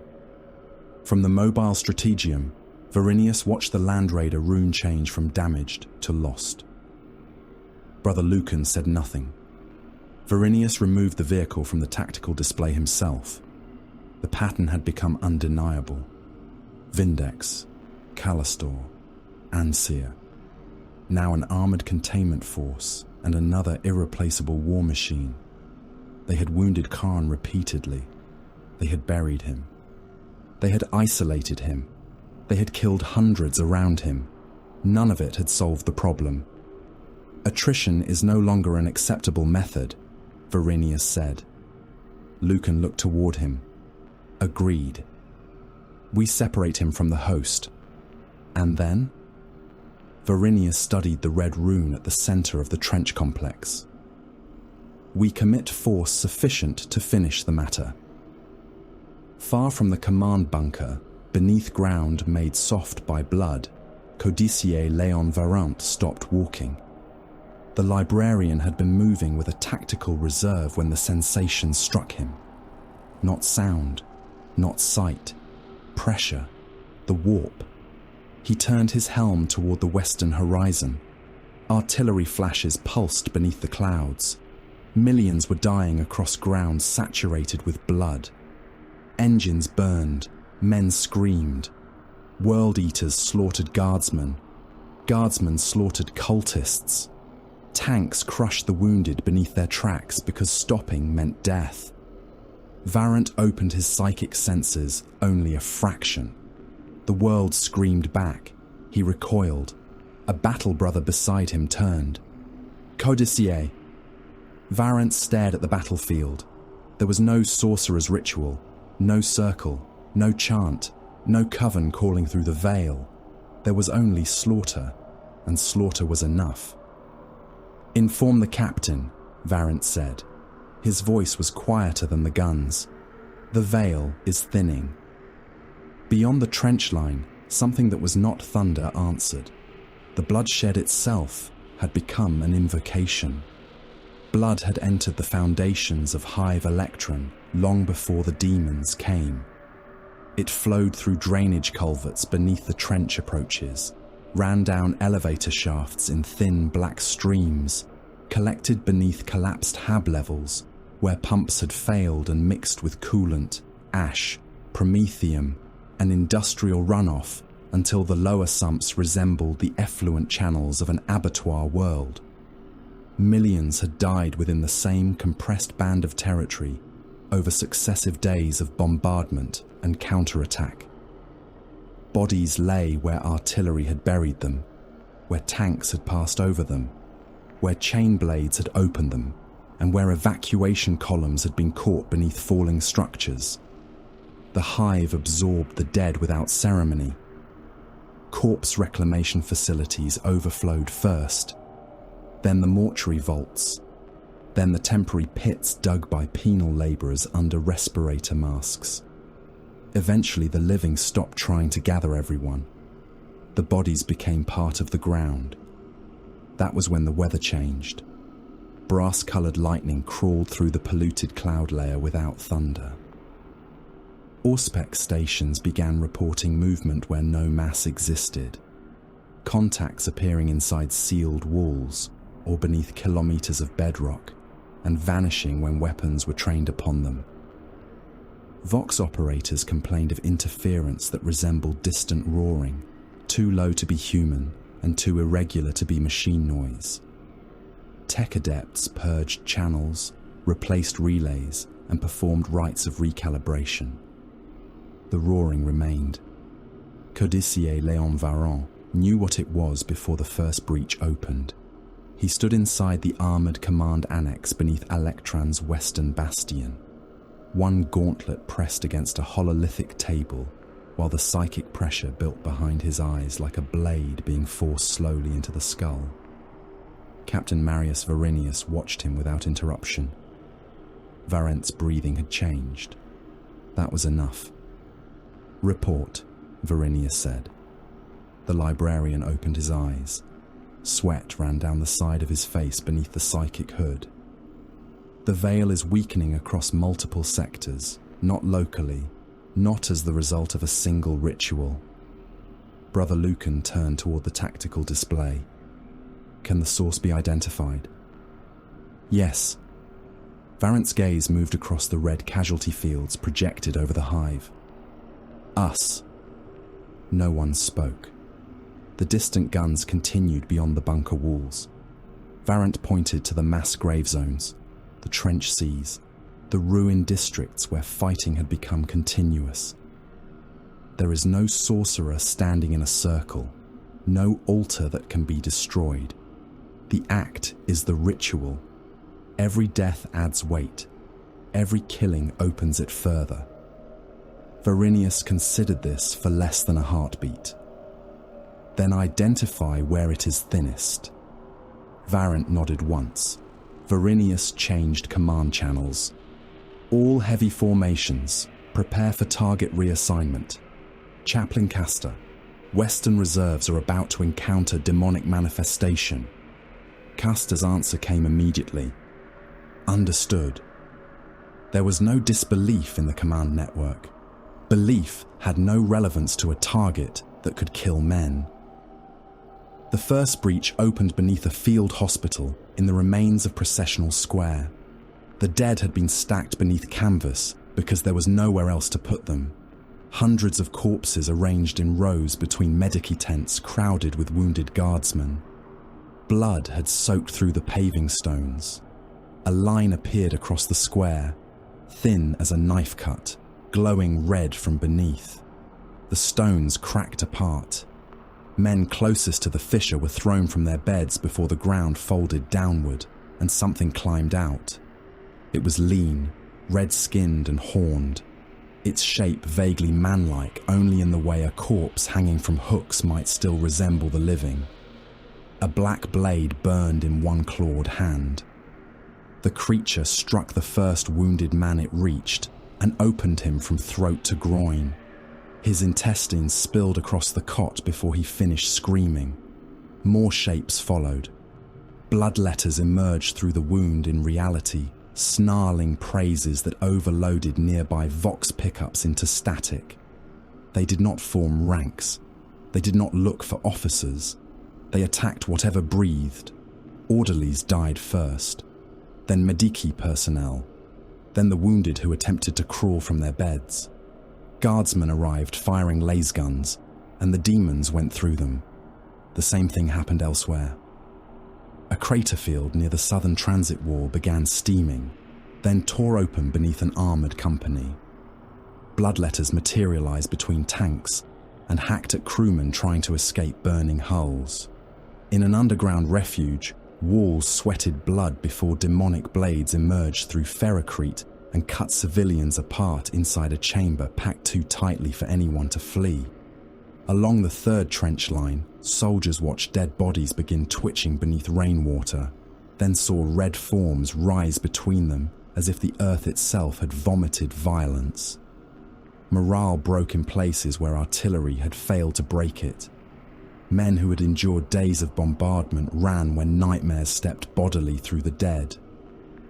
From the mobile strategium, Varinius watched the Land Raider rune change from damaged to lost. Brother Lucan said nothing. Varinius removed the vehicle from the tactical display himself. The pattern had become undeniable. Vindex, Callistor, Anseer. Now an armored containment force and another irreplaceable war machine. They had wounded Khârn repeatedly. They had buried him. They had isolated him. They had killed hundreds around him. None of it had solved the problem. Attrition is no longer an acceptable method, Varinius said. Lucan looked toward him. Agreed. We separate him from the host. And then? Varinius studied the red rune at the center of the trench complex. We commit force sufficient to finish the matter. Far from the command bunker, beneath ground made soft by blood, Codicier Léon Varant stopped walking. The librarian had been moving with a tactical reserve when the sensation struck him. Not sound, not sight, pressure, the warp. He turned his helm toward the western horizon. Artillery flashes pulsed beneath the clouds. Millions were dying across ground saturated with blood. Engines burned, men screamed. World Eaters slaughtered guardsmen. Guardsmen slaughtered cultists. Tanks crushed the wounded beneath their tracks because stopping meant death. Varant opened his psychic senses only a fraction. The world screamed back. He recoiled. A battle brother beside him turned. Codicier. Varant stared at the battlefield. There was no sorcerer's ritual, no circle, no chant, no coven calling through the veil. There was only slaughter, and slaughter was enough. Inform the captain, Varant said. His voice was quieter than the guns. The veil is thinning. Beyond the trench line, something that was not thunder answered. The bloodshed itself had become an invocation. Blood had entered the foundations of Hive Electron long before the demons came. It flowed through drainage culverts beneath the trench approaches, ran down elevator shafts in thin black streams, collected beneath collapsed hab levels where pumps had failed and mixed with coolant, ash, promethium, and industrial runoff until the lower sumps resembled the effluent channels of an abattoir world. Millions had died within the same compressed band of territory, over successive days of bombardment and counterattack. Bodies lay where artillery had buried them, where tanks had passed over them, where chain blades had opened them, and where evacuation columns had been caught beneath falling structures. The hive absorbed the dead without ceremony. Corpse reclamation facilities overflowed first, then the mortuary vaults, then the temporary pits dug by penal labourers under respirator masks. Eventually the living stopped trying to gather everyone. The bodies became part of the ground. That was when the weather changed. Brass-coloured lightning crawled through the polluted cloud layer without thunder. Auspex stations began reporting movement where no mass existed. Contacts appearing inside sealed walls or beneath kilometres of bedrock, and vanishing when weapons were trained upon them. Vox operators complained of interference that resembled distant roaring, too low to be human and too irregular to be machine noise. Tech adepts purged channels, replaced relays, and performed rites of recalibration. The roaring remained. Codicier Léon Varan knew what it was before the first breach opened. He stood inside the armoured command annex beneath Alectran's western bastion. One gauntlet pressed against a hololithic table, while the psychic pressure built behind his eyes like a blade being forced slowly into the skull. Captain Marius Varinius watched him without interruption. Varent's breathing had changed. That was enough. "Report," Varinius said. The librarian opened his eyes. Sweat ran down the side of his face beneath the psychic hood. The veil is weakening across multiple sectors, not locally, not as the result of a single ritual. Brother Lucan turned toward the tactical display. Can the source be identified? Yes. Varent's gaze moved across the red casualty fields projected over the hive. Us. No one spoke. The distant guns continued beyond the bunker walls. Varent pointed to the mass grave zones, the trench seas, the ruined districts where fighting had become continuous. There is no sorcerer standing in a circle, no altar that can be destroyed. The act is the ritual. Every death adds weight. Every killing opens it further. Varinius considered this for less than a heartbeat. Then identify where it is thinnest. Varent nodded once. Varinius changed command channels. All heavy formations, prepare for target reassignment. Chaplain Castor, Western reserves are about to encounter demonic manifestation. Castor's answer came immediately. Understood. There was no disbelief in the command network. Belief had no relevance to a target that could kill men. The first breach opened beneath a field hospital in the remains of Processional Square. The dead had been stacked beneath canvas because there was nowhere else to put them. Hundreds of corpses arranged in rows between medici tents crowded with wounded guardsmen. Blood had soaked through the paving stones. A line appeared across the square, thin as a knife cut, glowing red from beneath. The stones cracked apart. Men closest to the fissure were thrown from their beds before the ground folded downward and something climbed out. It was lean, red-skinned and horned, its shape vaguely manlike only in the way a corpse hanging from hooks might still resemble the living. A black blade burned in one clawed hand. The creature struck the first wounded man it reached and opened him from throat to groin. His intestines spilled across the cot before he finished screaming. More shapes followed. Blood letters emerged through the wound in reality, snarling praises that overloaded nearby Vox pickups into static. They did not form ranks. They did not look for officers. They attacked whatever breathed. Orderlies died first, then Medici personnel, then the wounded who attempted to crawl from their beds. Guardsmen arrived firing laser guns, and the demons went through them. The same thing happened elsewhere. A crater field near the southern transit wall began steaming. then tore open beneath an armoured company. Bloodletters materialised between tanks and hacked at crewmen trying to escape burning hulls. In an underground refuge, walls sweated blood before demonic blades emerged through ferrocrete and cut civilians apart inside a chamber packed too tightly for anyone to flee. Along the third trench line, soldiers watched dead bodies begin twitching beneath rainwater, then saw red forms rise between them as if the earth itself had vomited violence. Morale broke in places where artillery had failed to break it. Men who had endured days of bombardment ran when nightmares stepped bodily through the dead.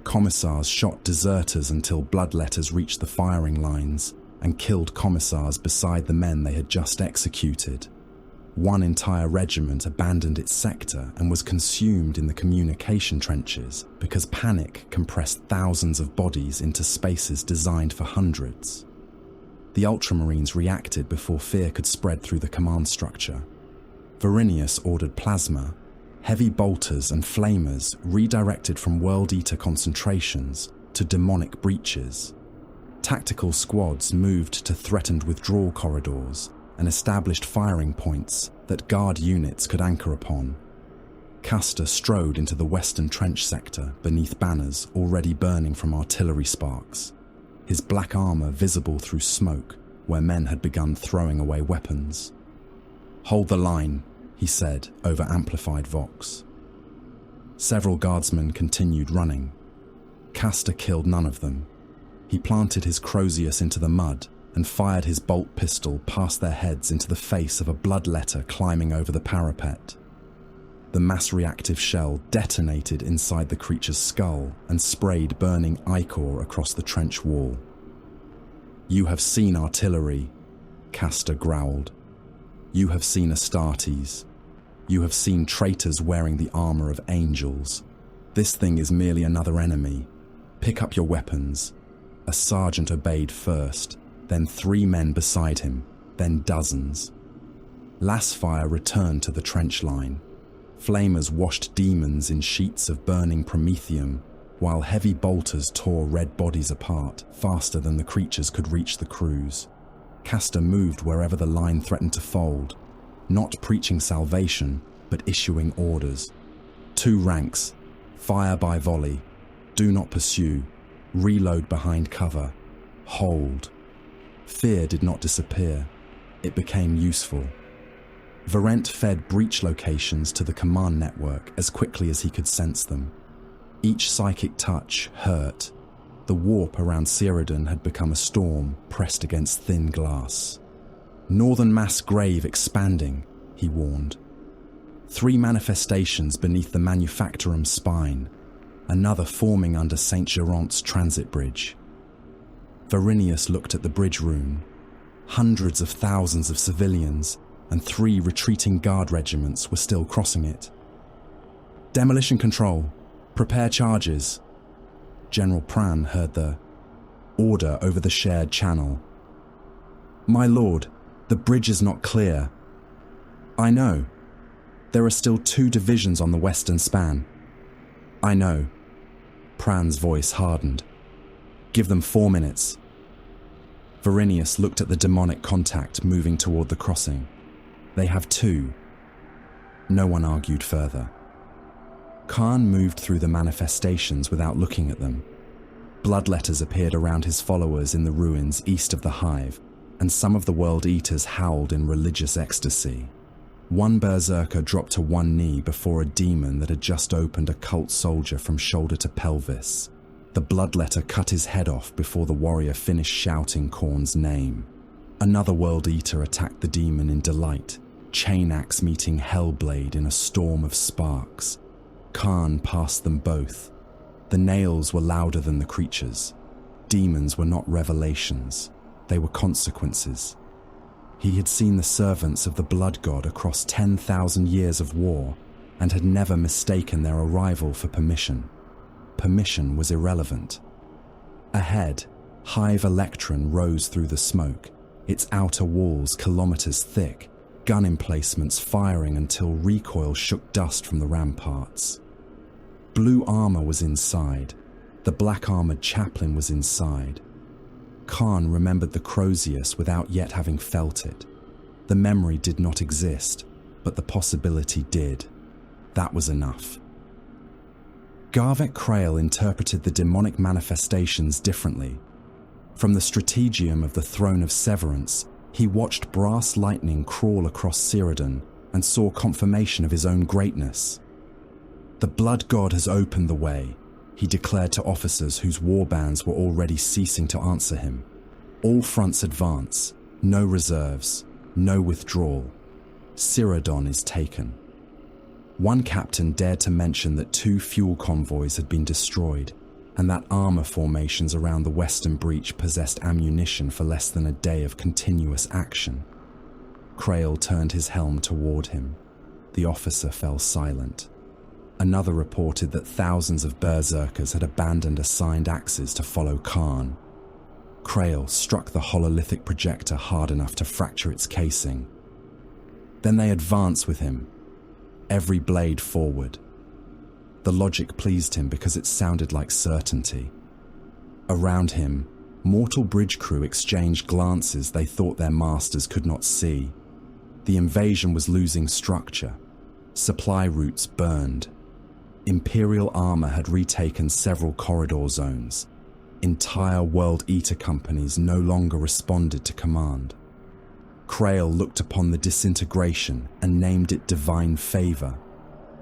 Commissars shot deserters until bloodletters reached the firing lines and killed commissars beside the men they had just executed. One entire regiment abandoned its sector and was consumed in the communication trenches because panic compressed thousands of bodies into spaces designed for hundreds. The Ultramarines reacted before fear could spread through the command structure. Varinius ordered plasma. Heavy bolters and flamers redirected from World Eater concentrations to demonic breaches. Tactical squads moved to threatened withdrawal corridors and established firing points that guard units could anchor upon. Custer strode into the western trench sector beneath banners already burning from artillery sparks, his black armour visible through smoke where men had begun throwing away weapons. "Hold the line," he said over amplified vox. Several guardsmen continued running. Custer killed none of them. He planted his Crozius into the mud and fired his bolt pistol past their heads into the face of a bloodletter climbing over the parapet. The mass-reactive shell detonated inside the creature's skull and sprayed burning ichor across the trench wall. "You have seen artillery," Custer growled. "You have seen Astartes. You have seen traitors wearing the armour of angels. This thing is merely another enemy. Pick up your weapons." A sergeant obeyed first, then 3 men beside him, then dozens. Lasfire returned to the trench line. Flamers washed demons in sheets of burning promethium, while heavy bolters tore red bodies apart faster than the creatures could reach the crews. Custer moved wherever the line threatened to fold, not preaching salvation, but issuing orders. 2 ranks, fire by volley, do not pursue, reload behind cover, hold. Fear did not disappear, it became useful. Varent fed breach locations to the command network as quickly as he could sense them. Each psychic touch hurt. The warp around Cyrodian had become a storm pressed against thin glass. "Northern mass grave expanding," he warned. 3 manifestations beneath the Manufactorum spine, another forming under St. Geronte's transit bridge. Varinius looked at the bridge rune. Hundreds of thousands of civilians and 3 retreating guard regiments were still crossing it. "Demolition control, prepare charges." General Pran heard the order over the shared channel. "My lord, the bridge is not clear." "I know. There are still 2 divisions on the western span." "I know." Pran's voice hardened. "Give them 4 minutes." Varinius looked at the demonic contact moving toward the crossing. "They have 2. No one argued further. Khârn moved through the manifestations without looking at them. Bloodletters appeared around his followers in the ruins east of the hive, and some of the World Eaters howled in religious ecstasy. One berserker dropped to one knee before a demon that had just opened a cult soldier from shoulder to pelvis. The bloodletter cut his head off before the warrior finished shouting Khârn's name. Another World Eater attacked the demon in delight, chain axe meeting Hellblade in a storm of sparks. Khârn passed them both. The nails were louder than the creatures. Demons were not revelations, they were consequences. He had seen the servants of the blood god across 10,000 years of war and had never mistaken their arrival for permission. Permission was irrelevant. Ahead, Hive Electron rose through the smoke, its outer walls kilometers thick, gun emplacements firing until recoil shook dust from the ramparts. Blue armor was inside, The black-armored chaplain was inside. Khârn remembered the Crozius without yet having felt it. The memory did not exist, but the possibility did. That was enough. Garvek Krael interpreted the demonic manifestations differently. From the strategium of the Throne of Severance, he watched brass lightning crawl across Cyrodiil and saw confirmation of his own greatness. The Blood God has opened the way, he declared to officers whose warbands were already ceasing to answer him. All fronts advance, no reserves, no withdrawal. Cyrodiil is taken. One captain dared to mention that 2 fuel convoys had been destroyed, and that armor formations around the western breach possessed ammunition for less than a day of continuous action. Krael turned his helm toward him. The officer fell silent. Another reported that thousands of berserkers had abandoned assigned axes to follow Khârn. Krael struck the hololithic projector hard enough to fracture its casing. Then they advanced with him, every blade forward. The logic pleased him because it sounded like certainty. Around him, mortal bridge crew exchanged glances they thought their masters could not see. The invasion was losing structure. Supply routes burned. Imperial armor had retaken several corridor zones. Entire World Eater companies no longer responded to command. Krael looked upon the disintegration and named it divine favor.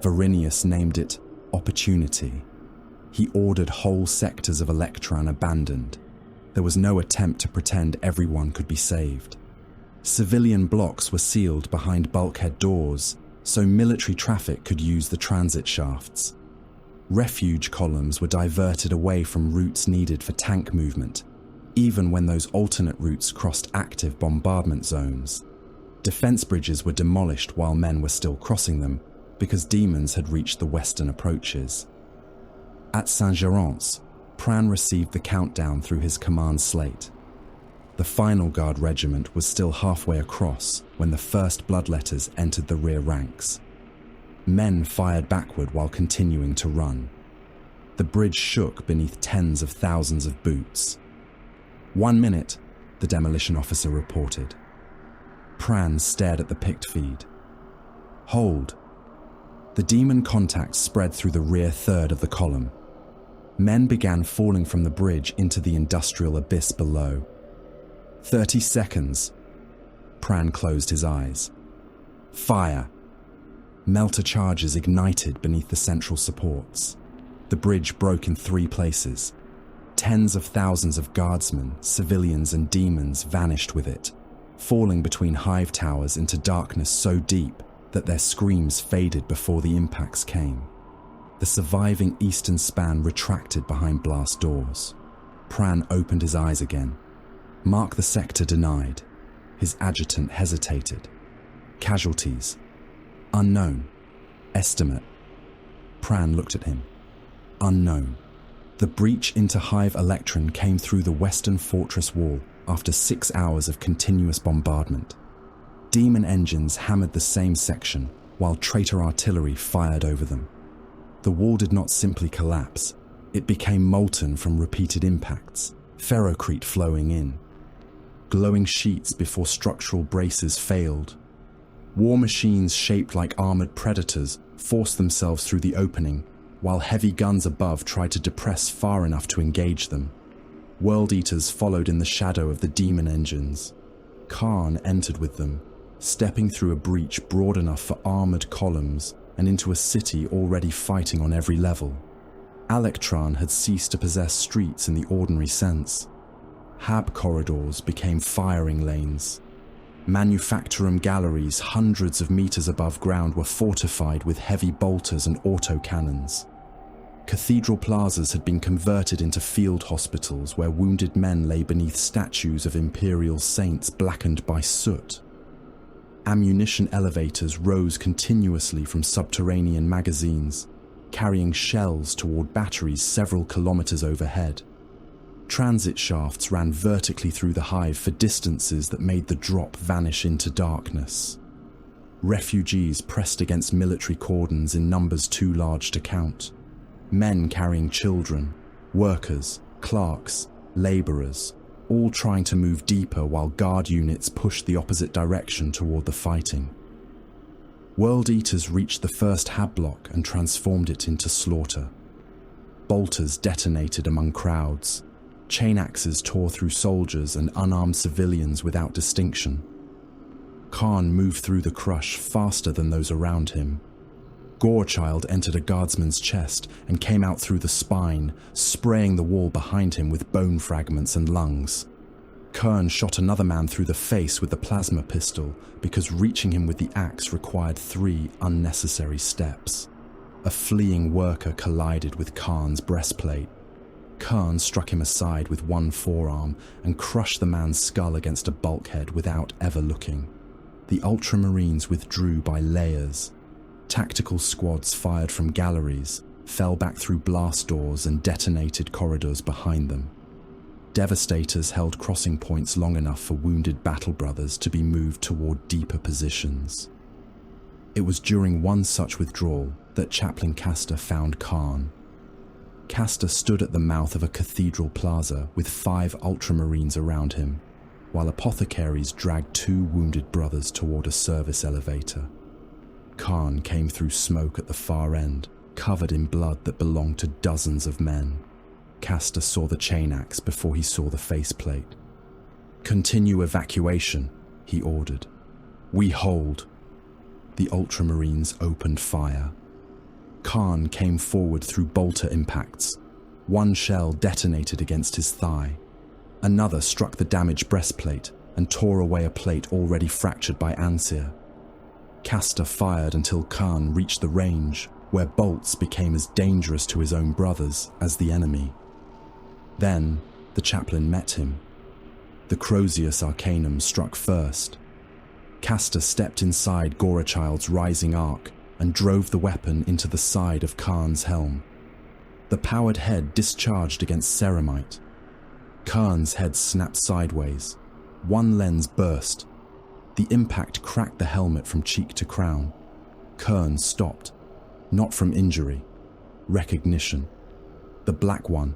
Varinius named it opportunity. He ordered whole sectors of Electran abandoned. There was no attempt to pretend everyone could be saved. Civilian blocks were sealed behind bulkhead doors, so military traffic could use the transit shafts. Refuge columns were diverted away from routes needed for tank movement, even when those alternate routes crossed active bombardment zones. Defense bridges were demolished while men were still crossing them, because demons had reached the western approaches. At Saint-Gérance, Pran received the countdown through his command slate. The final guard regiment was still halfway across when the first bloodletters entered the rear ranks. Men fired backward while continuing to run. The bridge shook beneath tens of thousands of boots. 1 minute, the demolition officer reported. Pran stared at the picked feed. Hold. The demon contact spread through the rear third of the column. Men began falling from the bridge into the industrial abyss below. 30 seconds. Pran closed his eyes. Fire. Melter charges ignited beneath the central supports. The bridge broke in 3 places. Tens of thousands of guardsmen, civilians and demons vanished with it, falling between hive towers into darkness so deep that their screams faded before the impacts came. The surviving eastern span retracted behind blast doors. Pran opened his eyes again. Mark the sector denied. His adjutant hesitated. Casualties. Unknown. Estimate. Pran looked at him. Unknown. The breach into Hive Electron came through the western fortress wall after 6 hours of continuous bombardment. Demon engines hammered the same section, while traitor artillery fired over them. The wall did not simply collapse. It became molten from repeated impacts, ferrocrete flowing in. Glowing sheets before structural braces failed. War machines shaped like armored predators forced themselves through the opening, while heavy guns above tried to depress far enough to engage them. World Eaters followed in the shadow of the demon engines. Khârn entered with them, stepping through a breach broad enough for armored columns and into a city already fighting on every level. Electran had ceased to possess streets in the ordinary sense. Hab corridors became firing lanes. Manufactorum galleries hundreds of meters above ground were fortified with heavy bolters and autocannons. Cathedral plazas had been converted into field hospitals where wounded men lay beneath statues of imperial saints blackened by soot. Ammunition elevators rose continuously from subterranean magazines, carrying shells toward batteries several kilometers overhead. Transit shafts ran vertically through the hive for distances that made the drop vanish into darkness. Refugees pressed against military cordons in numbers too large to count. Men carrying children, Workers, clerks, labourers, all trying to move deeper while guard units pushed the opposite direction toward the fighting. World Eaters reached the first hab block and transformed it into slaughter. Bolters detonated among crowds. Chain axes tore through soldiers and unarmed civilians without distinction. Khârn moved through the crush faster than those around him. Gorechild entered a guardsman's chest and came out through the spine, spraying the wall behind him with bone fragments and lungs. Khârn shot another man through the face with the plasma pistol because reaching him with the axe required 3 unnecessary steps. A fleeing worker collided with Khârn's breastplate. Khârn struck him aside with one forearm and crushed the man's skull against a bulkhead without ever looking. The Ultramarines withdrew by layers. Tactical squads fired from galleries, fell back through blast doors and detonated corridors behind them. Devastators held crossing points long enough for wounded battle brothers to be moved toward deeper positions. It was during one such withdrawal that Chaplain Castor found Khârn. Castor stood at the mouth of a cathedral plaza with 5 Ultramarines around him, while apothecaries dragged 2 wounded brothers toward a service elevator. Khârn came through smoke at the far end, covered in blood that belonged to dozens of men. Castor saw the chain axe before he saw the faceplate. "Continue evacuation," he ordered. "We hold." The Ultramarines opened fire. Khârn came forward through bolter impacts. One shell detonated against his thigh. Another struck the damaged breastplate and tore away a plate already fractured by Anseer. Castor fired until Khârn reached the range, where bolts became as dangerous to his own brothers as the enemy. Then, the chaplain met him. The Crozius Arcanum struck first. Castor stepped inside Gorechild's rising arc and drove the weapon into the side of Khârn's helm. The powered head discharged against ceramite. Khârn's head snapped sideways. One lens burst. The impact cracked the helmet from cheek to crown. Khârn stopped. Not from injury. Recognition. The Black One.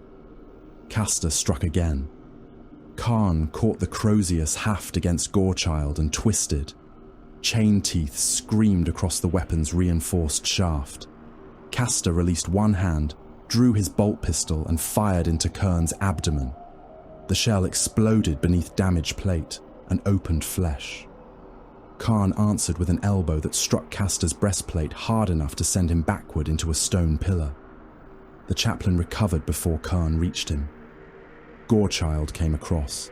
Castor struck again. Khârn caught the Crozius haft against Gorechild and twisted. Chain teeth screamed across the weapon's reinforced shaft. Castor released one hand, drew his bolt pistol and fired into Khârn's abdomen. The shell exploded beneath damaged plate and opened flesh. Khârn answered with an elbow that struck Castor's breastplate hard enough to send him backward into a stone pillar. The chaplain recovered before Khârn reached him. Gorechild came across.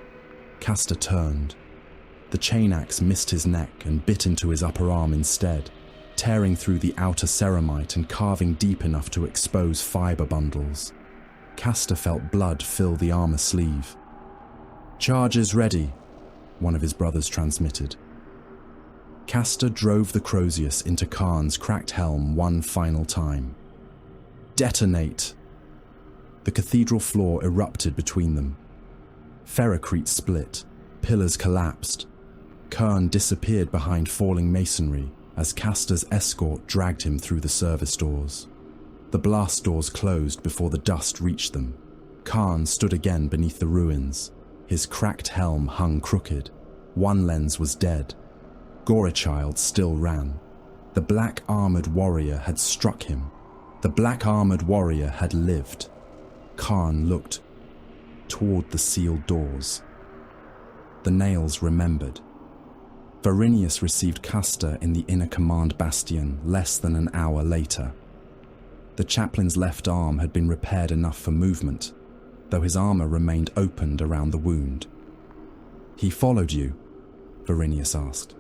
Castor turned. The chain axe missed his neck and bit into his upper arm instead, tearing through the outer ceramite and carving deep enough to expose fibre bundles. Castor felt blood fill the armor sleeve. "Charge is ready," one of his brothers transmitted. Castor drove the Crozius into Khârn's cracked helm one final time. "Detonate!" The cathedral floor erupted between them. Ferrocrete split, pillars collapsed. Khârn disappeared behind falling masonry as Castor's escort dragged him through the service doors. The blast doors closed before the dust reached them. Khârn stood again beneath the ruins. His cracked helm hung crooked. One lens was dead. Gorechild still ran. The black-armored warrior had struck him. The black-armored warrior had lived. Khârn looked toward the sealed doors. The nails remembered. Varinius received Castor in the inner command bastion less than an hour later. The chaplain's left arm had been repaired enough for movement, though his armor remained opened around the wound. "He followed you?" Varinius asked.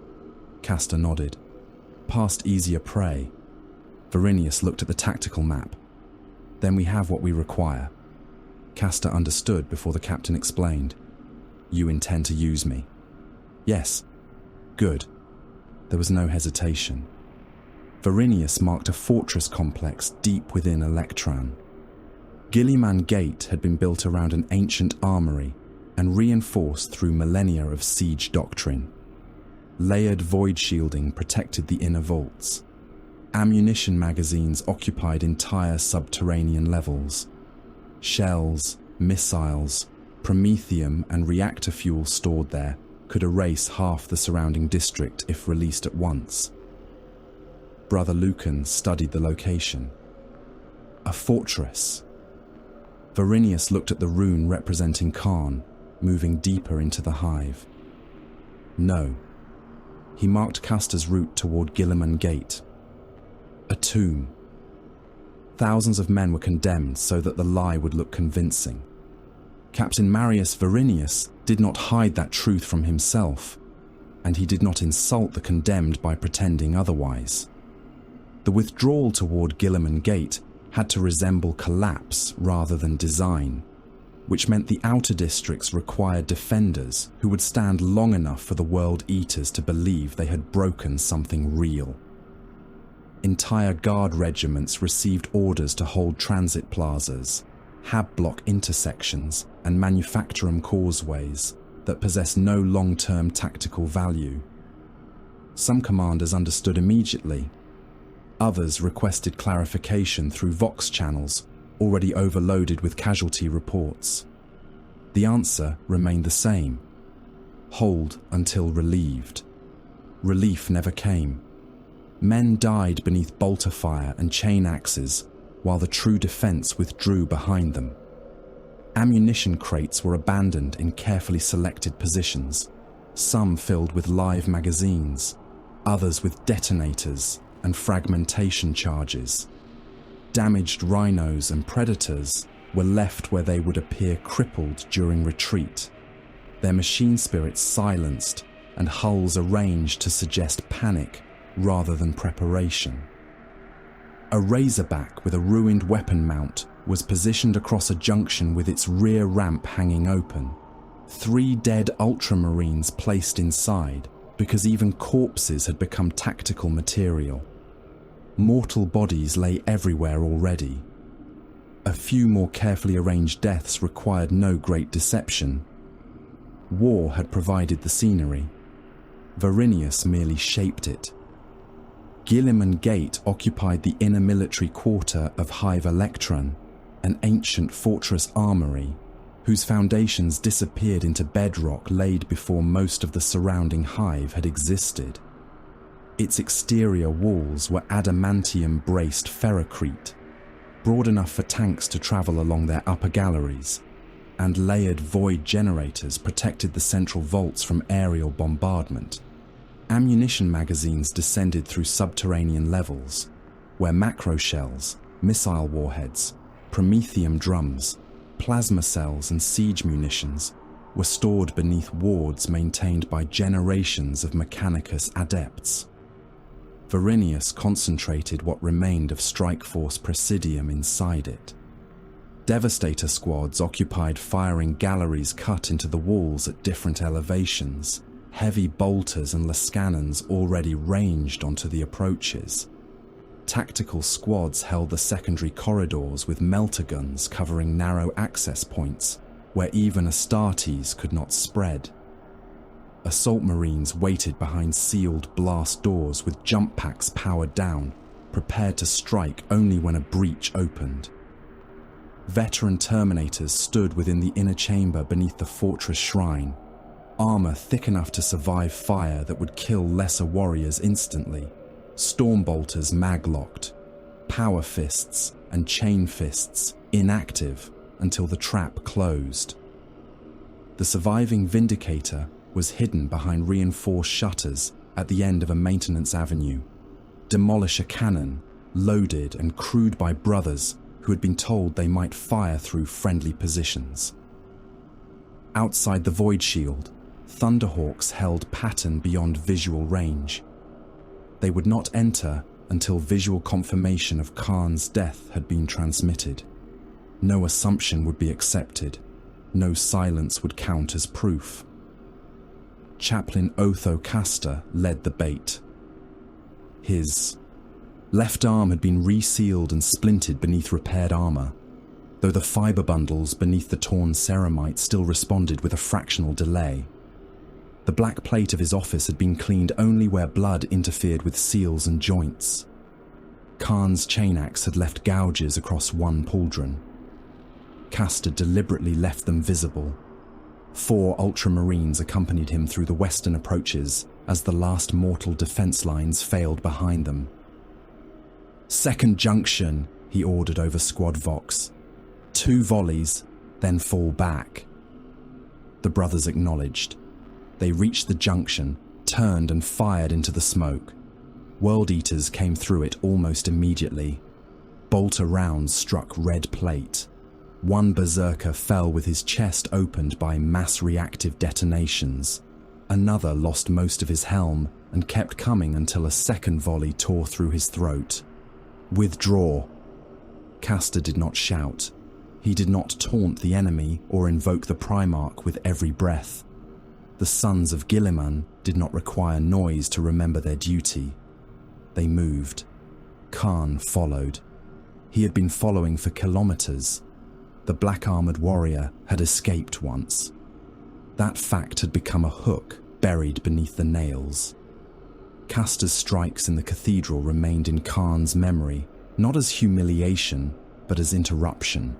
Castor nodded. "Past easier prey." Varinius looked at the tactical map. "Then we have what we require." Castor understood before the captain explained. "You intend to use me?" "Yes." "Good." There was no hesitation. Varinius marked a fortress complex deep within Electran. Gilliman Gate had been built around an ancient armory and reinforced through millennia of siege doctrine. Layered void shielding protected the inner vaults. Ammunition magazines occupied entire subterranean levels. Shells, missiles, promethium and reactor fuel stored there could erase half the surrounding district if released at once. Brother Lucan studied the location. A fortress. Varinius looked at the rune representing Khârn, moving deeper into the hive. No. He marked Custer's route toward Guilliman Gate. A tomb. Thousands of men were condemned so that the lie would look convincing. Captain Marius Varinius did not hide that truth from himself, and he did not insult the condemned by pretending otherwise. The withdrawal toward Guilliman Gate had to resemble collapse rather than design, which meant the outer districts required defenders who would stand long enough for the World Eaters to believe they had broken something real. Entire guard regiments received orders to hold transit plazas, hab block intersections, and manufacturum causeways that possess no long-term tactical value. Some commanders understood immediately. Others requested clarification through Vox channels, already overloaded with casualty reports. The answer remained the same: hold until relieved. Relief never came. Men died beneath bolter fire and chain axes, while the true defense withdrew behind them. Ammunition crates were abandoned in carefully selected positions, some filled with live magazines, others with detonators and fragmentation charges. Damaged rhinos and predators were left where they would appear crippled during retreat, their machine spirits silenced and hulls arranged to suggest panic rather than preparation. A Razorback with a ruined weapon mount was positioned across a junction with its rear ramp hanging open. 3 dead Ultramarines placed inside because even corpses had become tactical material. Mortal bodies lay everywhere already. A few more carefully arranged deaths required no great deception. War had provided the scenery. Varinius merely shaped it. Guilliman Gate occupied the inner military quarter of Hive Electron, an ancient fortress armory whose foundations disappeared into bedrock laid before most of the surrounding hive had existed. Its exterior walls were adamantium-braced ferrocrete, broad enough for tanks to travel along their upper galleries, and layered void generators protected the central vaults from aerial bombardment. Ammunition magazines descended through subterranean levels, where macro shells, missile warheads, promethium drums, plasma cells and siege munitions were stored beneath wards maintained by generations of Mechanicus adepts. Varinius concentrated what remained of Strikeforce Presidium inside it. Devastator squads occupied firing galleries cut into the walls at different elevations. Heavy bolters and Lascannons already ranged onto the approaches. Tactical squads held the secondary corridors with melter guns covering narrow access points where even Astartes could not spread. Assault Marines waited behind sealed blast doors with jump packs powered down, prepared to strike only when a breach opened. Veteran Terminators stood within the inner chamber beneath the fortress shrine, armor thick enough to survive fire that would kill lesser warriors instantly, Stormbolters mag-locked, Power Fists and Chain Fists inactive until the trap closed. The surviving Vindicator was hidden behind reinforced shutters at the end of a maintenance avenue. Demolish a cannon, loaded and crewed by brothers who had been told they might fire through friendly positions. Outside the Void Shield, Thunderhawks held pattern beyond visual range. They would not enter until visual confirmation of Khârn's death had been transmitted. No assumption would be accepted. No silence would count as proof. Chaplain Otho Castor led the bait. His left arm had been resealed and splintered beneath repaired armor, though the fiber bundles beneath the torn ceramite still responded with a fractional delay. The black plate of his office had been cleaned only where blood interfered with seals and joints. Khârn's chain axe had left gouges across one pauldron. Castor deliberately left them visible. 4 Ultramarines accompanied him through the western approaches as the last mortal defense lines failed behind them. "Second junction," he ordered over Squad Vox. 2 volleys, then fall back." The brothers acknowledged. They reached the junction, turned and fired into the smoke. World Eaters came through it almost immediately. Bolter rounds struck red plate. One berserker fell with his chest opened by mass-reactive detonations. Another lost most of his helm and kept coming until a second volley tore through his throat. "Withdraw." Castor did not shout. He did not taunt the enemy or invoke the Primarch with every breath. The sons of Guilliman did not require noise to remember their duty. They moved. Khârn followed. He had been following for kilometers. The black-armored warrior had escaped once. That fact had become a hook buried beneath the nails. Castor's strikes in the cathedral remained in Khârn's memory, not as humiliation, but as interruption.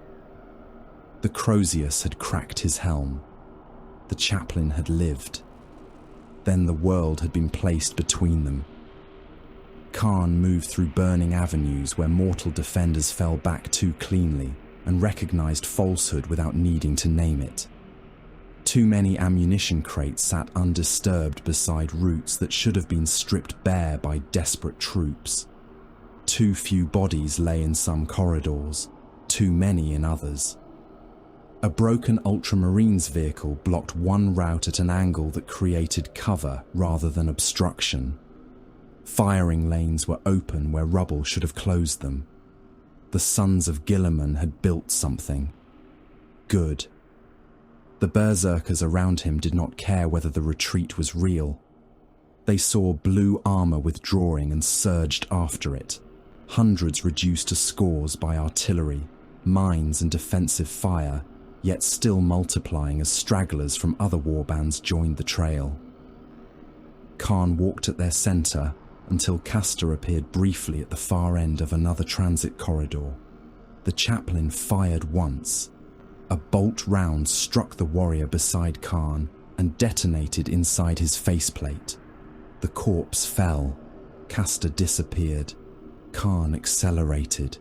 The Crozius had cracked his helm. The chaplain had lived. Then the world had been placed between them. Khârn moved through burning avenues where mortal defenders fell back too cleanly and recognized falsehood without needing to name it. Too many ammunition crates sat undisturbed beside routes that should have been stripped bare by desperate troops. Too few bodies lay in some corridors, too many in others. A broken Ultramarines vehicle blocked one route at an angle that created cover rather than obstruction. Firing lanes were open where rubble should have closed them. The sons of Guilliman had built something. Good. The berserkers around him did not care whether the retreat was real. They saw blue armor withdrawing and surged after it. Hundreds reduced to scores by artillery, mines and defensive fire, yet still multiplying as stragglers from other warbands joined the trail. Khârn walked at their center until Castor appeared briefly at the far end of another transit corridor. The chaplain fired once. A bolt round struck the warrior beside Khârn and detonated inside his faceplate. The corpse fell. Castor disappeared. Khârn accelerated.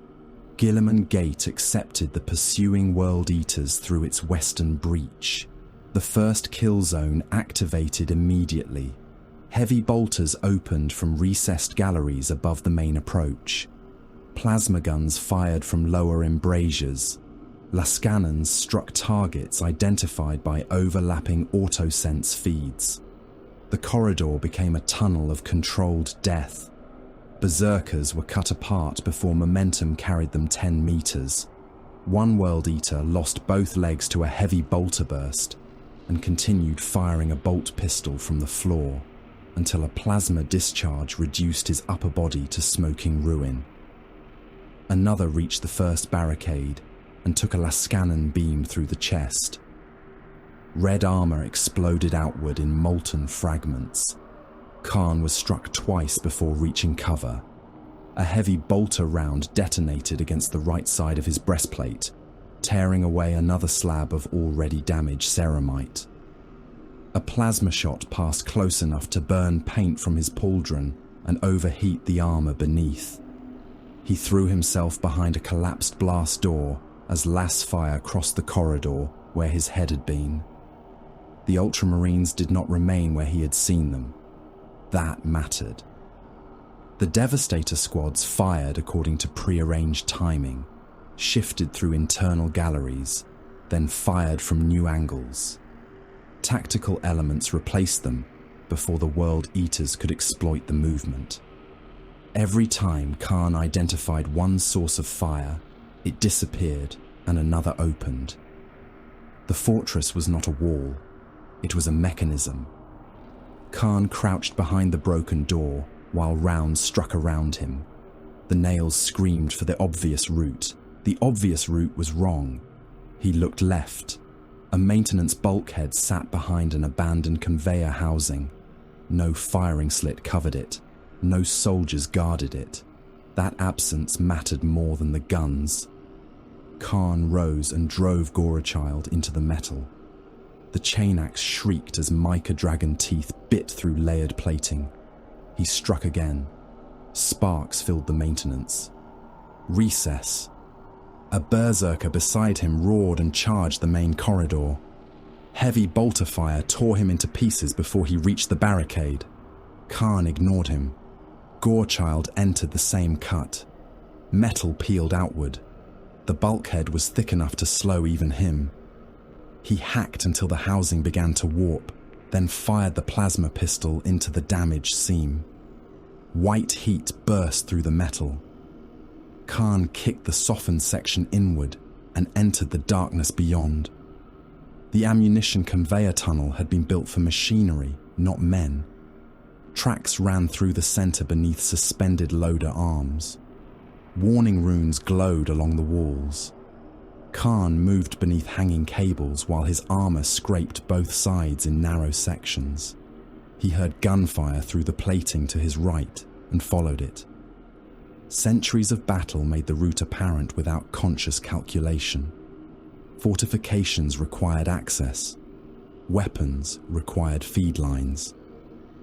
Guilliman Gate accepted the pursuing World Eaters through its western breach. The first kill zone activated immediately. Heavy bolters opened from recessed galleries above the main approach. Plasma guns fired from lower embrasures. Lascannons struck targets identified by overlapping autosense feeds. The corridor became a tunnel of controlled death. Berserkers were cut apart before momentum carried them 10 meters. One World Eater lost both legs to a heavy bolter burst and continued firing a bolt pistol from the floor until a plasma discharge reduced his upper body to smoking ruin. Another reached the first barricade and took a Lascannon beam through the chest. Red armor exploded outward in molten fragments. Khârn was struck twice before reaching cover. A heavy bolter round detonated against the right side of his breastplate, tearing away another slab of already damaged ceramite. A plasma shot passed close enough to burn paint from his pauldron and overheat the armor beneath. He threw himself behind a collapsed blast door as las fire crossed the corridor where his head had been. The Ultramarines did not remain where he had seen them. That mattered. The Devastator squads fired according to prearranged timing, shifted through internal galleries, then fired from new angles. Tactical elements replaced them before the World Eaters could exploit the movement. Every time Khârn identified one source of fire, it disappeared and another opened. The fortress was not a wall, it was a mechanism. Khârn crouched behind the broken door while rounds struck around him. The nails screamed for the obvious route. The obvious route was wrong. He looked left. A maintenance bulkhead sat behind an abandoned conveyor housing. No firing slit covered it. No soldiers guarded it. That absence mattered more than the guns. Khârn rose and drove Gorechild into the metal. The chain axe shrieked as mica dragon teeth bit through layered plating. He struck again. Sparks filled the maintenance. Recess. A berserker beside him roared and charged the main corridor. Heavy bolter fire tore him into pieces before he reached the barricade. Khârn ignored him. Gorechild entered the same cut. Metal peeled outward. The bulkhead was thick enough to slow even him. He hacked until the housing began to warp, then fired the plasma pistol into the damaged seam. White heat burst through the metal. Khârn kicked the softened section inward and entered the darkness beyond. The ammunition conveyor tunnel had been built for machinery, not men. Tracks ran through the center beneath suspended loader arms. Warning runes glowed along the walls. Khârn moved beneath hanging cables while his armor scraped both sides in narrow sections. He heard gunfire through the plating to his right and followed it. Centuries of battle made the route apparent without conscious calculation. Fortifications required access. Weapons required feed lines.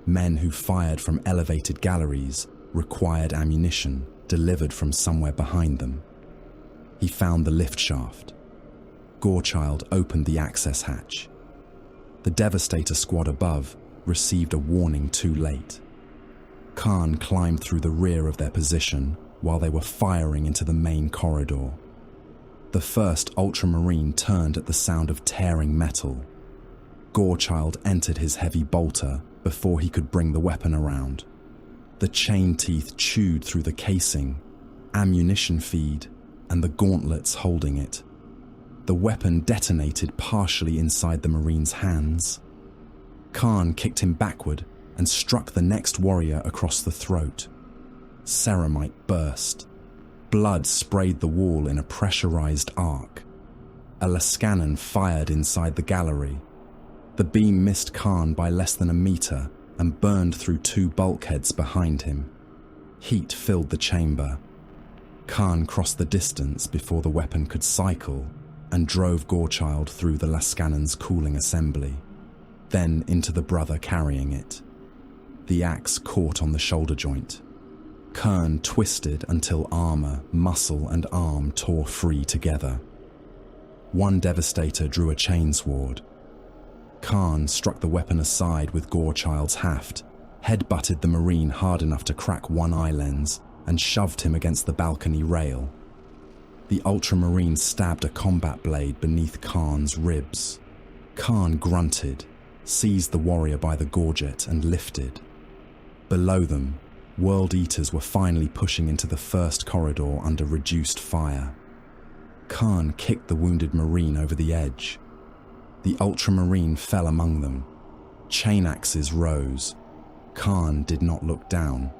Men who fired from elevated galleries required ammunition delivered from somewhere behind them. He found the lift shaft. Gorechild opened the access hatch. The Devastator squad above received a warning too late. Khârn climbed through the rear of their position while they were firing into the main corridor. The first Ultramarine turned at the sound of tearing metal. Gorechild entered his heavy bolter before he could bring the weapon around. The chain teeth chewed through the casing, ammunition feed, and the gauntlets holding it. The weapon detonated partially inside the Marine's hands. Khârn kicked him backward and struck the next warrior across the throat. Ceramite burst. Blood sprayed the wall in a pressurized arc. A Lascanon fired inside the gallery. The beam missed Khârn by less than a meter and burned through two bulkheads behind him. Heat filled the chamber. Khârn crossed the distance before the weapon could cycle and drove Gorechild through the Lascanon's cooling assembly, then into the brother carrying it. The axe caught on the shoulder joint. Khârn twisted until armor, muscle, and arm tore free together. One Devastator drew a chainsword. Khârn struck the weapon aside with Gorechild's haft, headbutted the Marine hard enough to crack one eye lens, and shoved him against the balcony rail. The Ultramarine stabbed a combat blade beneath Khârn's ribs. Khârn grunted, seized the warrior by the gorget, and lifted. Below them, World Eaters were finally pushing into the first corridor under reduced fire. Khârn kicked the wounded Marine over the edge. The Ultramarine fell among them. Chain axes rose. Khârn did not look down.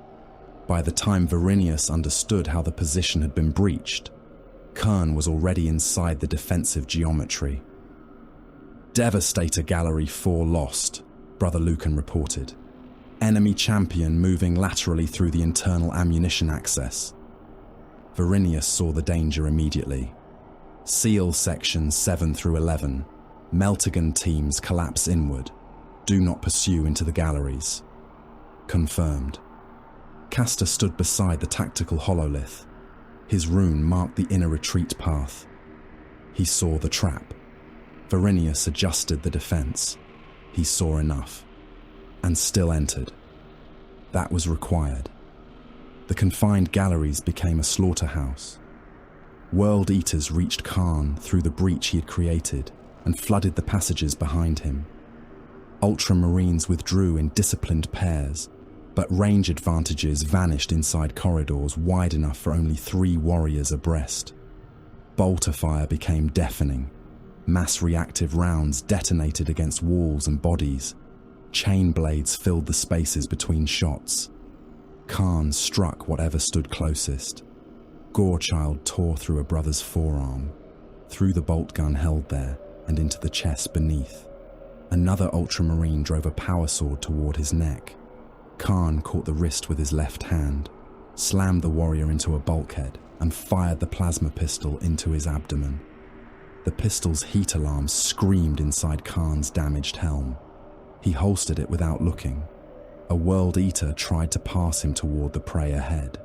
By the time Varinius understood how the position had been breached, Khârn was already inside the defensive geometry. Devastator Gallery 4 lost, Brother Lucan reported. Enemy champion moving laterally through the internal ammunition access. Varinius saw the danger immediately. Seal sections 7 through 11. Meltagan teams collapse inward. Do not pursue into the galleries. Confirmed. Castor stood beside the tactical hololith. His rune marked the inner retreat path. He saw the trap. Varinius adjusted the defense. He saw enough. And still entered. That was required. The confined galleries became a slaughterhouse. World Eaters reached Khârn through the breach he had created and flooded the passages behind him. Ultramarines withdrew in disciplined pairs, but range advantages vanished inside corridors wide enough for only 3 warriors abreast. Bolter fire became deafening. Mass reactive rounds detonated against walls and bodies. Chain blades filled the spaces between shots. Khârn struck whatever stood closest. Gorechild tore through a brother's forearm, through the bolt gun held there, and into the chest beneath. Another Ultramarine drove a power sword toward his neck. Khârn caught the wrist with his left hand, slammed the warrior into a bulkhead, and fired the plasma pistol into his abdomen. The pistol's heat alarm screamed inside Khârn's damaged helm. He holstered it without looking. A World Eater tried to pass him toward the prey ahead.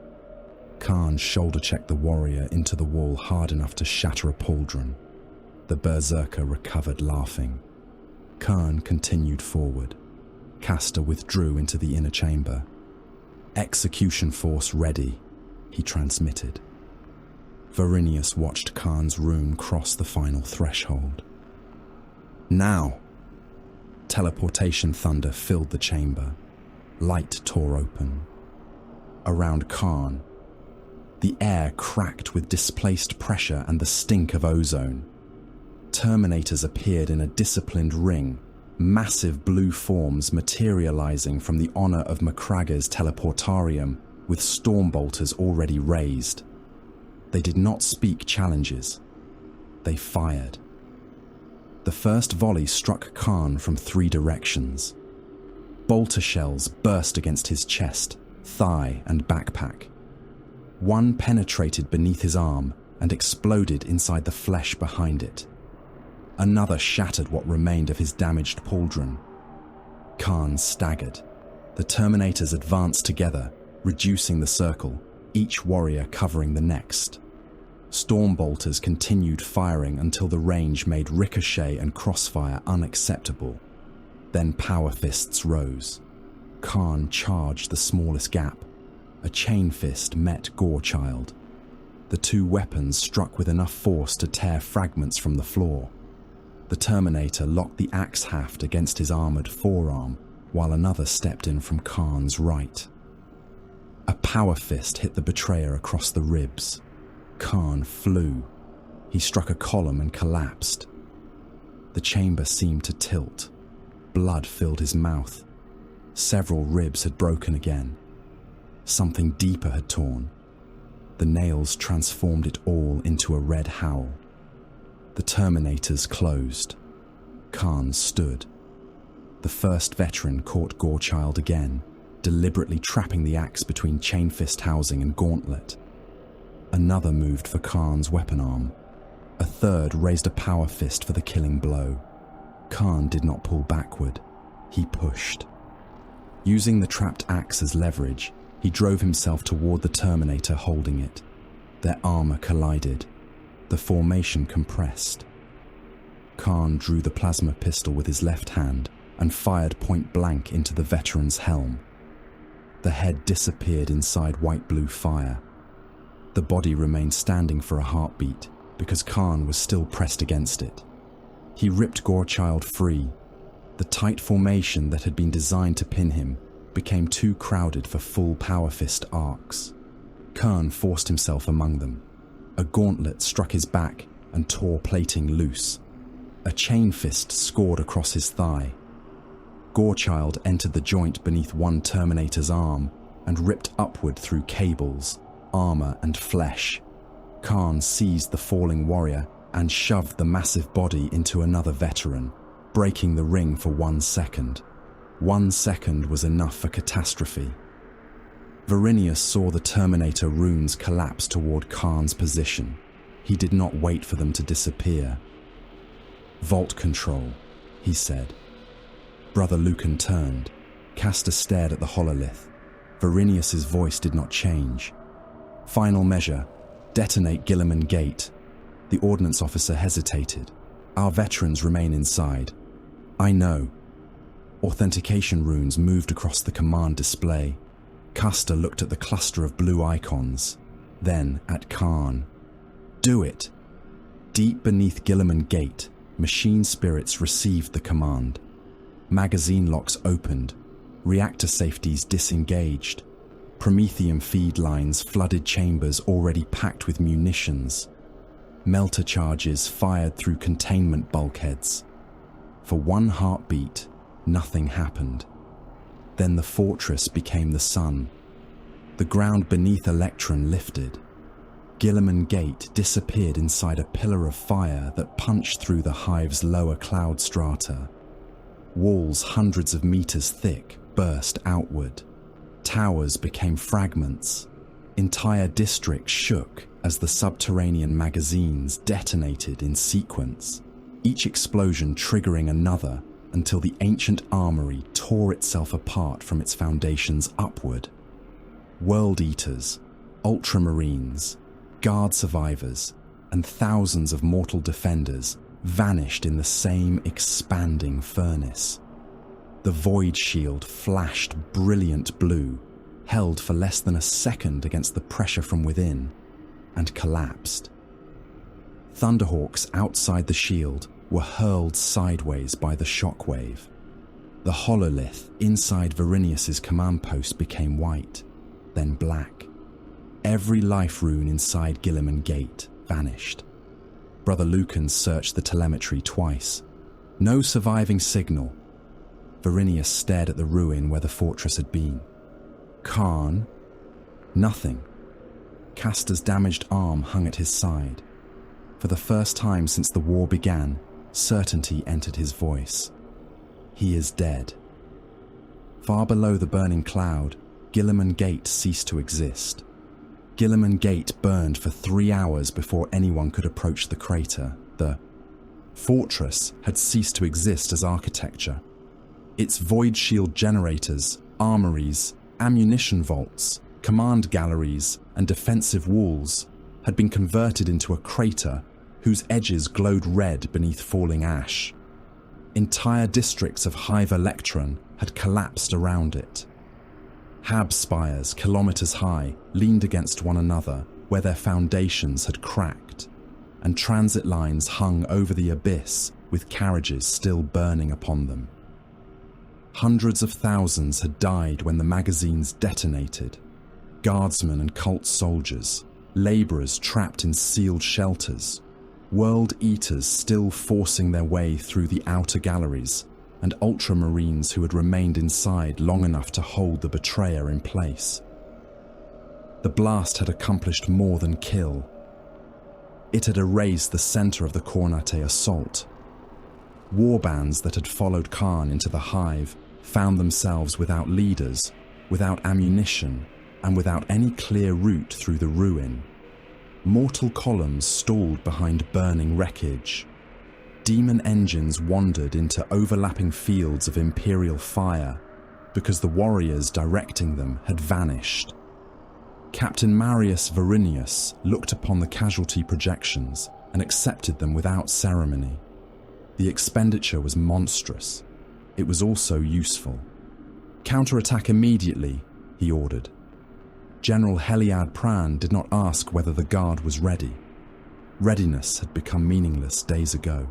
Khârn shoulder-checked the warrior into the wall hard enough to shatter a pauldron. The berserker recovered laughing. Khârn continued forward. Castor withdrew into the inner chamber. "Execution force ready," he transmitted. Varinius watched Khârn's rune cross the final threshold. "Now!" Teleportation thunder filled the chamber. Light tore open. Around Khârn, the air cracked with displaced pressure and the stink of ozone. Terminators appeared in a disciplined ring, massive blue forms materializing from the honor of Macragge's teleportarium with stormbolters already raised. They did not speak challenges. They fired. The first volley struck Khârn from 3 directions. Bolter shells burst against his chest, thigh, and backpack. One penetrated beneath his arm and exploded inside the flesh behind it. Another shattered what remained of his damaged pauldron. Khârn staggered. The Terminators advanced together, reducing the circle, each warrior covering the next. Stormbolters continued firing until the range made ricochet and crossfire unacceptable. Then power fists rose. Khârn charged the smallest gap. A chain fist met Gorechild. The 2 weapons struck with enough force to tear fragments from the floor. The Terminator locked the axe haft against his armored forearm, while another stepped in from Khârn's right. A power fist hit the betrayer across the ribs. Khârn flew. He struck a column and collapsed. The chamber seemed to tilt. Blood filled his mouth. Several ribs had broken again. Something deeper had torn. The nails transformed it all into a red howl. The Terminators closed. Khârn stood. The first veteran caught Gorechild again, deliberately trapping the axe between chainfist housing and gauntlet. Another moved for Khârn's weapon arm. A third raised a power fist for the killing blow. Khârn did not pull backward. He pushed. Using the trapped axe as leverage, he drove himself toward the Terminator holding it. Their armor collided. The formation compressed. Khârn drew the plasma pistol with his left hand and fired point blank into the veteran's helm. The head disappeared inside white-blue fire. The body remained standing for a heartbeat because Khârn was still pressed against it. He ripped Gorechild free. The tight formation that had been designed to pin him became too crowded for full power fist arcs. Khârn forced himself among them. A gauntlet struck his back and tore plating loose. A chain fist scored across his thigh. Gorechild entered the joint beneath one Terminator's arm and ripped upward through cables, armor, and flesh. Khârn seized the falling warrior and shoved the massive body into another veteran, breaking the ring for 1 second. 1 second was enough for catastrophe. Varinius saw the Terminator runes collapse toward Khârn's position. He did not wait for them to disappear. "Vault control," he said. Brother Lucan turned. Castor stared at the hololith. Varinius's voice did not change. "Final measure. Detonate Guilliman Gate." The ordnance officer hesitated. "Our veterans remain inside." "I know." Authentication runes moved across the command display. Castor looked at the cluster of blue icons, then at Khârn. "Do it." Deep beneath Guilliman Gate, machine spirits received the command. Magazine locks opened. Reactor safeties disengaged. Promethium feed lines flooded chambers already packed with munitions. Melter charges fired through containment bulkheads. For 1 heartbeat, nothing happened. Then the fortress became the sun. The ground beneath Electron lifted. Guilliman Gate disappeared inside a pillar of fire that punched through the hive's lower cloud strata. Walls hundreds of meters thick burst outward. Towers became fragments. Entire districts shook as the subterranean magazines detonated in sequence, each explosion triggering another until the ancient armory tore itself apart from its foundations upward. World Eaters, Ultramarines, Guard survivors, and thousands of mortal defenders vanished in the same expanding furnace. The Void Shield flashed brilliant blue, held for less than a second against the pressure from within, and collapsed. Thunderhawks outside the shield were hurled sideways by the shockwave. The hololith inside Varinius's command post became white, then black. Every life rune inside Guilliman Gate vanished. Brother Lucan searched the telemetry twice. No surviving signal. Varinius stared at the ruin where the fortress had been. Khârn? Nothing. Castor's damaged arm hung at his side. For the first time since the war began, certainty entered his voice. He is dead. Far below the burning cloud, Guilliman Gate ceased to exist. Guilliman Gate burned for 3 hours before anyone could approach the crater. The fortress had ceased to exist as architecture. Its void shield generators, armories, ammunition vaults, command galleries, and defensive walls had been converted into a crater whose edges glowed red beneath falling ash. Entire districts of Hive Electron had collapsed around it. Hab spires, kilometers high, leaned against one another where their foundations had cracked, and transit lines hung over the abyss with carriages still burning upon them. Hundreds of thousands had died when the magazines detonated. Guardsmen and cult soldiers, laborers trapped in sealed shelters, World Eaters still forcing their way through the outer galleries, and Ultramarines who had remained inside long enough to hold the betrayer in place. The blast had accomplished more than kill. It had erased the center of the Khârn assault. Warbands that had followed Khârn into the Hive found themselves without leaders, without ammunition, and without any clear route through the ruin. Mortal columns stalled behind burning wreckage. Demon engines wandered into overlapping fields of Imperial fire because the warriors directing them had vanished. Captain Marius Varinius looked upon the casualty projections and accepted them without ceremony. The expenditure was monstrous. It was also useful. "Counterattack immediately," he ordered. General Heliad Pran did not ask whether the guard was ready. Readiness had become meaningless days ago.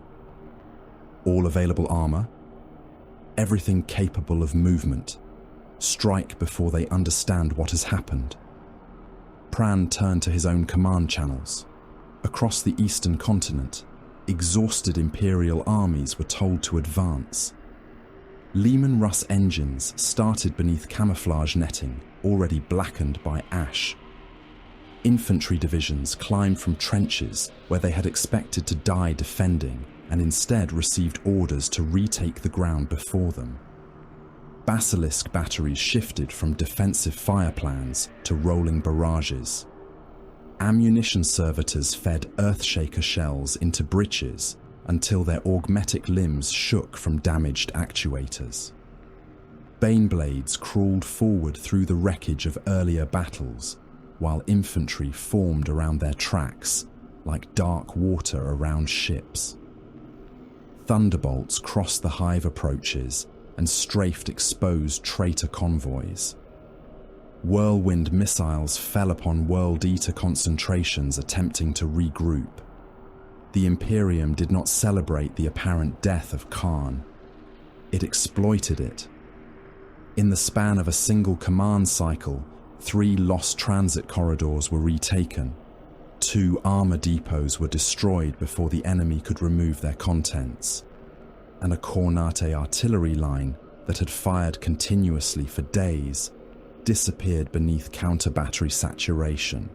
All available armor? Everything capable of movement. Strike before they understand what has happened. Pran turned to his own command channels. Across the eastern continent, exhausted Imperial armies were told to advance. Lehman Russ engines started beneath camouflage netting, already blackened by ash. Infantry divisions climbed from trenches where they had expected to die defending and instead received orders to retake the ground before them. Basilisk batteries shifted from defensive fire plans to rolling barrages. Ammunition servitors fed Earthshaker shells into breaches until their augmetic limbs shook from damaged actuators. Baneblades crawled forward through the wreckage of earlier battles, while infantry formed around their tracks like dark water around ships. Thunderbolts crossed the Hive approaches and strafed exposed traitor convoys. Whirlwind missiles fell upon World Eater concentrations attempting to regroup. The Imperium did not celebrate the apparent death of Khârn. It exploited it. In the span of a single command cycle, 3 lost transit corridors were retaken. 2 armor depots were destroyed before the enemy could remove their contents. And a Khârn artillery line that had fired continuously for days disappeared beneath counter-battery saturation.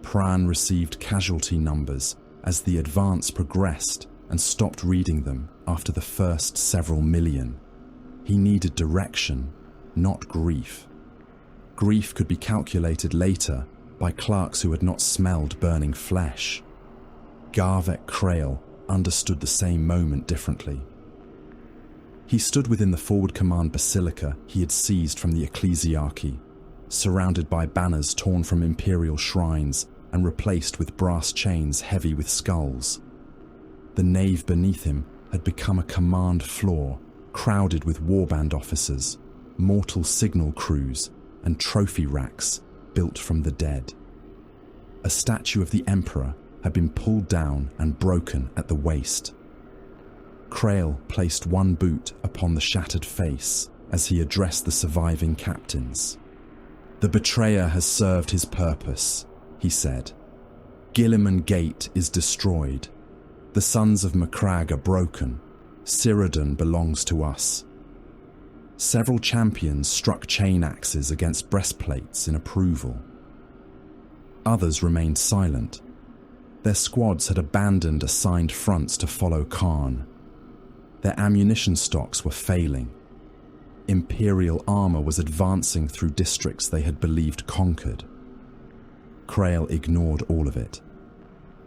Pran received casualty numbers as the advance progressed and stopped reading them after the first several million. He needed direction, not grief. Grief could be calculated later by clerks who had not smelled burning flesh. Garvek Krail understood the same moment differently. He stood within the forward command basilica he had seized from the ecclesiarchy, surrounded by banners torn from imperial shrines and replaced with brass chains heavy with skulls. The nave beneath him had become a command floor, crowded with warband officers, mortal signal crews, and trophy racks built from the dead. A statue of the Emperor had been pulled down and broken at the waist. Krail placed one boot upon the shattered face as he addressed the surviving captains. "The betrayer has served his purpose," he said. "Gilliman Gate is destroyed. The sons of Macragge are broken. Cyrodiil belongs to us." Several champions struck chain axes against breastplates in approval. Others remained silent. Their squads had abandoned assigned fronts to follow Khârn. Their ammunition stocks were failing. Imperial armor was advancing through districts they had believed conquered. Krail ignored all of it.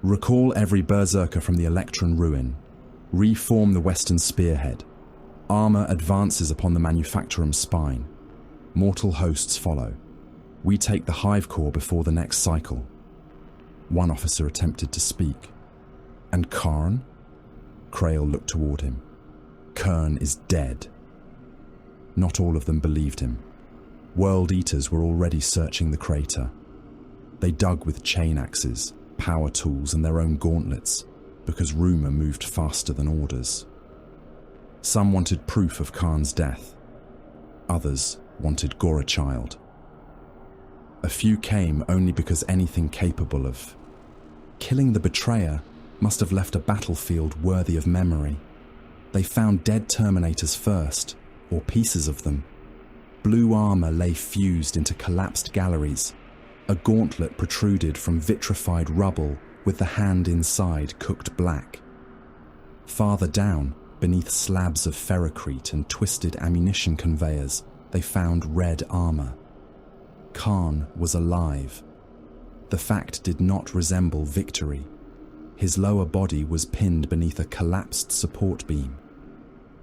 "Recall every berserker from the Electron ruin. Reform the western spearhead. Armor advances upon the Manufactorum spine. Mortal hosts follow. We take the hive core before the next cycle." One officer attempted to speak. "And Khârn?" Krail looked toward him. "Khârn is dead." Not all of them believed him. World Eaters were already searching the crater. They dug with chain axes, power tools, and their own gauntlets, because rumor moved faster than orders. Some wanted proof of Khârn's death. Others wanted Gorachild. A few came only because anything capable of killing the betrayer must have left a battlefield worthy of memory. They found dead Terminators first, or pieces of them. Blue armor lay fused into collapsed galleries. A gauntlet protruded from vitrified rubble with the hand inside cooked black. Farther down, beneath slabs of ferrocrete and twisted ammunition conveyors, they found red armor. Khârn was alive. The fact did not resemble victory. His lower body was pinned beneath a collapsed support beam.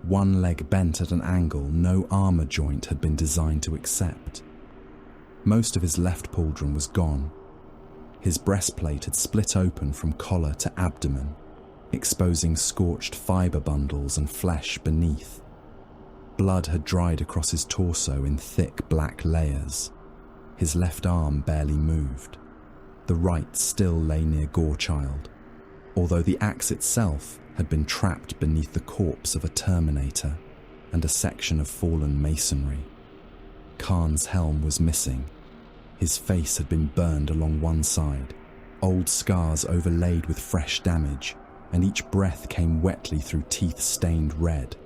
One leg bent at an angle no armor joint had been designed to accept. Most of his left pauldron was gone. His breastplate had split open from collar to abdomen, exposing scorched fiber bundles and flesh beneath. Blood had dried across his torso in thick black layers. His left arm barely moved. The right still lay near Gorachild, although the axe itself had been trapped beneath the corpse of a Terminator and a section of fallen masonry. Khârn's helm was missing. His face had been burned along one side, old scars overlaid with fresh damage, and each breath came wetly through teeth stained red.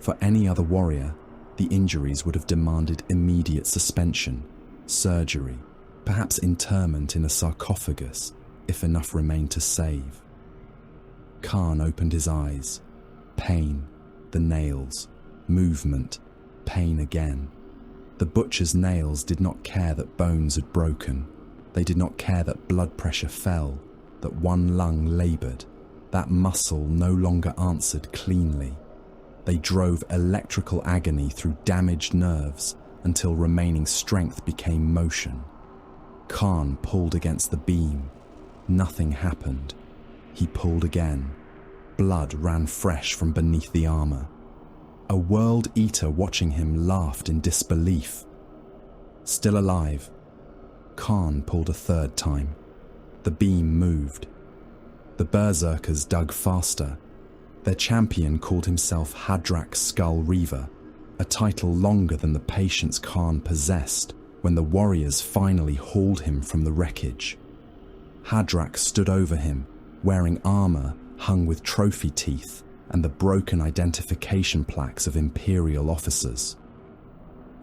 For any other warrior, the injuries would have demanded immediate suspension, surgery, perhaps interment in a sarcophagus, if enough remained to save. Khârn opened his eyes. Pain, the nails, movement, pain again. The butcher's nails did not care that bones had broken. They did not care that blood pressure fell, that one lung laboured, that muscle no longer answered cleanly. They drove electrical agony through damaged nerves until remaining strength became motion. Khârn pulled against the beam. Nothing happened. He pulled again. Blood ran fresh from beneath the armor. A World Eater watching him laughed in disbelief. Still alive, Khârn pulled a third time. The beam moved. The berserkers dug faster. Their champion called himself Hadrak Skull Reaver, a title longer than the patience Khârn possessed when the warriors finally hauled him from the wreckage. Hadrak stood over him, wearing armor hung with trophy teeth and the broken identification plaques of Imperial officers.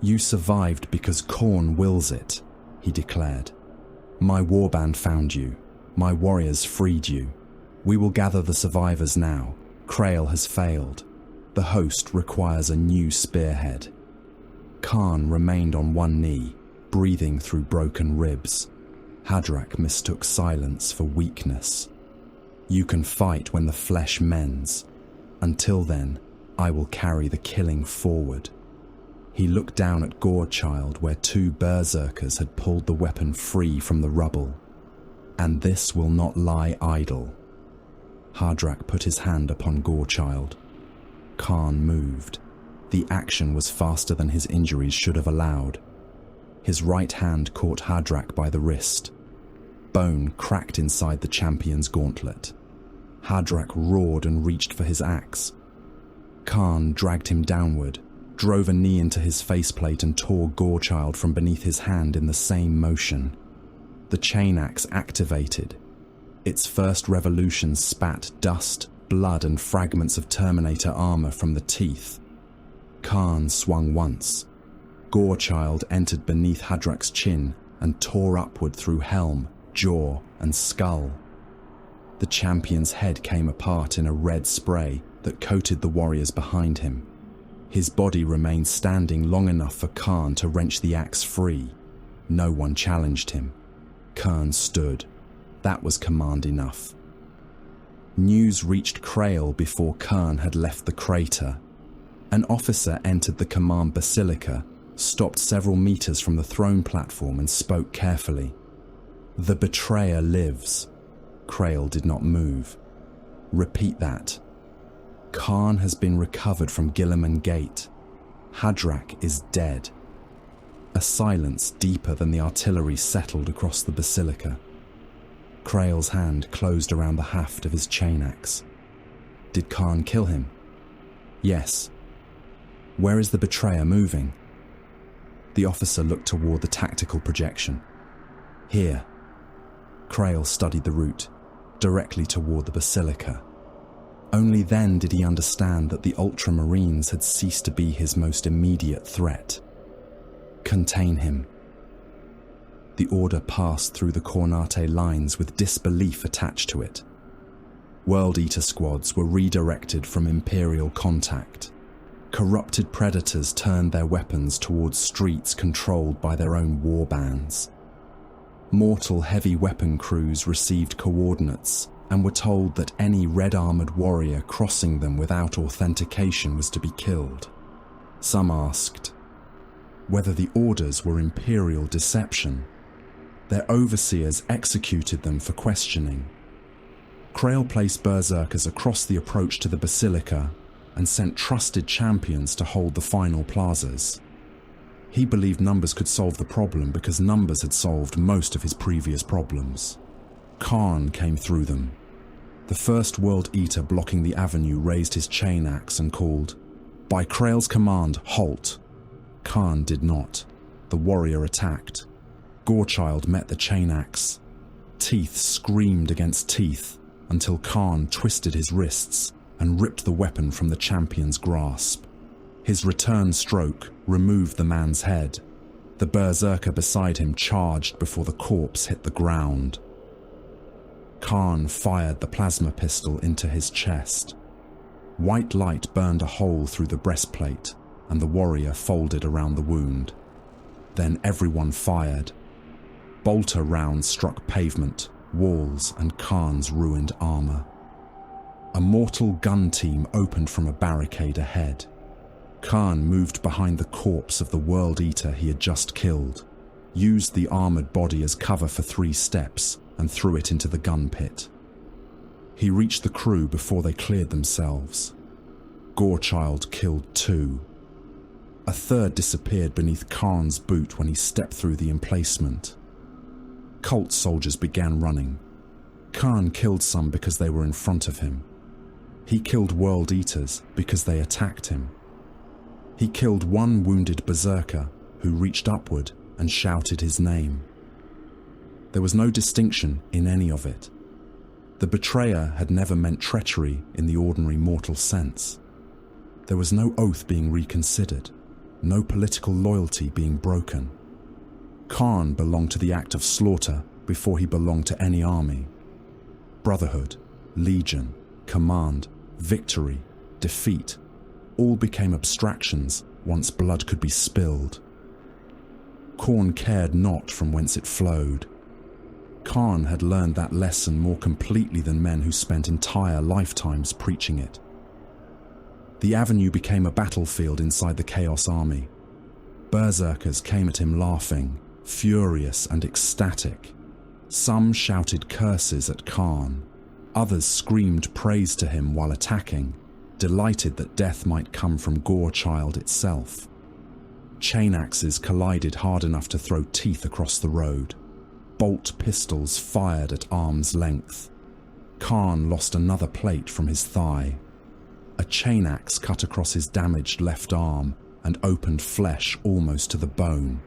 "You survived because Khârn wills it," he declared. "My warband found you. My warriors freed you. We will gather the survivors now. Krail has failed. The host requires a new spearhead." Khârn remained on one knee, breathing through broken ribs. Hadrach mistook silence for weakness. "You can fight when the flesh mends. Until then, I will carry the killing forward." He looked down at Gorechild where two berserkers had pulled the weapon free from the rubble. "And this will not lie idle." Hadrach put his hand upon Gorechild. Khârn moved. The action was faster than his injuries should have allowed. His right hand caught Hadrach by the wrist. Bone cracked inside the champion's gauntlet. Hadrach roared and reached for his axe. Khârn dragged him downward, drove a knee into his faceplate and tore Gorechild from beneath his hand in the same motion. The chain axe activated. Its first revolution spat dust, blood and fragments of Terminator armor from the teeth. Khârn swung once. Gorechild entered beneath Hadrach's chin and tore upward through helm, jaw and skull. The champion's head came apart in a red spray that coated the warriors behind him. His body remained standing long enough for Khârn to wrench the axe free. No one challenged him. Khârn stood. That was command enough. News reached Krail before Khârn had left the crater. An officer entered the command basilica, stopped several meters from the throne platform and spoke carefully. "The betrayer lives." Krail did not move. "Repeat that." "Khârn has been recovered from Guilliman Gate. Hadrach is dead." A silence deeper than the artillery settled across the basilica. Krail's hand closed around the haft of his chain axe. "Did Khârn kill him?" "Yes." "Where is the betrayer moving?" The officer looked toward the tactical projection. "Here." Krail studied the route, directly toward the basilica. Only then did he understand that the Ultramarines had ceased to be his most immediate threat. "Contain him." The order passed through the Khârn lines with disbelief attached to it. World Eater squads were redirected from Imperial contact. Corrupted predators turned their weapons towards streets controlled by their own warbands. Mortal heavy weapon crews received coordinates and were told that any red-armored warrior crossing them without authentication was to be killed. Some asked whether the orders were Imperial deception. Their overseers executed them for questioning. Krail placed berserkers across the approach to the basilica and sent trusted champions to hold the final plazas. He believed numbers could solve the problem because numbers had solved most of his previous problems. Khârn came through them. The first World Eater blocking the avenue raised his chain axe and called, "By Krail's command, halt!" Khârn did not. The warrior attacked. Gorechild met the chain axe. Teeth screamed against teeth until Khârn twisted his wrists and ripped the weapon from the champion's grasp. His return stroke removed the man's head. The berserker beside him charged before the corpse hit the ground. Khârn fired the plasma pistol into his chest. White light burned a hole through the breastplate, and the warrior folded around the wound. Then everyone fired. Bolter rounds struck pavement, walls, and Khârn's ruined armor. A mortal gun team opened from a barricade ahead. Khârn moved behind the corpse of the World Eater he had just killed, used the armored body as cover for 3 steps, and threw it into the gun pit. He reached the crew before they cleared themselves. Gorechild killed 2. A third disappeared beneath Khârn's boot when he stepped through the emplacement. Cult soldiers began running. Khârn killed some because they were in front of him. He killed World Eaters because they attacked him. He killed one wounded berserker who reached upward and shouted his name. There was no distinction in any of it. The betrayer had never meant treachery in the ordinary mortal sense. There was no oath being reconsidered, no political loyalty being broken. Khârn belonged to the act of slaughter before he belonged to any army. Brotherhood, legion, command, victory, defeat, all became abstractions once blood could be spilled. Khârn cared not from whence it flowed. Khârn had learned that lesson more completely than men who spent entire lifetimes preaching it. The avenue became a battlefield inside the Chaos Army. Berserkers came at him laughing, furious and ecstatic. Some shouted curses at Khârn. Others screamed praise to him while attacking, delighted that death might come from Gorechild itself. Chain axes collided hard enough to throw teeth across the road. Bolt pistols fired at arm's length. Khârn lost another plate from his thigh. A chain axe cut across his damaged left arm and opened flesh almost to the bone.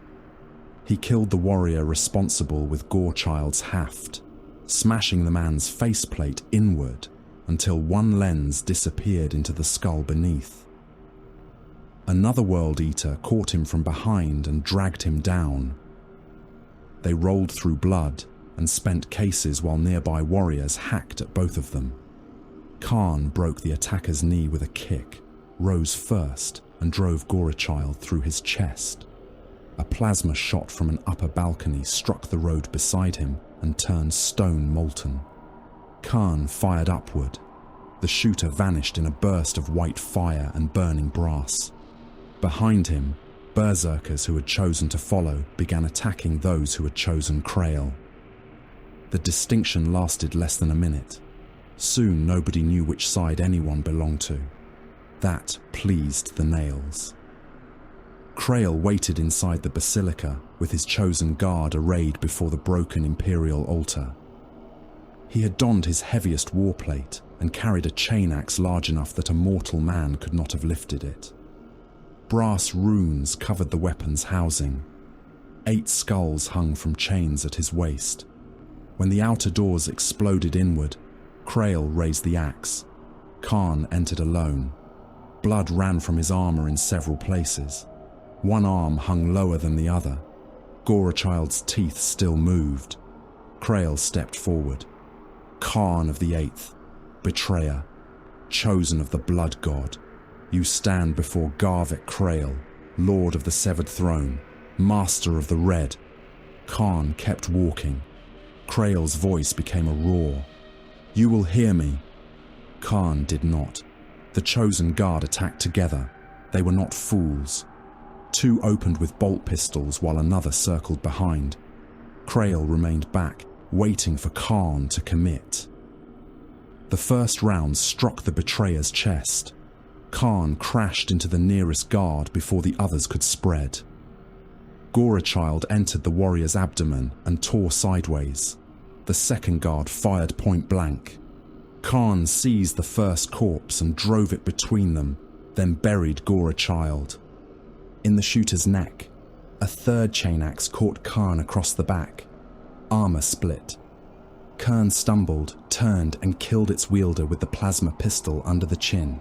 He killed the warrior responsible with Gorechild's haft, smashing the man's faceplate inward until one lens disappeared into the skull beneath. Another World Eater caught him from behind and dragged him down. They rolled through blood and spent cases while nearby warriors hacked at both of them. Khârn broke the attacker's knee with a kick, rose first and drove Gorechild through his chest. A plasma shot from an upper balcony struck the road beside him and turned stone molten. Khârn fired upward. The shooter vanished in a burst of white fire and burning brass. Behind him, berserkers who had chosen to follow began attacking those who had chosen Khârn. The distinction lasted less than a minute. Soon nobody knew which side anyone belonged to. That pleased the nails. Khârn waited inside the basilica with his chosen guard arrayed before the broken imperial altar. He had donned his heaviest warplate and carried a chain axe large enough that a mortal man could not have lifted it. Brass runes covered the weapon's housing. 8 skulls hung from chains at his waist. When the outer doors exploded inward, Khârn raised the axe. Khârn entered alone. Blood ran from his armor in several places. One arm hung lower than the other. Gorechild's teeth still moved. Khârn stepped forward. Khârn of the 8th, betrayer, chosen of the blood god, you stand before Garvik Khârn, lord of the severed throne, master of the red. Khârn kept walking. Khârn's voice became a roar. You will hear me. Khârn did not. The chosen guard attacked together. They were not fools. 2 opened with bolt pistols while another circled behind. Khârn remained back, waiting for Khârn to commit. The first round struck the betrayer's chest. Khârn crashed into the nearest guard before the others could spread. Gorechild entered the warrior's abdomen and tore sideways. The second guard fired point blank. Khârn seized the first corpse and drove it between them, then buried Gorechild. In the shooter's neck, a third chain axe caught Khârn across the back. Armor split. Khârn stumbled, turned and killed its wielder with the plasma pistol under the chin.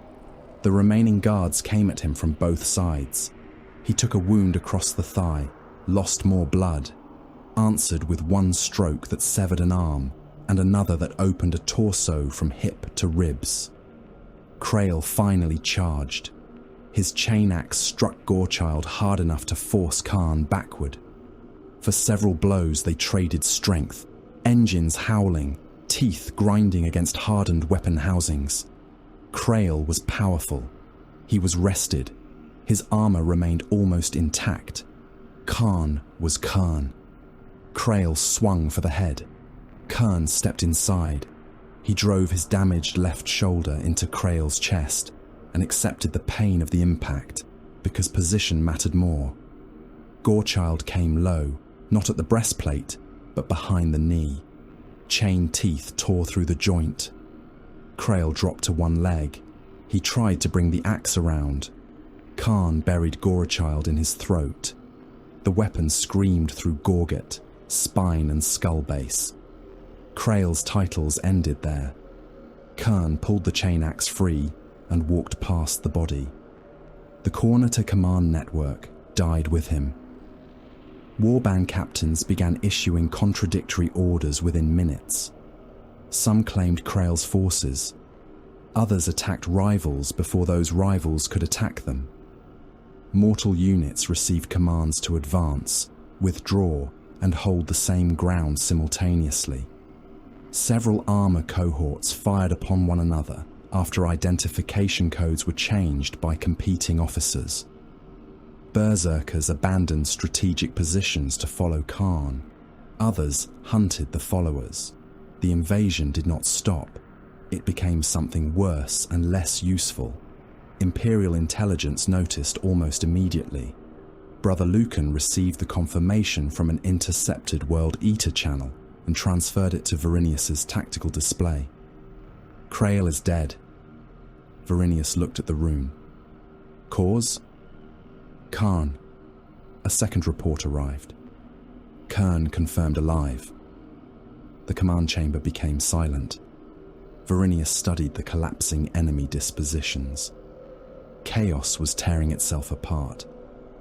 The remaining guards came at him from both sides. He took a wound across the thigh, lost more blood, answered with one stroke that severed an arm and another that opened a torso from hip to ribs. Khârn finally charged. His chain axe struck Gorechild hard enough to force Khârn backward. For several blows they traded strength, engines howling, teeth grinding against hardened weapon housings. Khârn was powerful. He was rested. His armor remained almost intact. Khârn was Khârn. Khârn swung for the head. Khârn stepped inside. He drove his damaged left shoulder into Khârn's chest and accepted the pain of the impact because position mattered more. Gorechild came low, not at the breastplate, but behind the knee. Chain teeth tore through the joint. Khârn dropped to one leg. He tried to bring the axe around. Khârn buried Gorechild in his throat. The weapon screamed through gorget, spine and skull base. Khârn's titles ended there. Khârn pulled the chain axe free and walked past the body. The corner to command network died with him. Warband captains began issuing contradictory orders within minutes. Some claimed Khârn's forces. Others attacked rivals before those rivals could attack them. Mortal units received commands to advance, withdraw, and hold the same ground simultaneously. Several armor cohorts fired upon one another after identification codes were changed by competing officers. Berserkers abandoned strategic positions to follow Khârn. Others hunted the followers. The invasion did not stop. It became something worse and less useful. Imperial intelligence noticed almost immediately. Brother Lucan received the confirmation from an intercepted World Eater channel and transferred it to Varinius's tactical display. Krael is dead. Varinius looked at the room. Cause? Khârn. A second report arrived. Khârn confirmed alive. The command chamber became silent. Varinius studied the collapsing enemy dispositions. Chaos was tearing itself apart.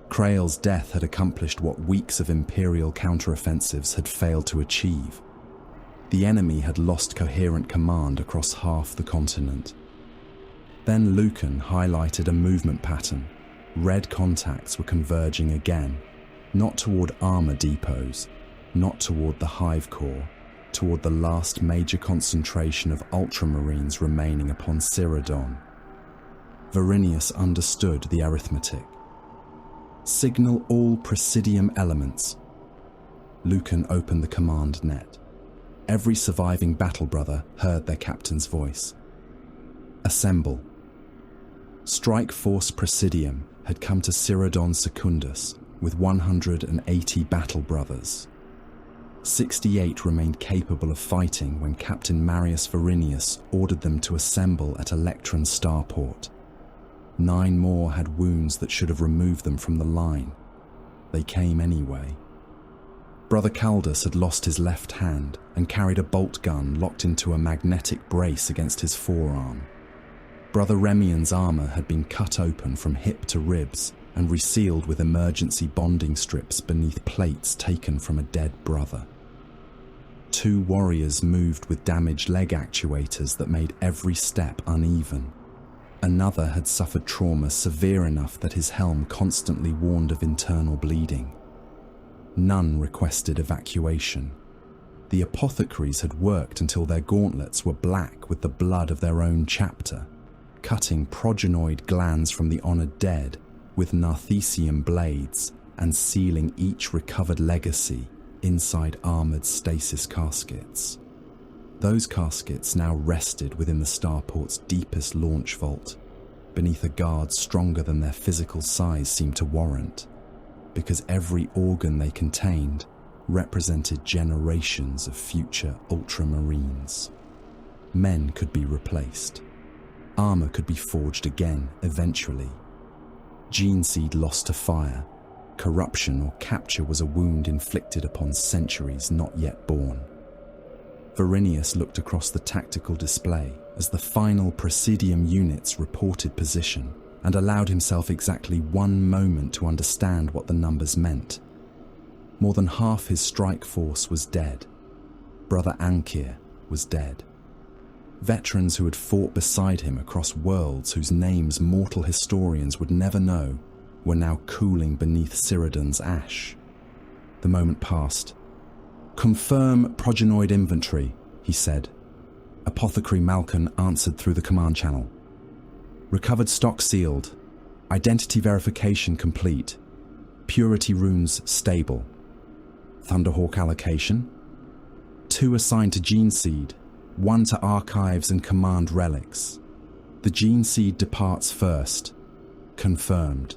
Krael's death had accomplished what weeks of Imperial counteroffensives had failed to achieve. The enemy had lost coherent command across half the continent. Then Lucan highlighted a movement pattern. Red contacts were converging again, not toward armor depots, not toward the hive core, toward the last major concentration of Ultramarines remaining upon Cyrodiil. Varinius understood the arithmetic. Signal all Presidium elements. Lucan opened the command net. Every surviving battle brother heard their captain's voice. Assemble. Strike Force Presidium had come to Cyrodiil Secundus with 180 battle brothers. 68 remained capable of fighting when Captain Marius Varinius ordered them to assemble at Electron starport. 9 more had wounds that should have removed them from the line. They came anyway. Brother Caldus had lost his left hand and carried a bolt gun locked into a magnetic brace against his forearm. Brother Remian's armor had been cut open from hip to ribs and resealed with emergency bonding strips beneath plates taken from a dead brother. 2 warriors moved with damaged leg actuators that made every step uneven. Another had suffered trauma severe enough that his helm constantly warned of internal bleeding. None requested evacuation. The apothecaries had worked until their gauntlets were black with the blood of their own chapter, cutting progenoid glands from the honoured dead with narthecium blades and sealing each recovered legacy inside armoured stasis caskets. Those caskets now rested within the starport's deepest launch vault, beneath a guard stronger than their physical size seemed to warrant, because every organ they contained represented generations of future Ultramarines. Men could be replaced. Armor could be forged again, eventually. Gene seed lost to fire. Corruption or capture was a wound inflicted upon centuries not yet born. Varinius looked across the tactical display as the final Presidium units reported position and allowed himself exactly 1 moment to understand what the numbers meant. More than half his strike force was dead. Brother Ankir was dead. Veterans who had fought beside him across worlds whose names mortal historians would never know were now cooling beneath Cyrodiil's ash. The moment passed. "Confirm progenoid inventory," he said. Apothecary Malkin answered through the command channel. "Recovered stock sealed. Identity verification complete. Purity runes stable. Thunderhawk allocation? 2 assigned to Gene Seed, 1 to Archives and Command Relics. The Gene Seed departs first. Confirmed.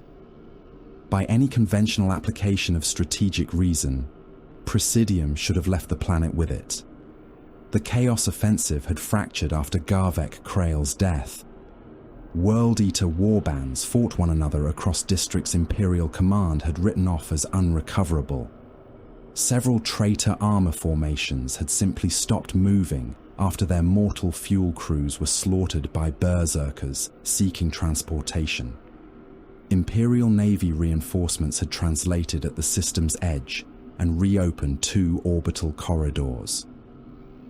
By any conventional application of strategic reason, Presidium should have left the planet with it. The Chaos Offensive had fractured after Garvek Krael's death. World Eater warbands fought one another across districts Imperial Command had written off as unrecoverable. Several traitor armor formations had simply stopped moving after their mortal fuel crews were slaughtered by berserkers seeking transportation. Imperial Navy reinforcements had translated at the system's edge and reopened 2 orbital corridors.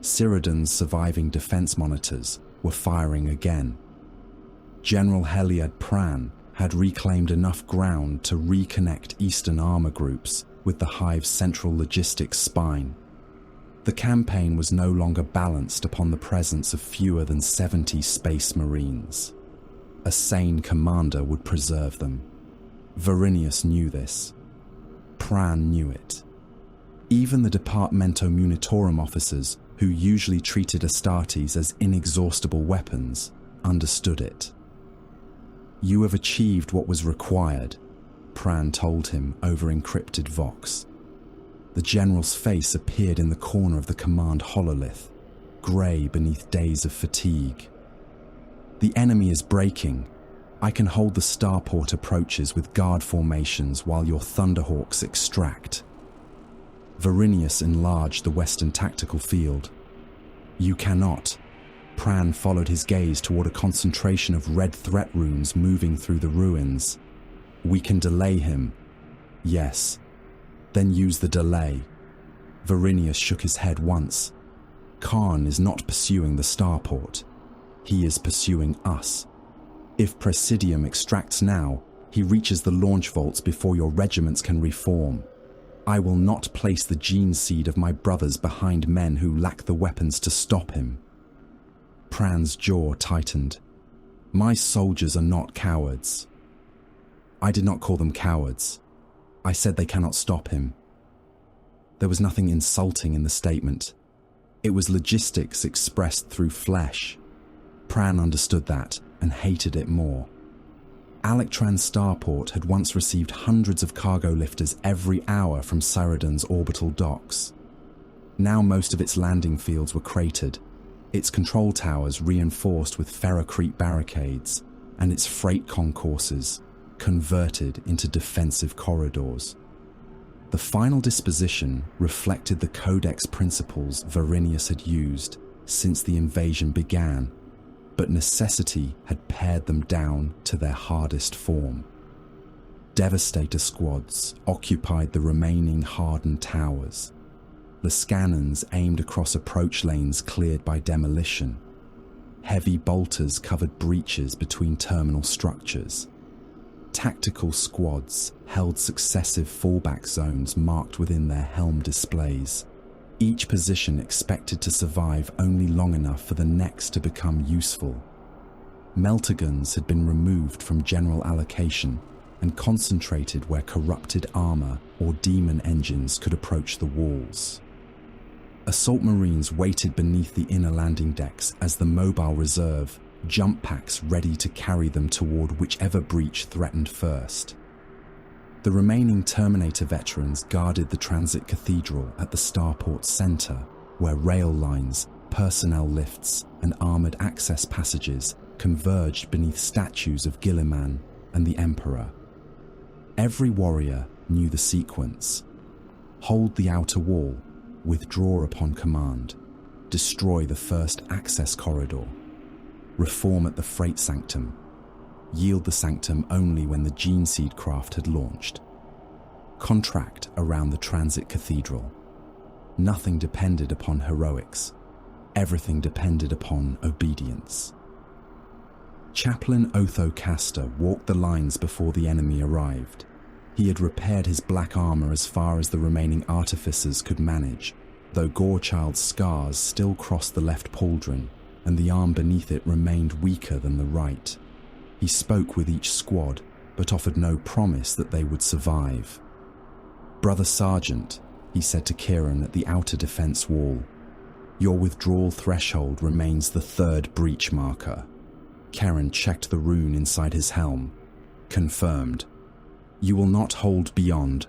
Cyrodiil's surviving defense monitors were firing again. General Heliad Pran had reclaimed enough ground to reconnect Eastern armor groups with the hive's central logistics spine. The campaign was no longer balanced upon the presence of fewer than 70 Space Marines. A sane commander would preserve them. Varinius knew this. Pran knew it. Even the Departamento Munitorum officers, who usually treated Astartes as inexhaustible weapons, understood it. "You have achieved what was required," Pran told him over encrypted vox. The general's face appeared in the corner of the command hololith, grey beneath days of fatigue. "The enemy is breaking. I can hold the starport approaches with guard formations while your Thunderhawks extract." Varinius enlarged the western tactical field. "You cannot." Pran followed his gaze toward a concentration of red threat runes moving through the ruins. "We can delay him." "Yes." "Then use the delay." Varinius shook his head once. "Khârn is not pursuing the starport. He is pursuing us. If Presidium extracts now, he reaches the launch vaults before your regiments can reform. I will not place the gene seed of my brothers behind men who lack the weapons to stop him." Pran's jaw tightened. "My soldiers are not cowards." "I did not call them cowards. I said they cannot stop him." There was nothing insulting in the statement. It was logistics expressed through flesh. Pran understood that and hated it more. Alectran's starport had once received hundreds of cargo lifters every hour from Cyrodian's orbital docks. Now most of its landing fields were cratered, its control towers reinforced with ferrocrete barricades, and its freight concourses converted into defensive corridors. The final disposition reflected the codex principles Varinius had used since the invasion began, but necessity had pared them down to their hardest form. Devastator squads occupied the remaining hardened towers. Lascannons aimed across approach lanes cleared by demolition. Heavy bolters covered breaches between terminal structures. Tactical squads held successive fallback zones marked within their helm displays, each position expected to survive only long enough for the next to become useful. Meltaguns had been removed from general allocation and concentrated where corrupted armor or demon engines could approach the walls. Assault Marines waited beneath the inner landing decks as the mobile reserve, jump packs ready to carry them toward whichever breach threatened first. The remaining Terminator veterans guarded the transit cathedral at the starport center, where rail lines, personnel lifts, and armored access passages converged beneath statues of Guilliman and the Emperor. Every warrior knew the sequence. Hold the outer wall, withdraw upon command, destroy the first access corridor, reform at the freight sanctum, yield the sanctum only when the gene seed craft had launched, contract around the transit cathedral. Nothing depended upon heroics. Everything depended upon obedience. Chaplain Otho Castor walked the lines before the enemy arrived. He had repaired his black armor as far as the remaining artificers could manage, though Gorechild's scars still crossed the left pauldron, and the arm beneath it remained weaker than the right. He spoke with each squad, but offered no promise that they would survive. "Brother Sergeant," he said to Khârn at the outer defense wall, "your withdrawal threshold remains the 3rd breach marker." Khârn checked the rune inside his helm. Confirmed. "You will not hold beyond."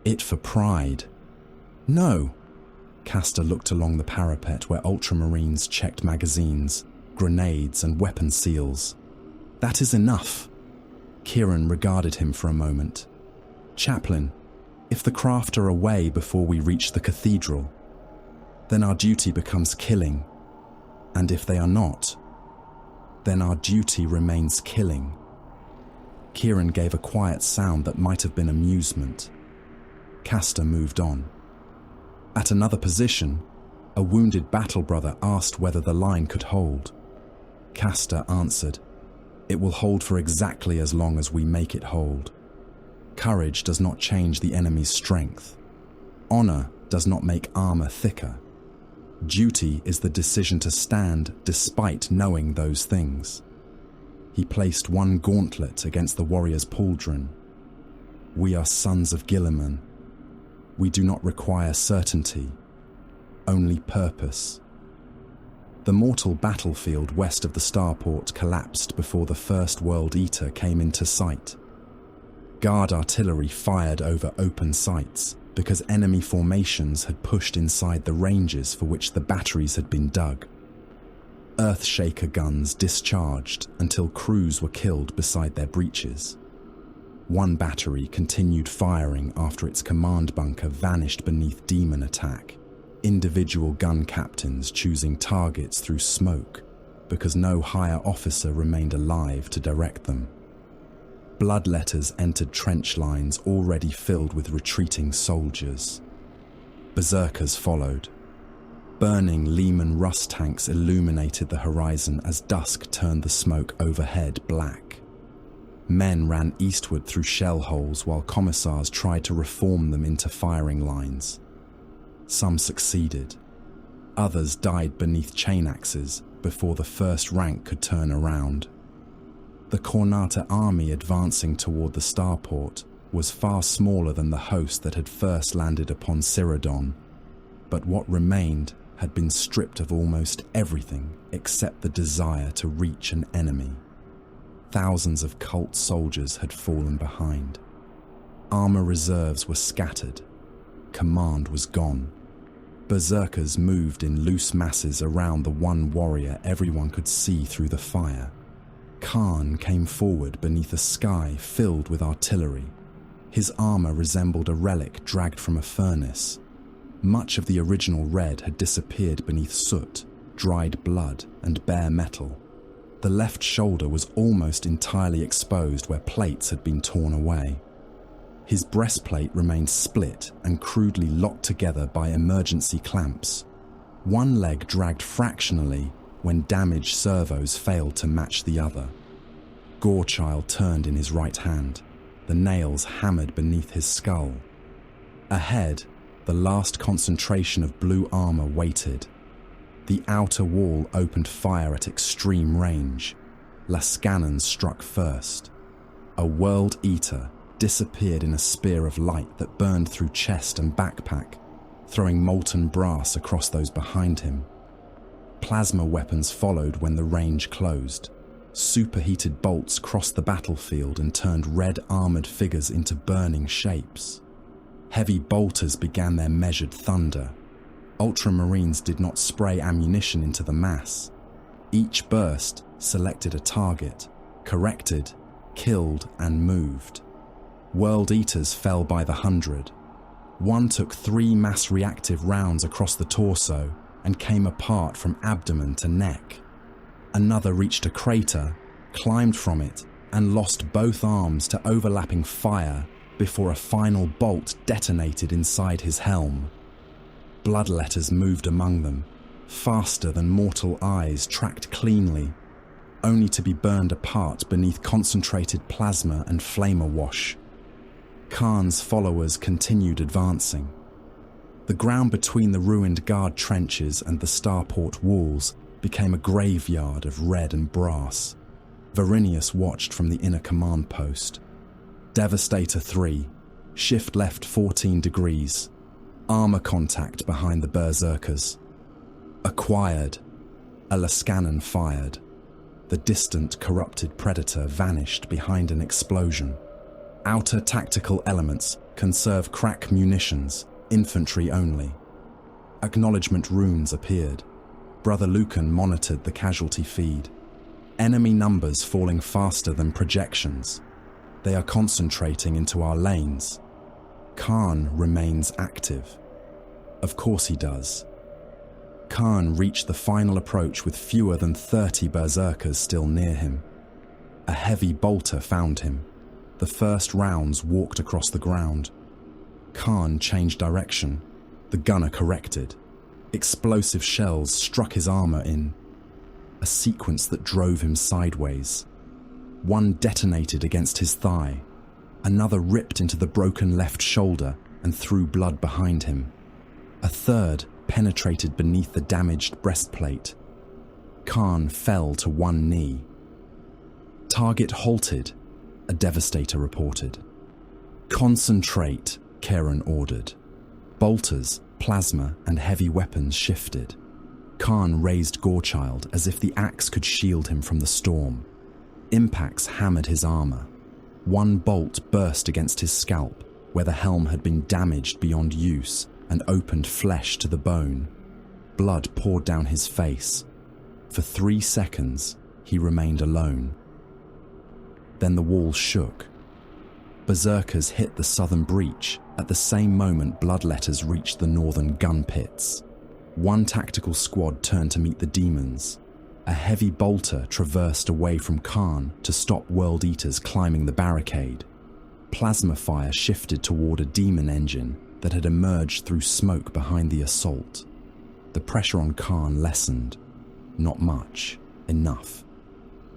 "It for pride." "No." Castor looked along the parapet where Ultramarines checked magazines, grenades, and weapon seals. "That is enough." Khârn regarded him for a moment. "Chaplain, if the craft are away before we reach the cathedral, then our duty becomes killing. And if they are not, then our duty remains killing." Khârn gave a quiet sound that might have been amusement. Castor moved on. At another position, a wounded battle brother asked whether the line could hold. Castor answered, "It will hold for exactly as long as we make it hold." Courage does not change the enemy's strength. Honor does not make armor thicker. Duty is the decision to stand despite knowing those things. He placed one gauntlet against the warrior's pauldron. We are sons of Guilliman. We do not require certainty, only purpose. The mortal battlefield west of the starport collapsed before the first World Eater came into sight. Guard artillery fired over open sights because enemy formations had pushed inside the ranges for which the batteries had been dug. Earthshaker guns discharged until crews were killed beside their breaches. One battery continued firing after its command bunker vanished beneath demon attack, individual gun captains choosing targets through smoke because no higher officer remained alive to direct them. Bloodletters entered trench lines already filled with retreating soldiers. Berserkers followed. Burning Lehman Russ tanks illuminated the horizon as dusk turned the smoke overhead black. Men ran eastward through shell holes while commissars tried to reform them into firing lines. Some succeeded. Others died beneath chain axes before the first rank could turn around. The Khârn army advancing toward the starport was far smaller than the host that had first landed upon Cyrodion, but what remained had been stripped of almost everything except the desire to reach an enemy. Thousands of cult soldiers had fallen behind. Armor reserves were scattered. Command was gone. Berserkers moved in loose masses around the one warrior everyone could see through the fire. Khârn came forward beneath a sky filled with artillery. His armor resembled a relic dragged from a furnace. Much of the original red had disappeared beneath soot, dried blood, and bare metal. The left shoulder was almost entirely exposed where plates had been torn away. His breastplate remained split and crudely locked together by emergency clamps. One leg dragged fractionally when damaged servos failed to match the other. Gorechild turned in his right hand, the nails hammered beneath his skull. Ahead, the last concentration of blue armor waited. The outer wall opened fire at extreme range. Lascanon struck first. A World Eater disappeared in a spear of light that burned through chest and backpack, throwing molten brass across those behind him. Plasma weapons followed when the range closed. Superheated bolts crossed the battlefield and turned red armored figures into burning shapes. Heavy bolters began their measured thunder. Ultramarines did not spray ammunition into the mass. Each burst selected a target, corrected, killed, and moved. World Eaters fell by the hundred. One took 3 mass-reactive rounds across the torso and came apart from abdomen to neck. Another reached a crater, climbed from it, and lost both arms to overlapping fire before a final bolt detonated inside his helm. Bloodletters moved among them, faster than mortal eyes tracked cleanly, only to be burned apart beneath concentrated plasma and flamer wash. Khârn's followers continued advancing. The ground between the ruined guard trenches and the starport walls became a graveyard of red and brass. Varinius watched from the inner command post. Devastator 3, shift left 14 degrees, armor contact behind the berserkers. Acquired, a Lascanon fired. The distant, corrupted predator vanished behind an explosion. Outer tactical elements conserve crack munitions, infantry only. Acknowledgement runes appeared. Brother Lucan monitored the casualty feed. Enemy numbers falling faster than projections. They are concentrating into our lanes. Khârn remains active. Of course he does. Khârn reached the final approach with fewer than 30 berserkers still near him. A heavy bolter found him. The first rounds walked across the ground. Khârn changed direction. The gunner corrected. Explosive shells struck his armor in. A sequence that drove him sideways. One detonated against his thigh. Another ripped into the broken left shoulder and threw blood behind him. A third penetrated beneath the damaged breastplate. Khârn fell to one knee. "Target halted," a devastator reported. "Concentrate," Khârn ordered. Bolters, plasma, and heavy weapons shifted. Khârn raised Gorechild as if the axe could shield him from the storm. Impacts hammered his armor. One bolt burst against his scalp, where the helm had been damaged beyond use and opened flesh to the bone. Blood poured down his face. For 3 seconds, he remained alone. Then the wall shook. Berserkers hit the southern breach. At the same moment, bloodletters reached the northern gun pits. One tactical squad turned to meet the demons. A heavy bolter traversed away from Khârn to stop World Eaters climbing the barricade. Plasma fire shifted toward a demon engine that had emerged through smoke behind the assault. The pressure on Khârn lessened. Not much. Enough.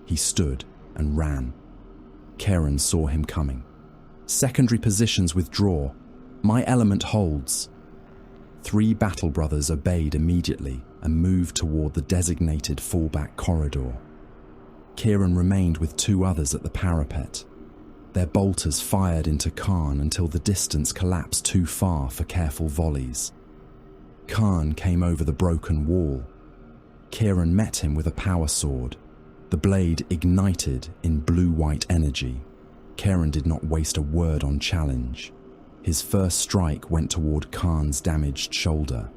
He stood and ran. Khârn saw him coming. "Secondary positions withdraw. My element holds." 3 battle brothers obeyed immediately and moved toward the designated fallback corridor. Khârn remained with 2 others at the parapet. Their bolters fired into Khârn until the distance collapsed too far for careful volleys. Khârn came over the broken wall. Khârn met him with a power sword. The blade ignited in blue-white energy. Khârn did not waste a word on challenge. His first strike went toward Khârn's damaged shoulder.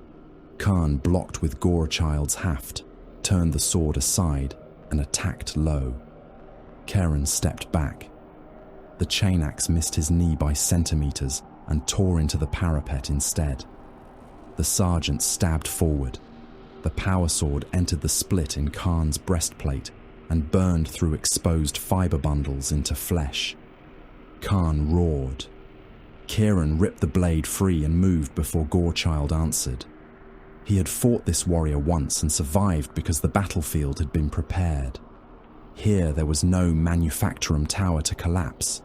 Khârn blocked with Gorechild's haft, turned the sword aside, and attacked low. Khârn stepped back. The chain axe missed his knee by centimeters and tore into the parapet instead. The sergeant stabbed forward. The power sword entered the split in Khârn's breastplate and burned through exposed fiber bundles into flesh. Khârn roared. Khârn ripped the blade free and moved before Gorechild answered. He had fought this warrior once and survived because the battlefield had been prepared. Here there was no manufactorum tower to collapse,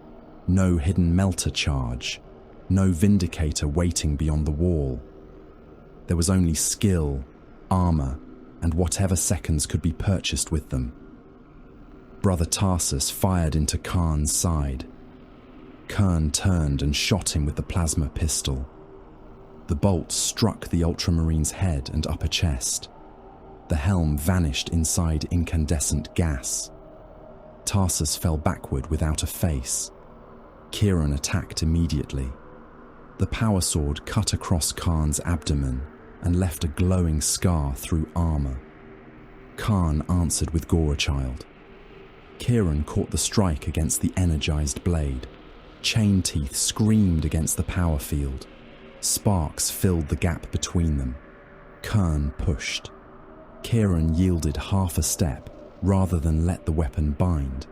no hidden melter charge, no vindicator waiting beyond the wall. There was only skill, armor, and whatever seconds could be purchased with them. Brother Tarsus fired into Khârn's side. Khârn turned and shot him with the plasma pistol. The bolt struck the Ultramarine's head and upper chest. The helm vanished inside incandescent gas. Tarsus fell backward without a face. Khârn attacked immediately. The power sword cut across Khârn's abdomen and left a glowing scar through armor. Khârn answered with Gorechild. Khârn caught the strike against the energized blade. Chain teeth screamed against the power field. Sparks filled the gap between them. Khârn pushed. Khârn yielded half a step rather than let the weapon bind,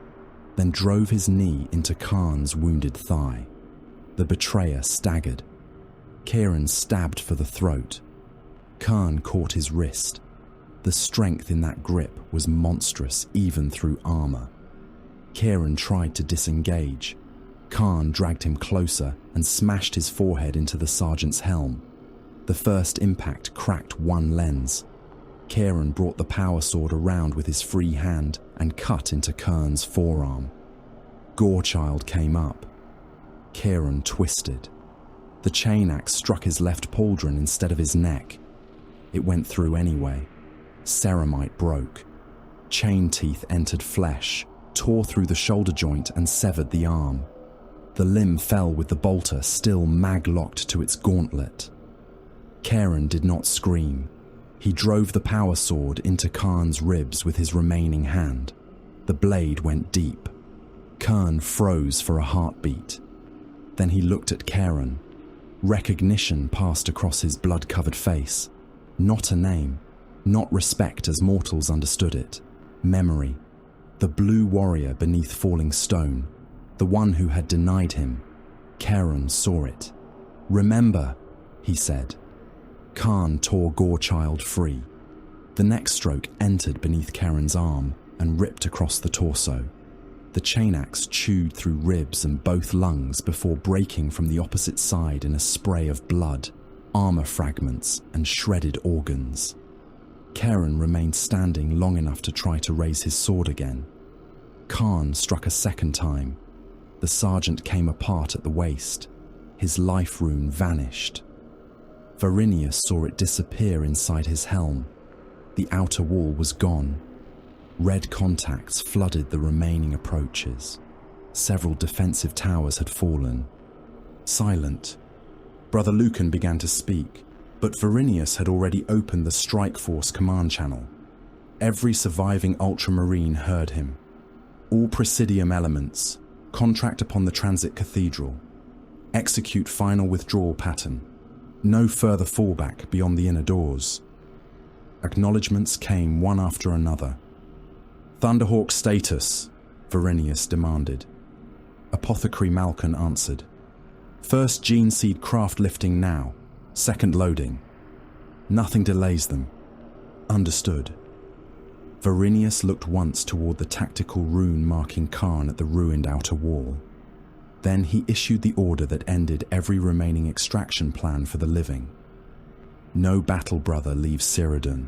then drove his knee into Khârn's wounded thigh. The betrayer staggered. Khârn stabbed for the throat. Khârn caught his wrist. The strength in that grip was monstrous even through armor. Khârn tried to disengage. Khârn dragged him closer and smashed his forehead into the sergeant's helm. The first impact cracked one lens. Khârn brought the power sword around with his free hand and cut into Khârn's forearm. Gorechild came up. Khârn twisted. The chain axe struck his left pauldron instead of his neck. It went through anyway. Ceramite broke. Chain teeth entered flesh, tore through the shoulder joint and severed the arm. The limb fell with the bolter still mag-locked to its gauntlet. Khârn did not scream. He drove the power sword into Khârn's ribs with his remaining hand. The blade went deep. Khârn froze for a heartbeat. Then he looked at Khârn. Recognition passed across his blood-covered face. Not a name. Not respect as mortals understood it. Memory. The blue warrior beneath falling stone. The one who had denied him. Khârn saw it. "Remember," he said. Khârn tore Gorechild free. The next stroke entered beneath Khârn's arm and ripped across the torso. The chain axe chewed through ribs and both lungs before breaking from the opposite side in a spray of blood, armor fragments, and shredded organs. Khârn remained standing long enough to try to raise his sword again. Khârn struck a second time. The sergeant came apart at the waist. His life rune vanished. Varinius saw it disappear inside his helm. The outer wall was gone. Red contacts flooded the remaining approaches. Several defensive towers had fallen. Silent, Brother Lucan began to speak, but Varinius had already opened the Strike Force command channel. Every surviving Ultramarine heard him. All Presidium elements, contract upon the Transit Cathedral. Execute final withdrawal pattern. No further fallback beyond the inner doors. Acknowledgements came one after another. Thunderhawk status, Varinius demanded. Apothecary Malkin answered. First gene seed craft lifting now. Second loading. Nothing delays them. Understood. Varinius looked once toward the tactical rune marking Khârn at the ruined outer wall. Then he issued the order that ended every remaining extraction plan for the living. No battle brother leaves Cyrodiil.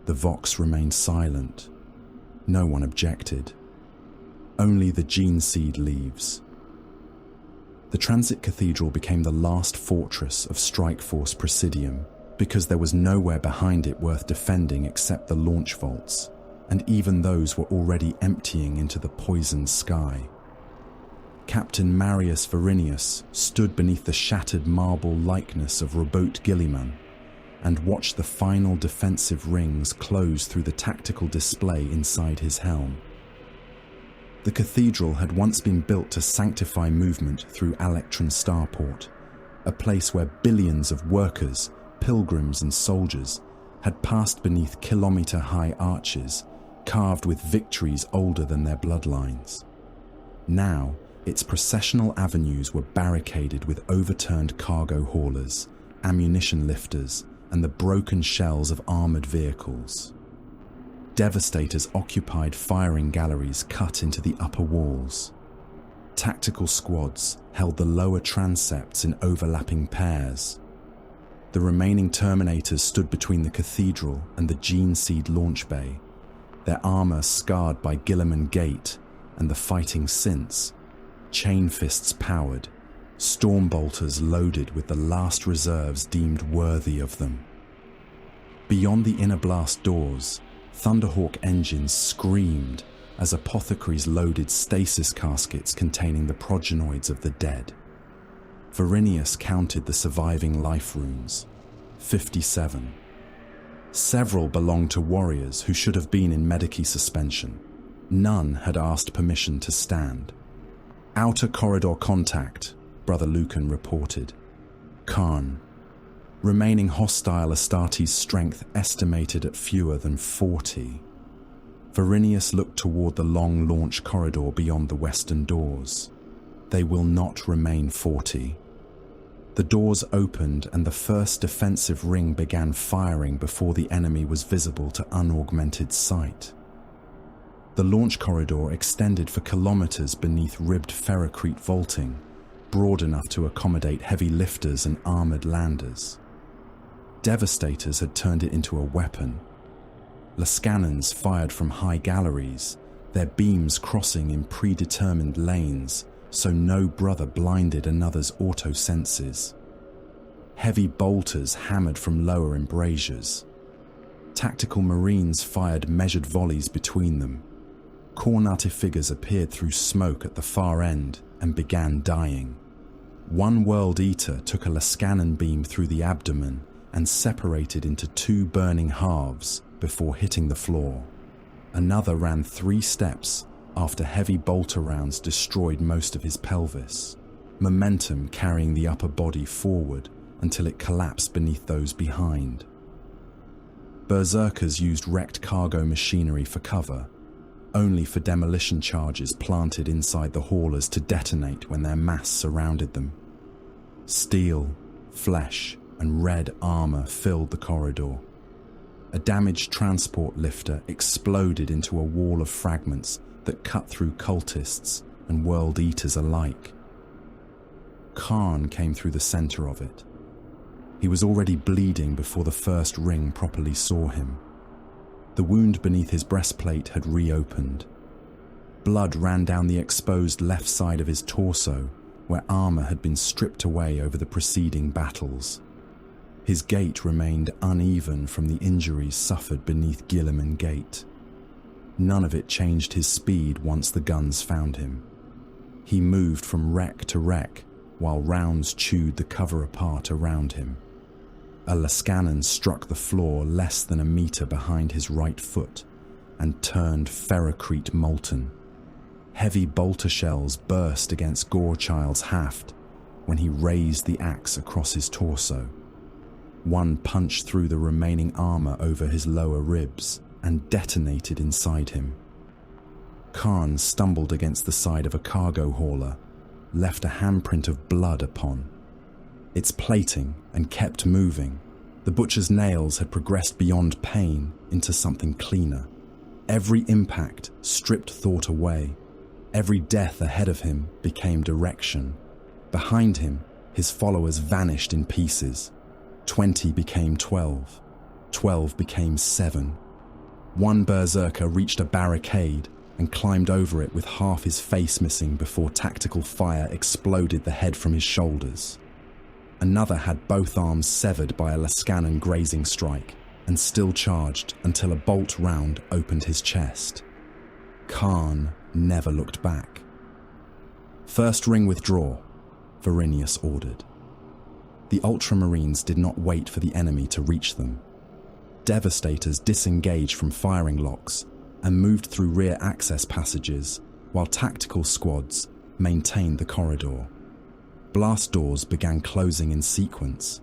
The Vox remained silent. No one objected. Only the gene seed leaves. The Transit Cathedral became the last fortress of Strike Force Presidium because there was nowhere behind it worth defending except the launch vaults, and even those were already emptying into the poisoned sky. Captain Marius Varinius stood beneath the shattered marble likeness of Robot Guilliman and watched the final defensive rings close through the tactical display inside his helm. The cathedral had once been built to sanctify movement through Alectron Starport, a place where billions of workers, pilgrims and soldiers had passed beneath kilometre-high arches carved with victories older than their bloodlines. Now, its processional avenues were barricaded with overturned cargo haulers, ammunition lifters, and the broken shells of armoured vehicles. Devastators occupied firing galleries cut into the upper walls. Tactical squads held the lower transepts in overlapping pairs. The remaining Terminators stood between the cathedral and the Gene Seed launch bay, their armour scarred by Guilliman Gate and the fighting Synths, chain fists powered, storm bolters loaded with the last reserves deemed worthy of them. Beyond the inner blast doors, Thunderhawk engines screamed as apothecaries loaded stasis caskets containing the progenoids of the dead. Varinius counted the surviving life runes. 57. Several belonged to warriors who should have been in medici suspension. None had asked permission to stand. Outer corridor contact, Brother Lucan reported. Khârn. Remaining hostile Astartes' strength estimated at fewer than 40. Varinius looked toward the long launch corridor beyond the western doors. They will not remain 40. The doors opened and the first defensive ring began firing before the enemy was visible to unaugmented sight. The launch corridor extended for kilometers beneath ribbed ferrocrete vaulting, broad enough to accommodate heavy lifters and armored landers. Devastators had turned it into a weapon. Lascannons fired from high galleries, their beams crossing in predetermined lanes so no brother blinded another's auto-senses. Heavy bolters hammered from lower embrasures. Tactical marines fired measured volleys between them. Khârn figures appeared through smoke at the far end and began dying. One World Eater took a Lascannon beam through the abdomen and separated into two burning halves before hitting the floor. Another ran 3 steps after heavy bolter rounds destroyed most of his pelvis, momentum carrying the upper body forward until it collapsed beneath those behind. Berserkers used wrecked cargo machinery for cover, only for demolition charges planted inside the haulers to detonate when their mass surrounded them. Steel, flesh, and red armor filled the corridor. A damaged transport lifter exploded into a wall of fragments that cut through cultists and world eaters alike. Khârn came through the center of it. He was already bleeding before the first ring properly saw him. The wound beneath his breastplate had reopened. Blood ran down the exposed left side of his torso, where armor had been stripped away over the preceding battles. His gait remained uneven from the injuries suffered beneath Guilliman Gate. None of it changed his speed once the guns found him. He moved from wreck to wreck, while rounds chewed the cover apart around him. A Lascanon struck the floor less than a meter behind his right foot and turned ferrocrete molten. Heavy bolter shells burst against Gorechild's haft when he raised the axe across his torso. One punched through the remaining armor over his lower ribs and detonated inside him. Khârn stumbled against the side of a cargo hauler, left a handprint of blood upon. Its plating and kept moving. The butcher's nails had progressed beyond pain into something cleaner. Every impact stripped thought away. Every death ahead of him became direction. Behind him, his followers vanished in pieces. 20 became 12. 12 became 7. One berserker reached a barricade and climbed over it with half his face missing before tactical fire exploded the head from his shoulders. Another had both arms severed by a Lascanon grazing strike and still charged until a bolt round opened his chest. Khârn never looked back. "First ring withdraw," Varinius ordered. The Ultramarines did not wait for the enemy to reach them. Devastators disengaged from firing locks and moved through rear access passages, while tactical squads maintained the corridor. Blast doors began closing in sequence.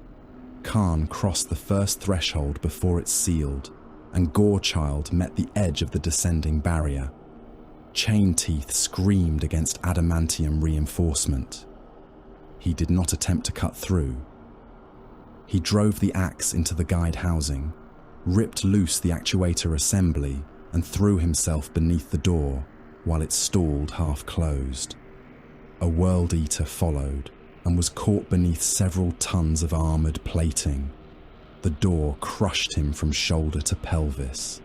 Khârn crossed the first threshold before it sealed, and Gorechild met the edge of the descending barrier. Chain teeth screamed against adamantium reinforcement. He did not attempt to cut through. He drove the axe into the guide housing, ripped loose the actuator assembly, and threw himself beneath the door while it stalled half-closed. A World Eater followed and was caught beneath several tons of armoured plating. The door crushed him from shoulder to pelvis.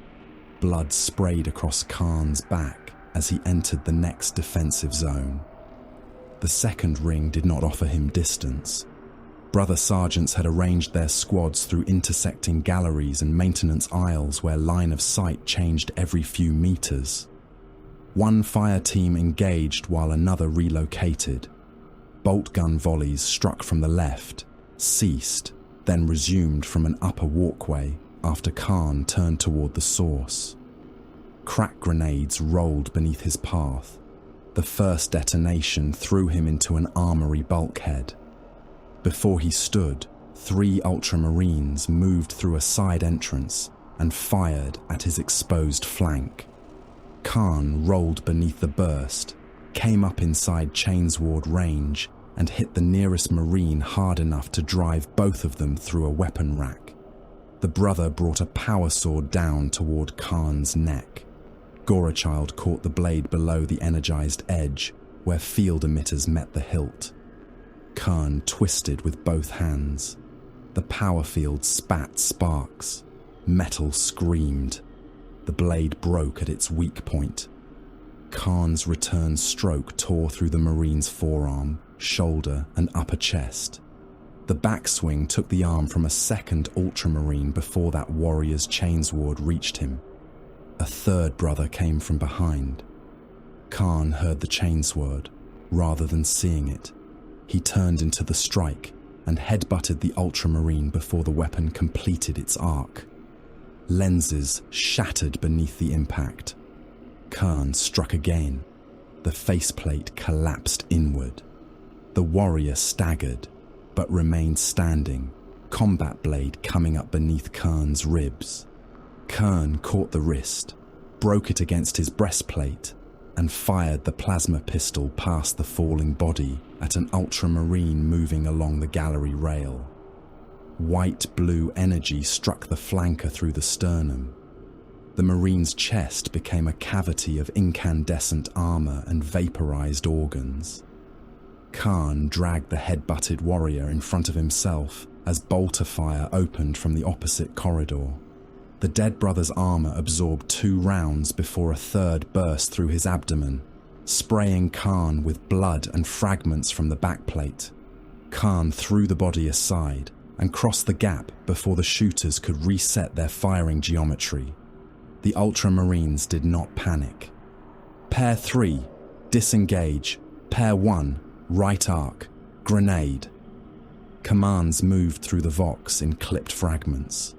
Blood sprayed across Khârn's back as he entered the next defensive zone. The second ring did not offer him distance. Brother sergeants had arranged their squads through intersecting galleries and maintenance aisles where line of sight changed every few meters. One fire team engaged while another relocated. Bolt gun volleys struck from the left, ceased, then resumed from an upper walkway after Khârn turned toward the source. Crack grenades rolled beneath his path. The first detonation threw him into an armory bulkhead. Before he stood, 3 Ultramarines moved through a side entrance and fired at his exposed flank. Khârn rolled beneath the burst, came up inside Chainsward range, and hit the nearest Marine hard enough to drive both of them through a weapon rack. The brother brought a power sword down toward Khârn's neck. Gorechild caught the blade below the energized edge, where field emitters met the hilt. Khârn twisted with both hands. The power field spat sparks. Metal screamed. The blade broke at its weak point. Khârn's return stroke tore through the Marine's forearm, shoulder, and upper chest. The backswing took the arm from a second Ultramarine before that warrior's chainsword reached him. A third brother came from behind. Khârn heard the chainsword, rather than seeing it. He turned into the strike and headbutted the Ultramarine before the weapon completed its arc. Lenses shattered beneath the impact. Khârn struck again. The faceplate collapsed inward. The warrior staggered, but remained standing, combat blade coming up beneath Khârn's ribs. Khârn caught the wrist, broke it against his breastplate, and fired the plasma pistol past the falling body at an Ultramarine moving along the gallery rail. White-blue energy struck the flanker through the sternum. The Marine's chest became a cavity of incandescent armor and vaporized organs. Khârn dragged the head-butted warrior in front of himself as bolter fire opened from the opposite corridor. The dead brother's armor absorbed 2 rounds before a third burst through his abdomen, spraying Khârn with blood and fragments from the backplate. Khârn threw the body aside and crossed the gap before the shooters could reset their firing geometry. The Ultramarines did not panic. Pair 3, disengage. Pair 1, right arc, grenade. Commands moved through the Vox in clipped fragments.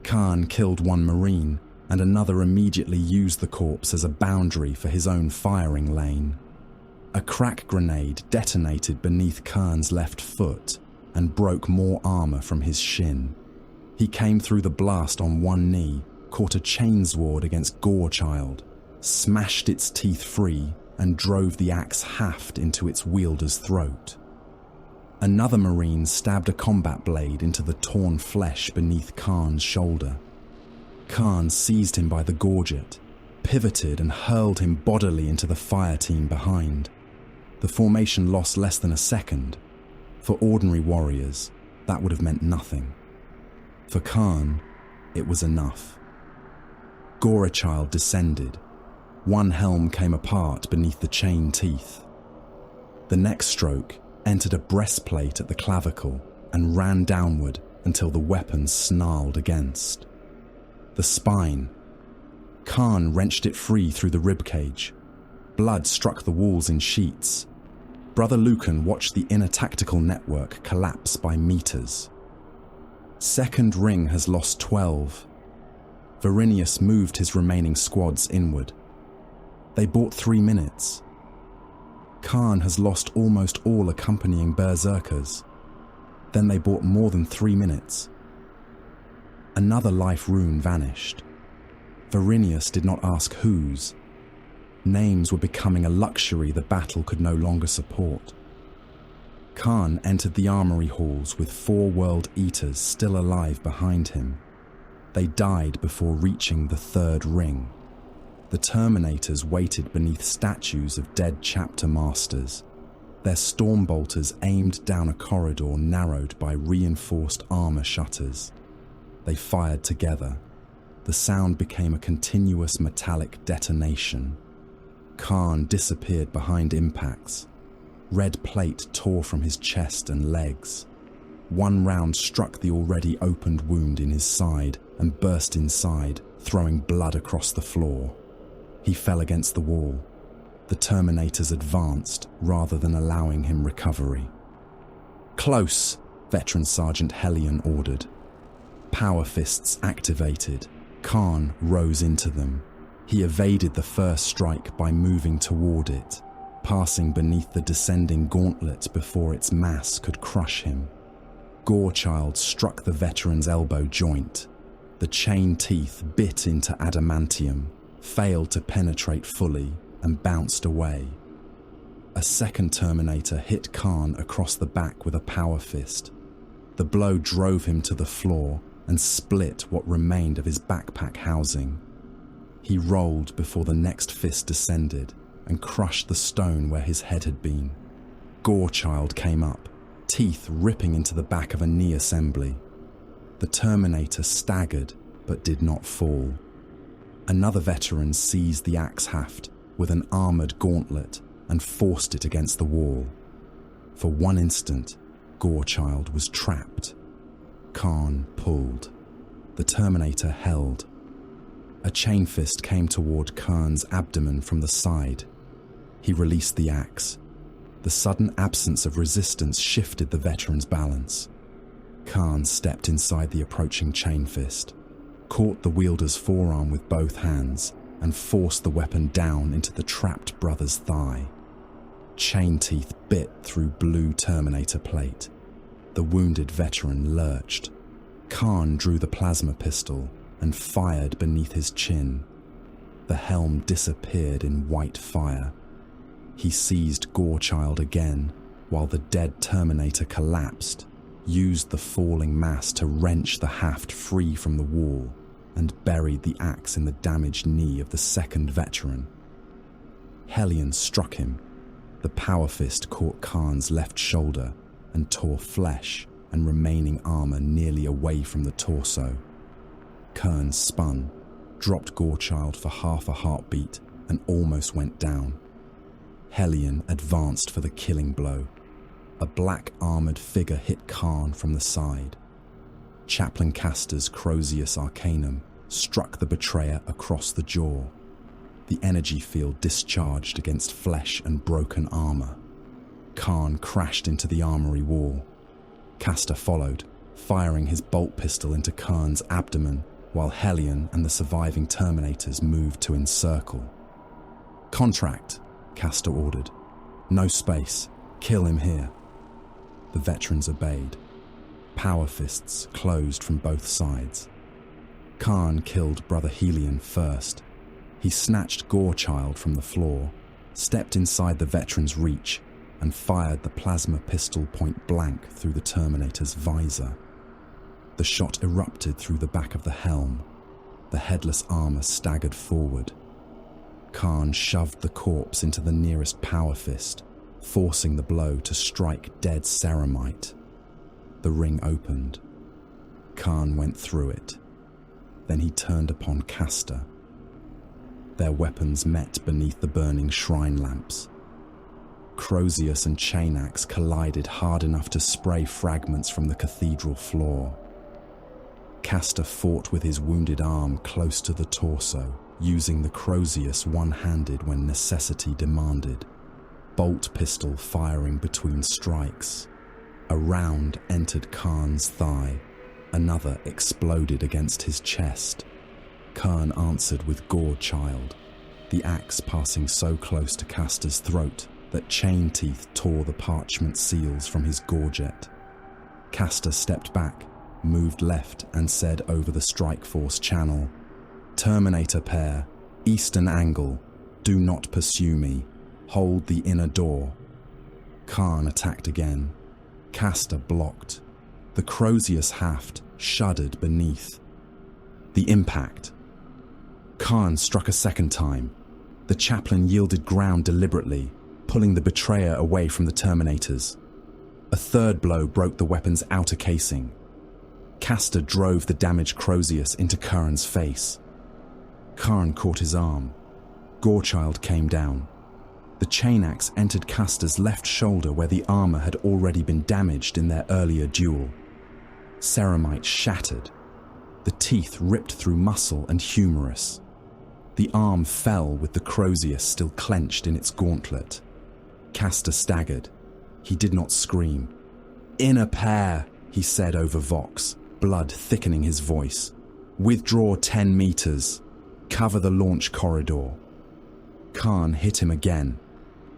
Khârn killed 1 Marine, and another immediately used the corpse as a boundary for his own firing lane. A crack grenade detonated beneath Khârn's left foot and broke more armor from his shin. He came through the blast on 1 knee, caught a chainsword against Gorechild, smashed its teeth free, and drove the axe haft into its wielder's throat. Another Marine stabbed a combat blade into the torn flesh beneath Khârn's shoulder. Khârn seized him by the gorget, pivoted and hurled him bodily into the fire team behind. The formation lost less than a second. For ordinary warriors, that would have meant nothing. For Khârn, it was enough. Gorechild descended. 1 helm came apart beneath the chain teeth. The next stroke entered a breastplate at the clavicle and ran downward until the weapon snarled against. The spine. Khârn wrenched it free through the ribcage. Blood struck the walls in sheets. Brother Lucan watched the inner tactical network collapse by meters. Second ring has lost 12. Varinius moved his remaining squads inward. They bought 3 minutes. Khârn has lost almost all accompanying berserkers. Then they bought more than 3 minutes. Another life rune vanished. Varinius did not ask whose. Names were becoming a luxury the battle could no longer support. Khârn entered the armory halls with 4 World Eaters still alive behind him. They died before reaching the 3rd ring. The Terminators waited beneath statues of dead chapter masters. Their storm bolters aimed down a corridor narrowed by reinforced armor shutters. They fired together. The sound became a continuous metallic detonation. Khârn disappeared behind impacts. Red plate tore from his chest and legs. 1 round struck the already opened wound in his side and burst inside, throwing blood across the floor. He fell against the wall. The Terminators advanced rather than allowing him recovery. "Close," Veteran Sergeant Hellion ordered. Power fists activated. Khârn rose into them. He evaded the first strike by moving toward it, passing beneath the descending gauntlet before its mass could crush him. Gorechild struck the veteran's elbow joint. The chain teeth bit into adamantium, failed to penetrate fully, and bounced away. A second Terminator hit Khârn across the back with a power fist. The blow drove him to the floor and split what remained of his backpack housing. He rolled before the next fist descended and crushed the stone where his head had been. Gorechild came up, teeth ripping into the back of a knee assembly. The Terminator staggered but did not fall. Another veteran seized the axe haft with an armoured gauntlet and forced it against the wall. For 1 instant, Gorechild was trapped. Khârn pulled. The Terminator held. A chain fist came toward Khârn's abdomen from the side. He released the axe. The sudden absence of resistance shifted the veteran's balance. Khârn stepped inside the approaching chain fist, caught the wielder's forearm with both hands, and forced the weapon down into the trapped brother's thigh. Chain teeth bit through blue Terminator plate. The wounded veteran lurched. Khârn drew the plasma pistol and fired beneath his chin. The helm disappeared in white fire. He seized Gorechild again, while the dead Terminator collapsed, used the falling mass to wrench the haft free from the wall, and buried the axe in the damaged knee of the second veteran. Hellion struck him. The power fist caught Khârn's left shoulder and tore flesh and remaining armor nearly away from the torso. Khârn spun, dropped Gorechild for half a heartbeat, and almost went down. Hellion advanced for the killing blow. A black armored figure hit Khârn from the side. Chaplain Castor's Crozius Arcanum struck the betrayer across the jaw. The energy field discharged against flesh and broken armor. Khârn crashed into the armory wall. Castor followed, firing his bolt pistol into Khârn's abdomen, while Hellion and the surviving Terminators moved to encircle. "Contract," Castor ordered. "No space. Kill him here." The veterans obeyed. Power fists closed from both sides. Khârn killed Brother Hellion first. He snatched Gorechild from the floor, stepped inside the veteran's reach, and fired the plasma pistol point blank through the Terminator's visor. The shot erupted through the back of the helm. The headless armor staggered forward. Khârn shoved the corpse into the nearest power fist, forcing the blow to strike dead Ceramite. The ring opened. Khârn went through it. Then he turned upon Castor. Their weapons met beneath the burning shrine lamps. Crozius and Chainaxe collided hard enough to spray fragments from the cathedral floor. Castor fought with his wounded arm close to the torso, using the Crozius one-handed when necessity demanded. Bolt pistol firing between strikes. A round entered Khârn's thigh. Another exploded against his chest. Khârn answered with Gorechild, the axe passing so close to Castor's throat that chain teeth tore the parchment seals from his gorget. Castor stepped back, moved left, and said over the Strike Force channel, "Terminator pair, eastern angle, do not pursue me. Hold the inner door." Khârn attacked again. Castor blocked. The Crozius haft shuddered beneath. The impact. Khârn struck a second time. The chaplain yielded ground deliberately, pulling the betrayer away from the Terminators. A third blow broke the weapon's outer casing. Castor drove the damaged Crozius into Khârn's face. Khârn caught his arm. Gorechild came down. The chainaxe entered Castor's left shoulder where the armor had already been damaged in their earlier duel. Ceramite shattered. The teeth ripped through muscle and humerus. The arm fell with the Crozius still clenched in its gauntlet. Castor staggered. He did not scream. "Inner pair," he said over Vox, blood thickening his voice. "Withdraw 10 meters. Cover the launch corridor." Khârn hit him again.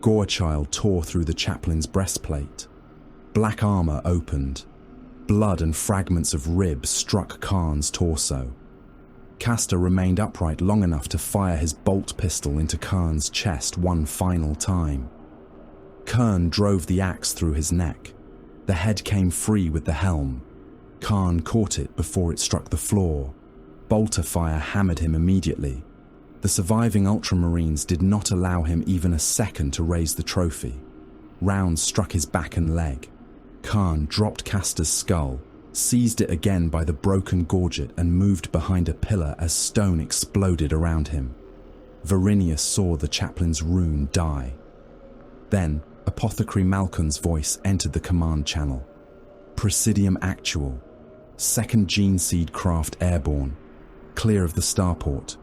Gorechild tore through the chaplain's breastplate. Black armor opened. Blood and fragments of rib struck Khârn's torso. Castor remained upright long enough to fire his bolt pistol into Khârn's chest one final time. Khârn drove the axe through his neck. The head came free with the helm. Khârn caught it before it struck the floor. Bolter fire hammered him immediately. The surviving Ultramarines did not allow him even a second to raise the trophy. Rounds struck his back and leg. Khârn dropped Castor's skull, seized it again by the broken gorget and moved behind a pillar as stone exploded around him. Varinius saw the chaplain's rune die. Then, Apothecary Malcon's voice entered the command channel. "Presidium actual. Second gene seed craft airborne. Clear of the starport.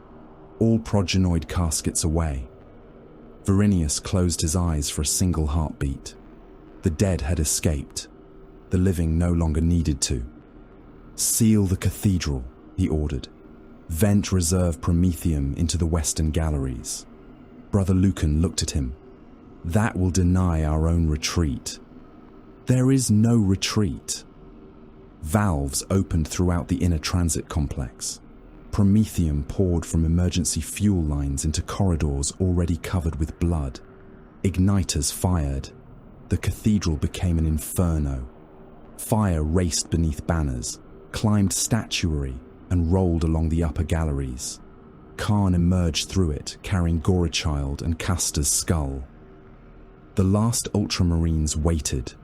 All progenoid caskets away." Varinius closed his eyes for a single heartbeat. The dead had escaped. The living no longer needed to. "Seal the cathedral," he ordered. "Vent reserve promethium into the western galleries." Brother Lucan looked at him. "That will deny our own retreat." "There is no retreat." Valves opened throughout the inner transit complex. Promethium poured from emergency fuel lines into corridors already covered with blood. Igniters fired. The cathedral became an inferno. Fire raced beneath banners, climbed statuary, and rolled along the upper galleries. Khârn emerged through it, carrying Gorechild and Caster's skull. The last Ultramarines waited.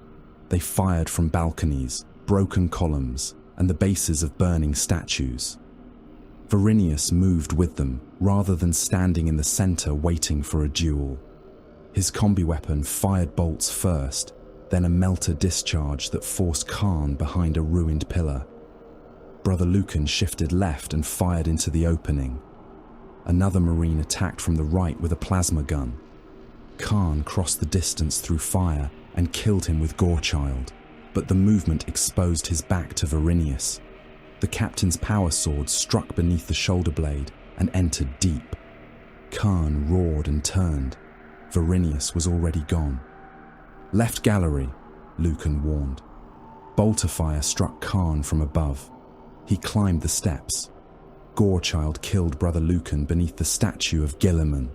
They fired from balconies, broken columns, and the bases of burning statues. Varinius moved with them, rather than standing in the center waiting for a duel. His combi weapon fired bolts first, then a melter discharge that forced Khârn behind a ruined pillar. Brother Lucan shifted left and fired into the opening. Another Marine attacked from the right with a plasma gun. Khârn crossed the distance through fire and killed him with Gorechild, but the movement exposed his back to Varinius. The captain's power sword struck beneath the shoulder blade and entered deep. Khârn roared and turned. Varinius was already gone. "Left gallery," Lucan warned. Bolter fire struck Khârn from above. He climbed the steps. Gorechild killed Brother Lucan beneath the statue of Guilliman.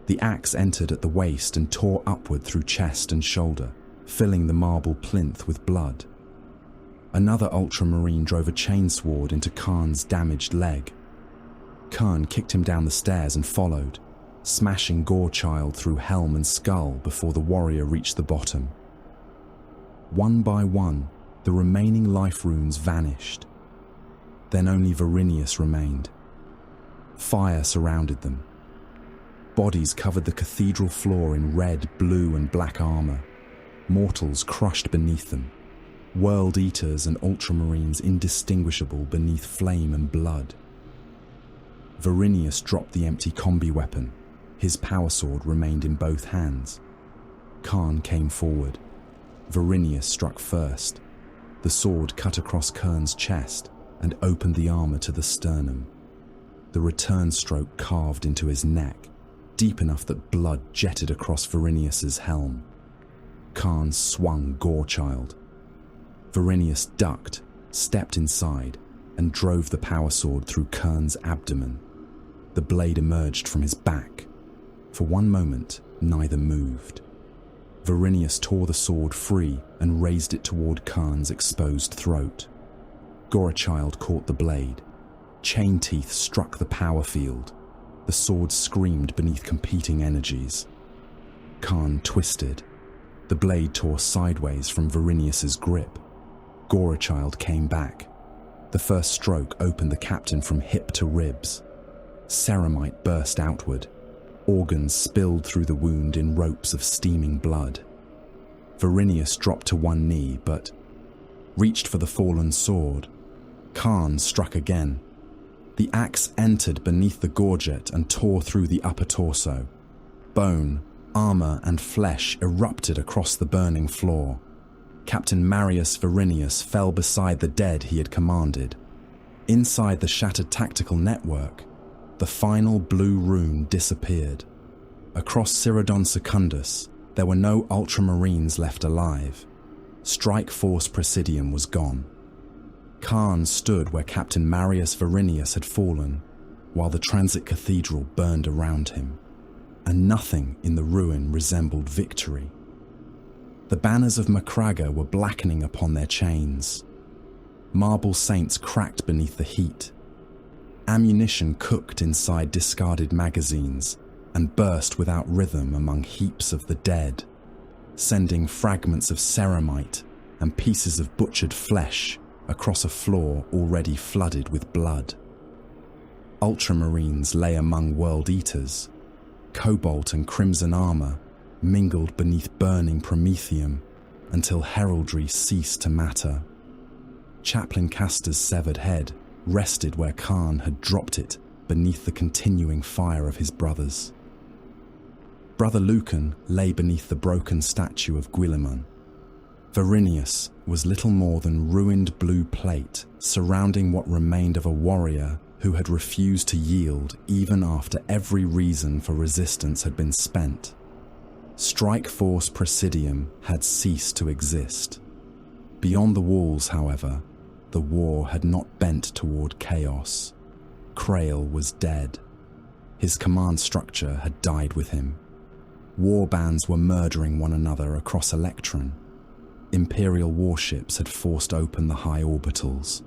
The axe entered at the waist and tore upward through chest and shoulder, filling the marble plinth with blood. Another Ultramarine drove a chainsword into Khârn's damaged leg. Khârn kicked him down the stairs and followed, smashing Gorechild through helm and skull before the warrior reached the bottom. One by one, the remaining life runes vanished. Then only Varinius remained. Fire surrounded them. Bodies covered the cathedral floor in red, blue, and black armor. Mortals crushed beneath them. World Eaters and Ultramarines indistinguishable beneath flame and blood. Varinius dropped the empty combi weapon. His power sword remained in both hands. Khârn came forward. Varinius struck first. The sword cut across Khârn's chest and opened the armor to the sternum. The return stroke carved into his neck, deep enough that blood jetted across Varinius's helm. Khârn swung Gorechild. Varinius ducked, stepped inside, and drove the power sword through Khârn's abdomen. The blade emerged from his back. For one moment, neither moved. Varinius tore the sword free and raised it toward Khârn's exposed throat. Gorechild caught the blade. Chain teeth struck the power field. The sword screamed beneath competing energies. Khârn twisted. The blade tore sideways from Varinius's grip. Gorechild came back. The first stroke opened the captain from hip to ribs. Ceramite burst outward. Organs spilled through the wound in ropes of steaming blood. Varinius dropped to one knee, but reached for the fallen sword. Khârn struck again. The axe entered beneath the gorget and tore through the upper torso. Bone, armor, and flesh erupted across the burning floor. Captain Marius Varinius fell beside the dead he had commanded. Inside the shattered tactical network, the final blue rune disappeared. Across Cyrodion Secundus, there were no Ultramarines left alive. Strike Force Presidium was gone. Khârn stood where Captain Marius Varinius had fallen, while the Transit Cathedral burned around him, and nothing in the ruin resembled victory. The banners of Macraga were blackening upon their chains. Marble saints cracked beneath the heat. Ammunition cooked inside discarded magazines and burst without rhythm among heaps of the dead, sending fragments of ceramite and pieces of butchered flesh across a floor already flooded with blood. Ultramarines lay among World Eaters. Cobalt and crimson armor mingled beneath burning promethium until heraldry ceased to matter. Chaplain Caster's severed head rested where Khârn had dropped it beneath the continuing fire of his brothers. Brother Lucan lay beneath the broken statue of Guilliman. Varinius was little more than ruined blue plate surrounding what remained of a warrior who had refused to yield even after every reason for resistance had been spent. Strike Force Presidium had ceased to exist. Beyond the walls, however, the war had not bent toward chaos. Krail was dead. His command structure had died with him. War bands were murdering one another across Electron. Imperial warships had forced open the high orbitals.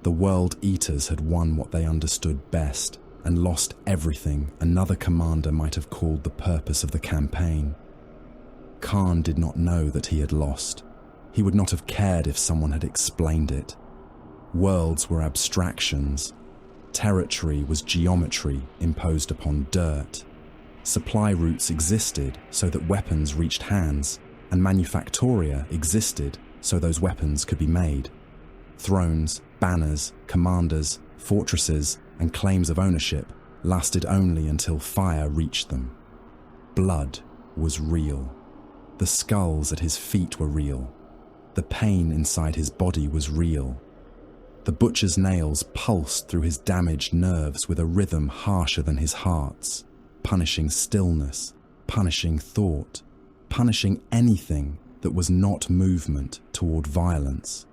The World Eaters had won what they understood best and lost everything another commander might have called the purpose of the campaign. Khârn did not know that he had lost. He would not have cared if someone had explained it. Worlds were abstractions. Territory was geometry imposed upon dirt. Supply routes existed so that weapons reached hands, and manufactoria existed so those weapons could be made. Thrones, banners, commanders, fortresses, and claims of ownership lasted only until fire reached them. Blood was real. The skulls at his feet were real. The pain inside his body was real. The butcher's nails pulsed through his damaged nerves with a rhythm harsher than his heart's, punishing stillness, punishing thought, punishing anything that was not movement toward violence.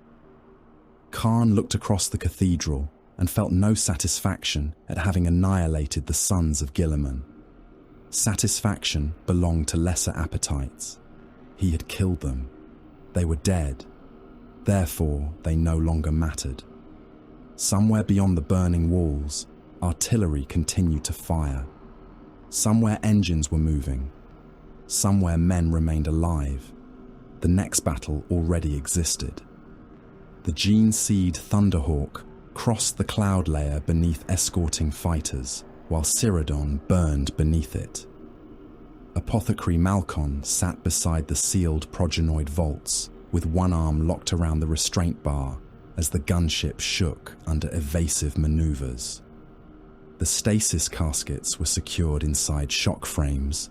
Khârn looked across the cathedral and felt no satisfaction at having annihilated the sons of Guilliman. Satisfaction belonged to lesser appetites. He had killed them. They were dead. Therefore, they no longer mattered. Somewhere beyond the burning walls, artillery continued to fire. Somewhere engines were moving. Somewhere men remained alive. The next battle already existed. The gene-seed Thunderhawk crossed the cloud layer beneath escorting fighters, while Cyrodion burned beneath it. Apothecary Malkon sat beside the sealed progenoid vaults, with one arm locked around the restraint bar as the gunship shook under evasive maneuvers. The stasis caskets were secured inside shock frames,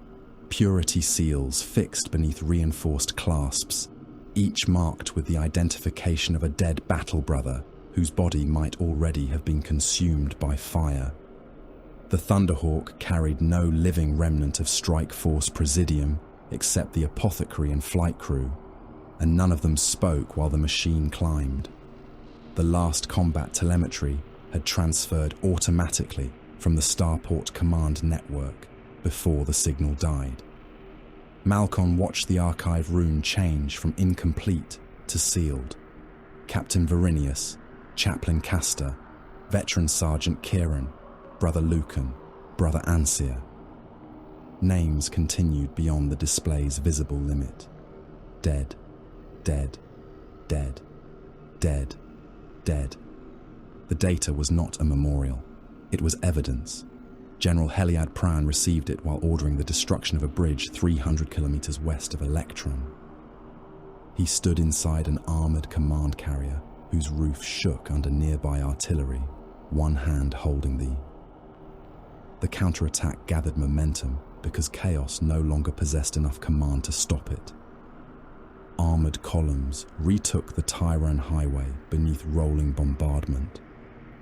purity seals fixed beneath reinforced clasps, each marked with the identification of a dead battle brother whose body might already have been consumed by fire. The Thunderhawk carried no living remnant of Strike Force Presidium except the apothecary and flight crew, and none of them spoke while the machine climbed. The last combat telemetry had transferred automatically from the Starport Command network before the signal died. Malkon watched the archive rune change from incomplete to sealed. Captain Verinius, Chaplain Castor, Veteran Sergeant Khârn, Brother Lucan, Brother Ansier. Names continued beyond the display's visible limit. Dead, dead, dead, dead, dead. The data was not a memorial. It was evidence. General Heliad Pran received it while ordering the destruction of a bridge 300 kilometers west of Electron. He stood inside an armored command carrier whose roof shook under nearby artillery, one hand holding the counterattack gathered momentum because Chaos no longer possessed enough command to stop it. Armored columns retook the Tyran highway beneath rolling bombardment,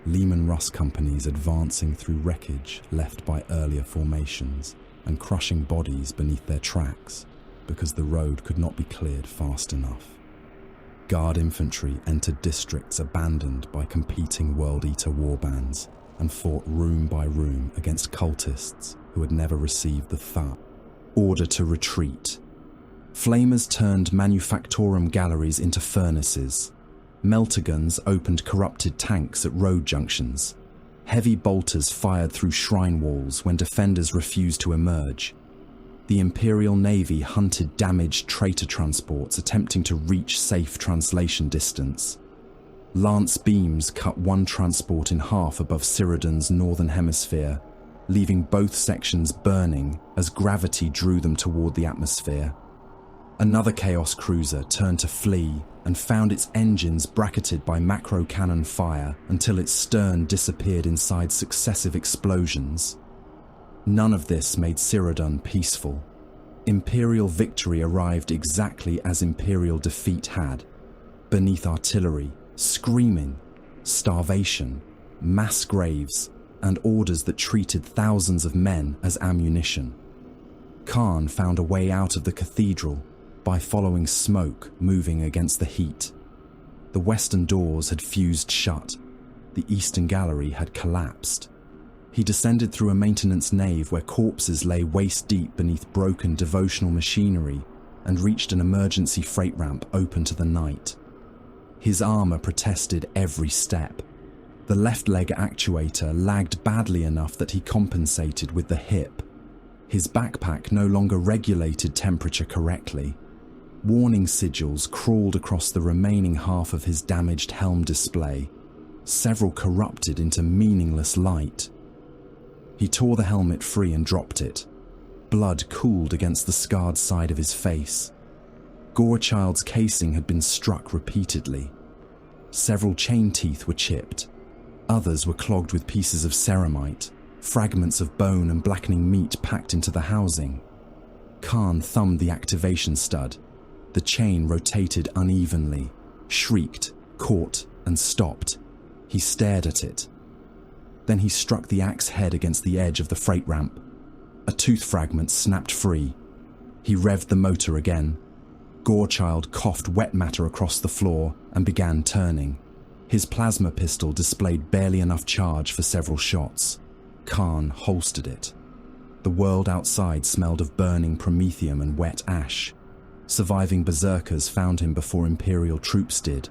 Lehman Russ companies advancing through wreckage left by earlier formations and crushing bodies beneath their tracks because the road could not be cleared fast enough. Guard infantry entered districts abandoned by competing World Eater warbands and fought room by room against cultists who had never received the order to retreat. Flamers turned manufactorum galleries into furnaces. Meltaguns opened corrupted tanks at road junctions. Heavy bolters fired through shrine walls when defenders refused to emerge. The Imperial Navy hunted damaged traitor transports attempting to reach safe translation distance. Lance beams cut one transport in half above Cyrodian's northern hemisphere, leaving both sections burning as gravity drew them toward the atmosphere. Another Chaos cruiser turned to flee and found its engines bracketed by macro cannon fire until its stern disappeared inside successive explosions. None of this made Cyrodian peaceful. Imperial victory arrived exactly as Imperial defeat had, beneath artillery, screaming, starvation, mass graves, and orders that treated thousands of men as ammunition. Khârn found a way out of the cathedral by following smoke moving against the heat. The western doors had fused shut. The eastern gallery had collapsed. He descended through a maintenance nave where corpses lay waist-deep beneath broken devotional machinery and reached an emergency freight ramp open to the night. His armor protested every step. The left leg actuator lagged badly enough that he compensated with the hip. His backpack no longer regulated temperature correctly. Warning sigils crawled across the remaining half of his damaged helm display, several corrupted into meaningless light. He tore the helmet free and dropped it. Blood cooled against the scarred side of his face. Gorechild's casing had been struck repeatedly. Several chain teeth were chipped. Others were clogged with pieces of ceramite, fragments of bone and blackening meat packed into the housing. Khârn thumbed the activation stud. The chain rotated unevenly, shrieked, caught, and stopped. He stared at it. Then he struck the axe head against the edge of the freight ramp. A tooth fragment snapped free. He revved the motor again. Gorechild coughed wet matter across the floor and began turning. His plasma pistol displayed barely enough charge for several shots. Khârn holstered it. The world outside smelled of burning promethium and wet ash. Surviving berserkers found him before Imperial troops did.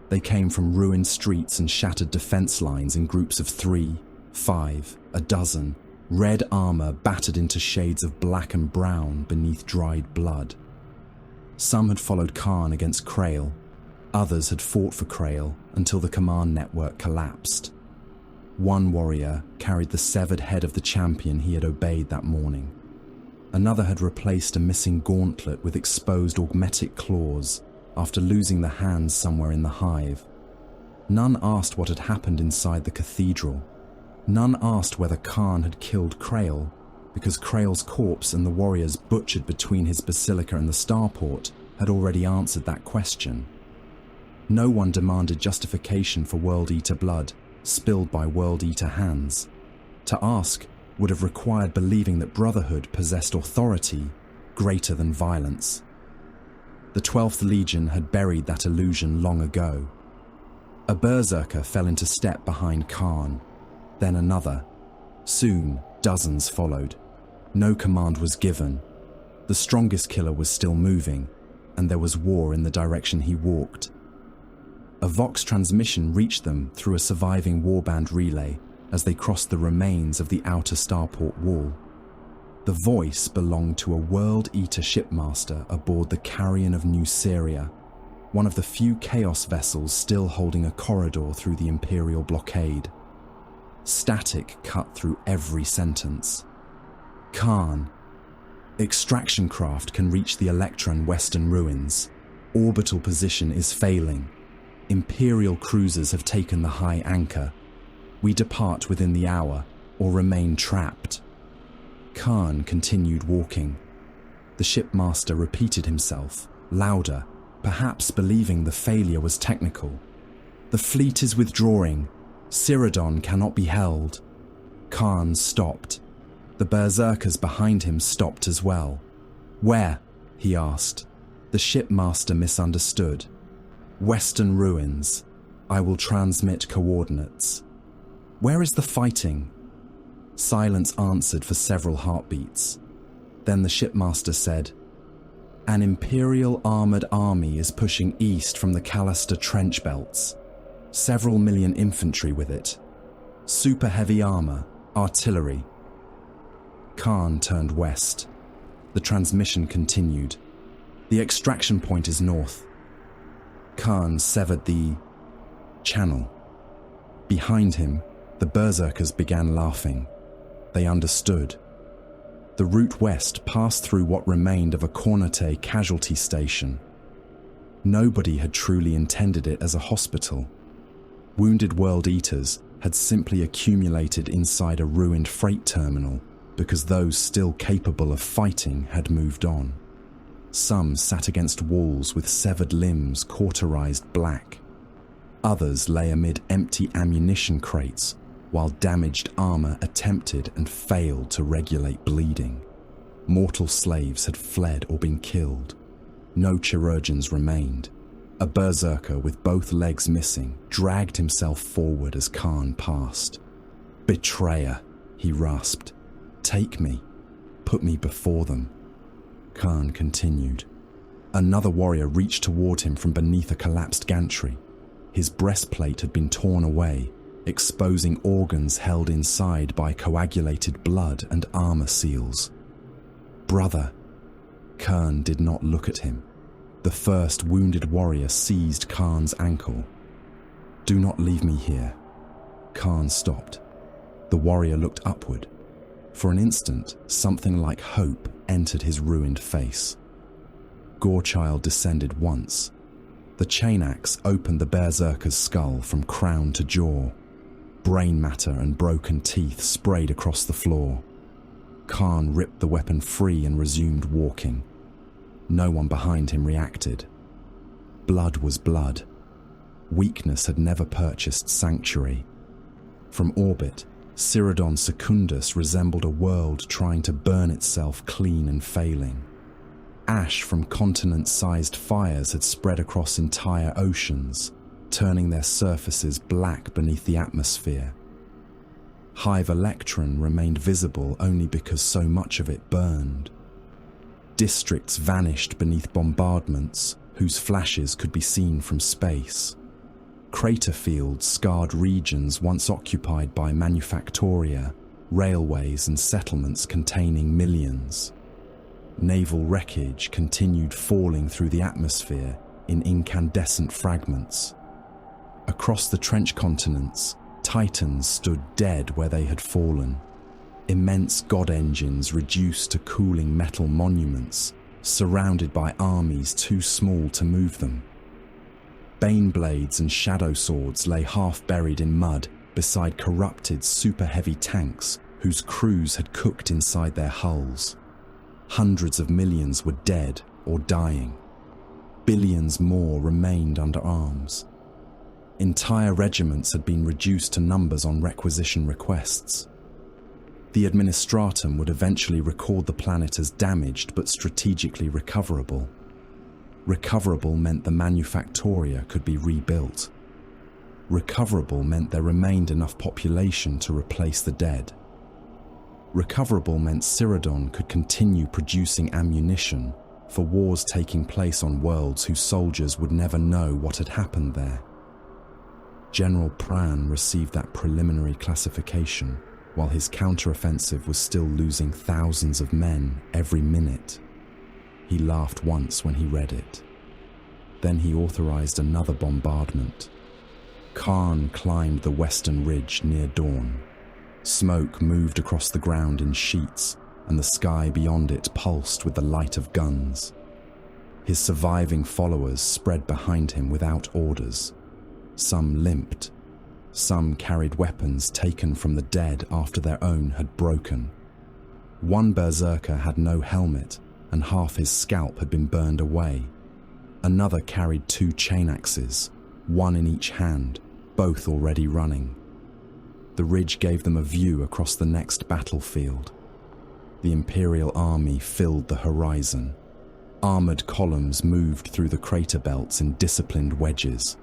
They came from ruined streets and shattered defense lines in groups of 3, 5, a dozen, red armor battered into shades of black and brown beneath dried blood. Some had followed Khârn against Krail. Others had fought for Krail until the command network collapsed. One warrior carried the severed head of the champion he had obeyed that morning. Another had replaced a missing gauntlet with exposed augmetic claws after losing the hands somewhere in the hive. None asked what had happened inside the cathedral. None asked whether Khârn had killed Krail, because Krail's corpse and the warriors butchered between his basilica and the starport had already answered that question. No one demanded justification for World Eater blood spilled by World Eater hands. To ask would have required believing that Brotherhood possessed authority greater than violence. The 12th Legion had buried that illusion long ago. A berserker fell into step behind Khârn, then another. Soon, dozens followed. No command was given. The strongest killer was still moving, and there was war in the direction he walked. A Vox transmission reached them through a surviving warband relay as they crossed the remains of the outer starport wall. The voice belonged to a World Eater shipmaster aboard the Carrion of New Syria, one of the few Chaos vessels still holding a corridor through the Imperial blockade. Static cut through every sentence. Khârn. Extraction craft can reach the Electron Western ruins. Orbital position is failing. Imperial cruisers have taken the high anchor. We depart within the hour, or remain trapped. Khârn continued walking. The shipmaster repeated himself, louder, perhaps believing the failure was technical. The fleet is withdrawing. Cyrodion cannot be held. Khârn stopped. The berserkers behind him stopped as well. Where? He asked. The shipmaster misunderstood. Western ruins. I will transmit coordinates. Where is the fighting? Silence answered for several heartbeats. Then the shipmaster said, An Imperial armored army is pushing east from the Callister trench belts. Several million infantry with it. Super heavy armor, artillery. Khârn turned west. The transmission continued. The extraction point is north. Khârn severed the channel. Behind him, the berserkers began laughing. They understood. The route west passed through what remained of a Cornate casualty station. Nobody had truly intended it as a hospital. Wounded World Eaters had simply accumulated inside a ruined freight terminal because those still capable of fighting had moved on. Some sat against walls with severed limbs cauterized black. Others lay amid empty ammunition crates while damaged armor attempted and failed to regulate bleeding. Mortal slaves had fled or been killed. No chirurgeons remained. A berserker with both legs missing dragged himself forward as Khârn passed. Betrayer, he rasped. Take me. Put me before them. Khârn continued. Another warrior reached toward him from beneath a collapsed gantry. His breastplate had been torn away, exposing organs held inside by coagulated blood and armor seals. "Brother!" Khârn did not look at him. The first wounded warrior seized Khârn's ankle. "Do not leave me here." Khârn stopped. The warrior looked upward. For an instant, something like hope entered his ruined face. Gorechild descended once. The chain axe opened the berserker's skull from crown to jaw. Brain matter and broken teeth sprayed across the floor. Khârn ripped the weapon free and resumed walking. No one behind him reacted. Blood was blood. Weakness had never purchased sanctuary. From orbit, Cyrodion Secundus resembled a world trying to burn itself clean and failing. Ash from continent-sized fires had spread across entire oceans, turning their surfaces black beneath the atmosphere. Hive Electron remained visible only because so much of it burned. Districts vanished beneath bombardments, whose flashes could be seen from space. Crater fields scarred regions once occupied by manufactoria, railways and settlements containing millions. Naval wreckage continued falling through the atmosphere in incandescent fragments. Across the trench continents, titans stood dead where they had fallen. Immense god engines reduced to cooling metal monuments, surrounded by armies too small to move them. Baneblades and shadow swords lay half buried in mud beside corrupted super-heavy tanks whose crews had cooked inside their hulls. Hundreds of millions were dead or dying. Billions more remained under arms. Entire regiments had been reduced to numbers on requisition requests. The Administratum would eventually record the planet as damaged but strategically recoverable. Recoverable meant the Manufactoria could be rebuilt. Recoverable meant there remained enough population to replace the dead. Recoverable meant Cyrodion could continue producing ammunition for wars taking place on worlds whose soldiers would never know what had happened there. General Pran received that preliminary classification while his counteroffensive was still losing thousands of men every minute. He laughed once when he read it. Then he authorized another bombardment. Khârn climbed the western ridge near dawn. Smoke moved across the ground in sheets, and the sky beyond it pulsed with the light of guns. His surviving followers spread behind him without orders. Some limped. Some carried weapons taken from the dead after their own had broken. One berserker had no helmet, and half his scalp had been burned away. Another carried 2 chain axes, one in each hand, both already running. The ridge gave them a view across the next battlefield. The Imperial army filled the horizon. Armored columns moved through the crater belts in disciplined wedges.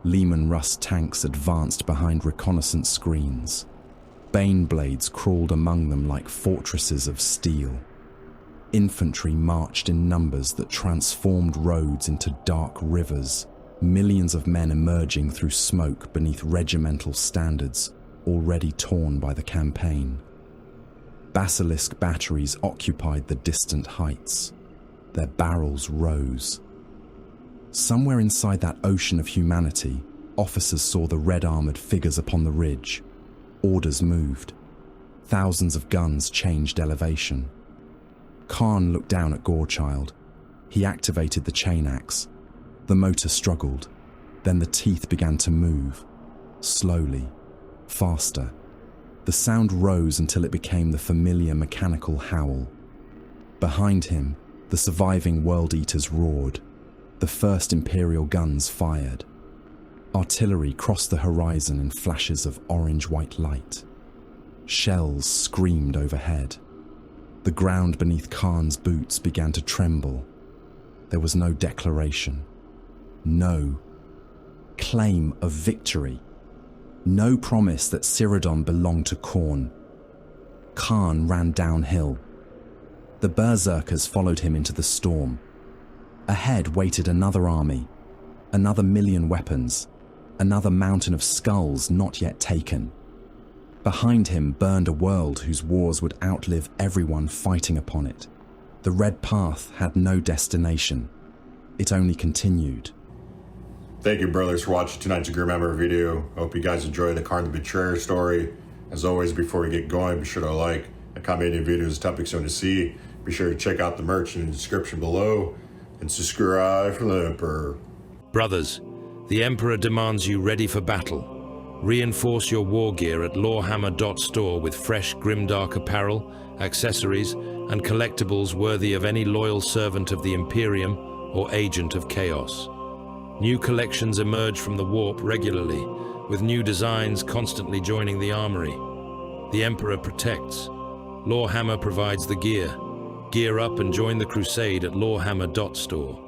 Lehman Russ tanks advanced behind reconnaissance screens. Baneblades crawled among them like fortresses of steel. Infantry marched in numbers that transformed roads into dark rivers, millions of men emerging through smoke beneath regimental standards already torn by the campaign. Basilisk batteries occupied the distant heights. Their barrels rose. Somewhere inside that ocean of humanity, officers saw the red-armored figures upon the ridge. Orders moved. Thousands of guns changed elevation. Khârn looked down at Gorechild. He activated the chain axe. The motor struggled. Then the teeth began to move. Slowly. Faster. The sound rose until it became the familiar mechanical howl. Behind him, the surviving World Eaters roared. The first Imperial guns fired. Artillery crossed the horizon in flashes of orange-white light. Shells screamed overhead. The ground beneath Khârn's boots began to tremble. There was no declaration. No claim of victory. No promise that Cyrodion belonged to Khârn. Khârn ran downhill. The berserkers followed him into the storm. Ahead waited another army, another million weapons, another mountain of skulls not yet taken. Behind him burned a world whose wars would outlive everyone fighting upon it. The red path had no destination. It only continued. Thank you, brothers, for watching tonight's Grim Ember video. I hope you guys enjoy the Khârn the Betrayer story. As always, before we get going, be sure to like and comment any videos, topics you want to see. Be sure to check out the merch in the description below and subscribe for the Emperor. Brothers, the Emperor demands you ready for battle. Reinforce your war gear at Warhammer.store with fresh grimdark apparel, accessories, and collectibles worthy of any loyal servant of the Imperium or agent of chaos. New collections emerge from the warp regularly, with new designs constantly joining the armory. The Emperor protects. Lawhammer provides the gear. Gear up and join the crusade at Lawhammer.store.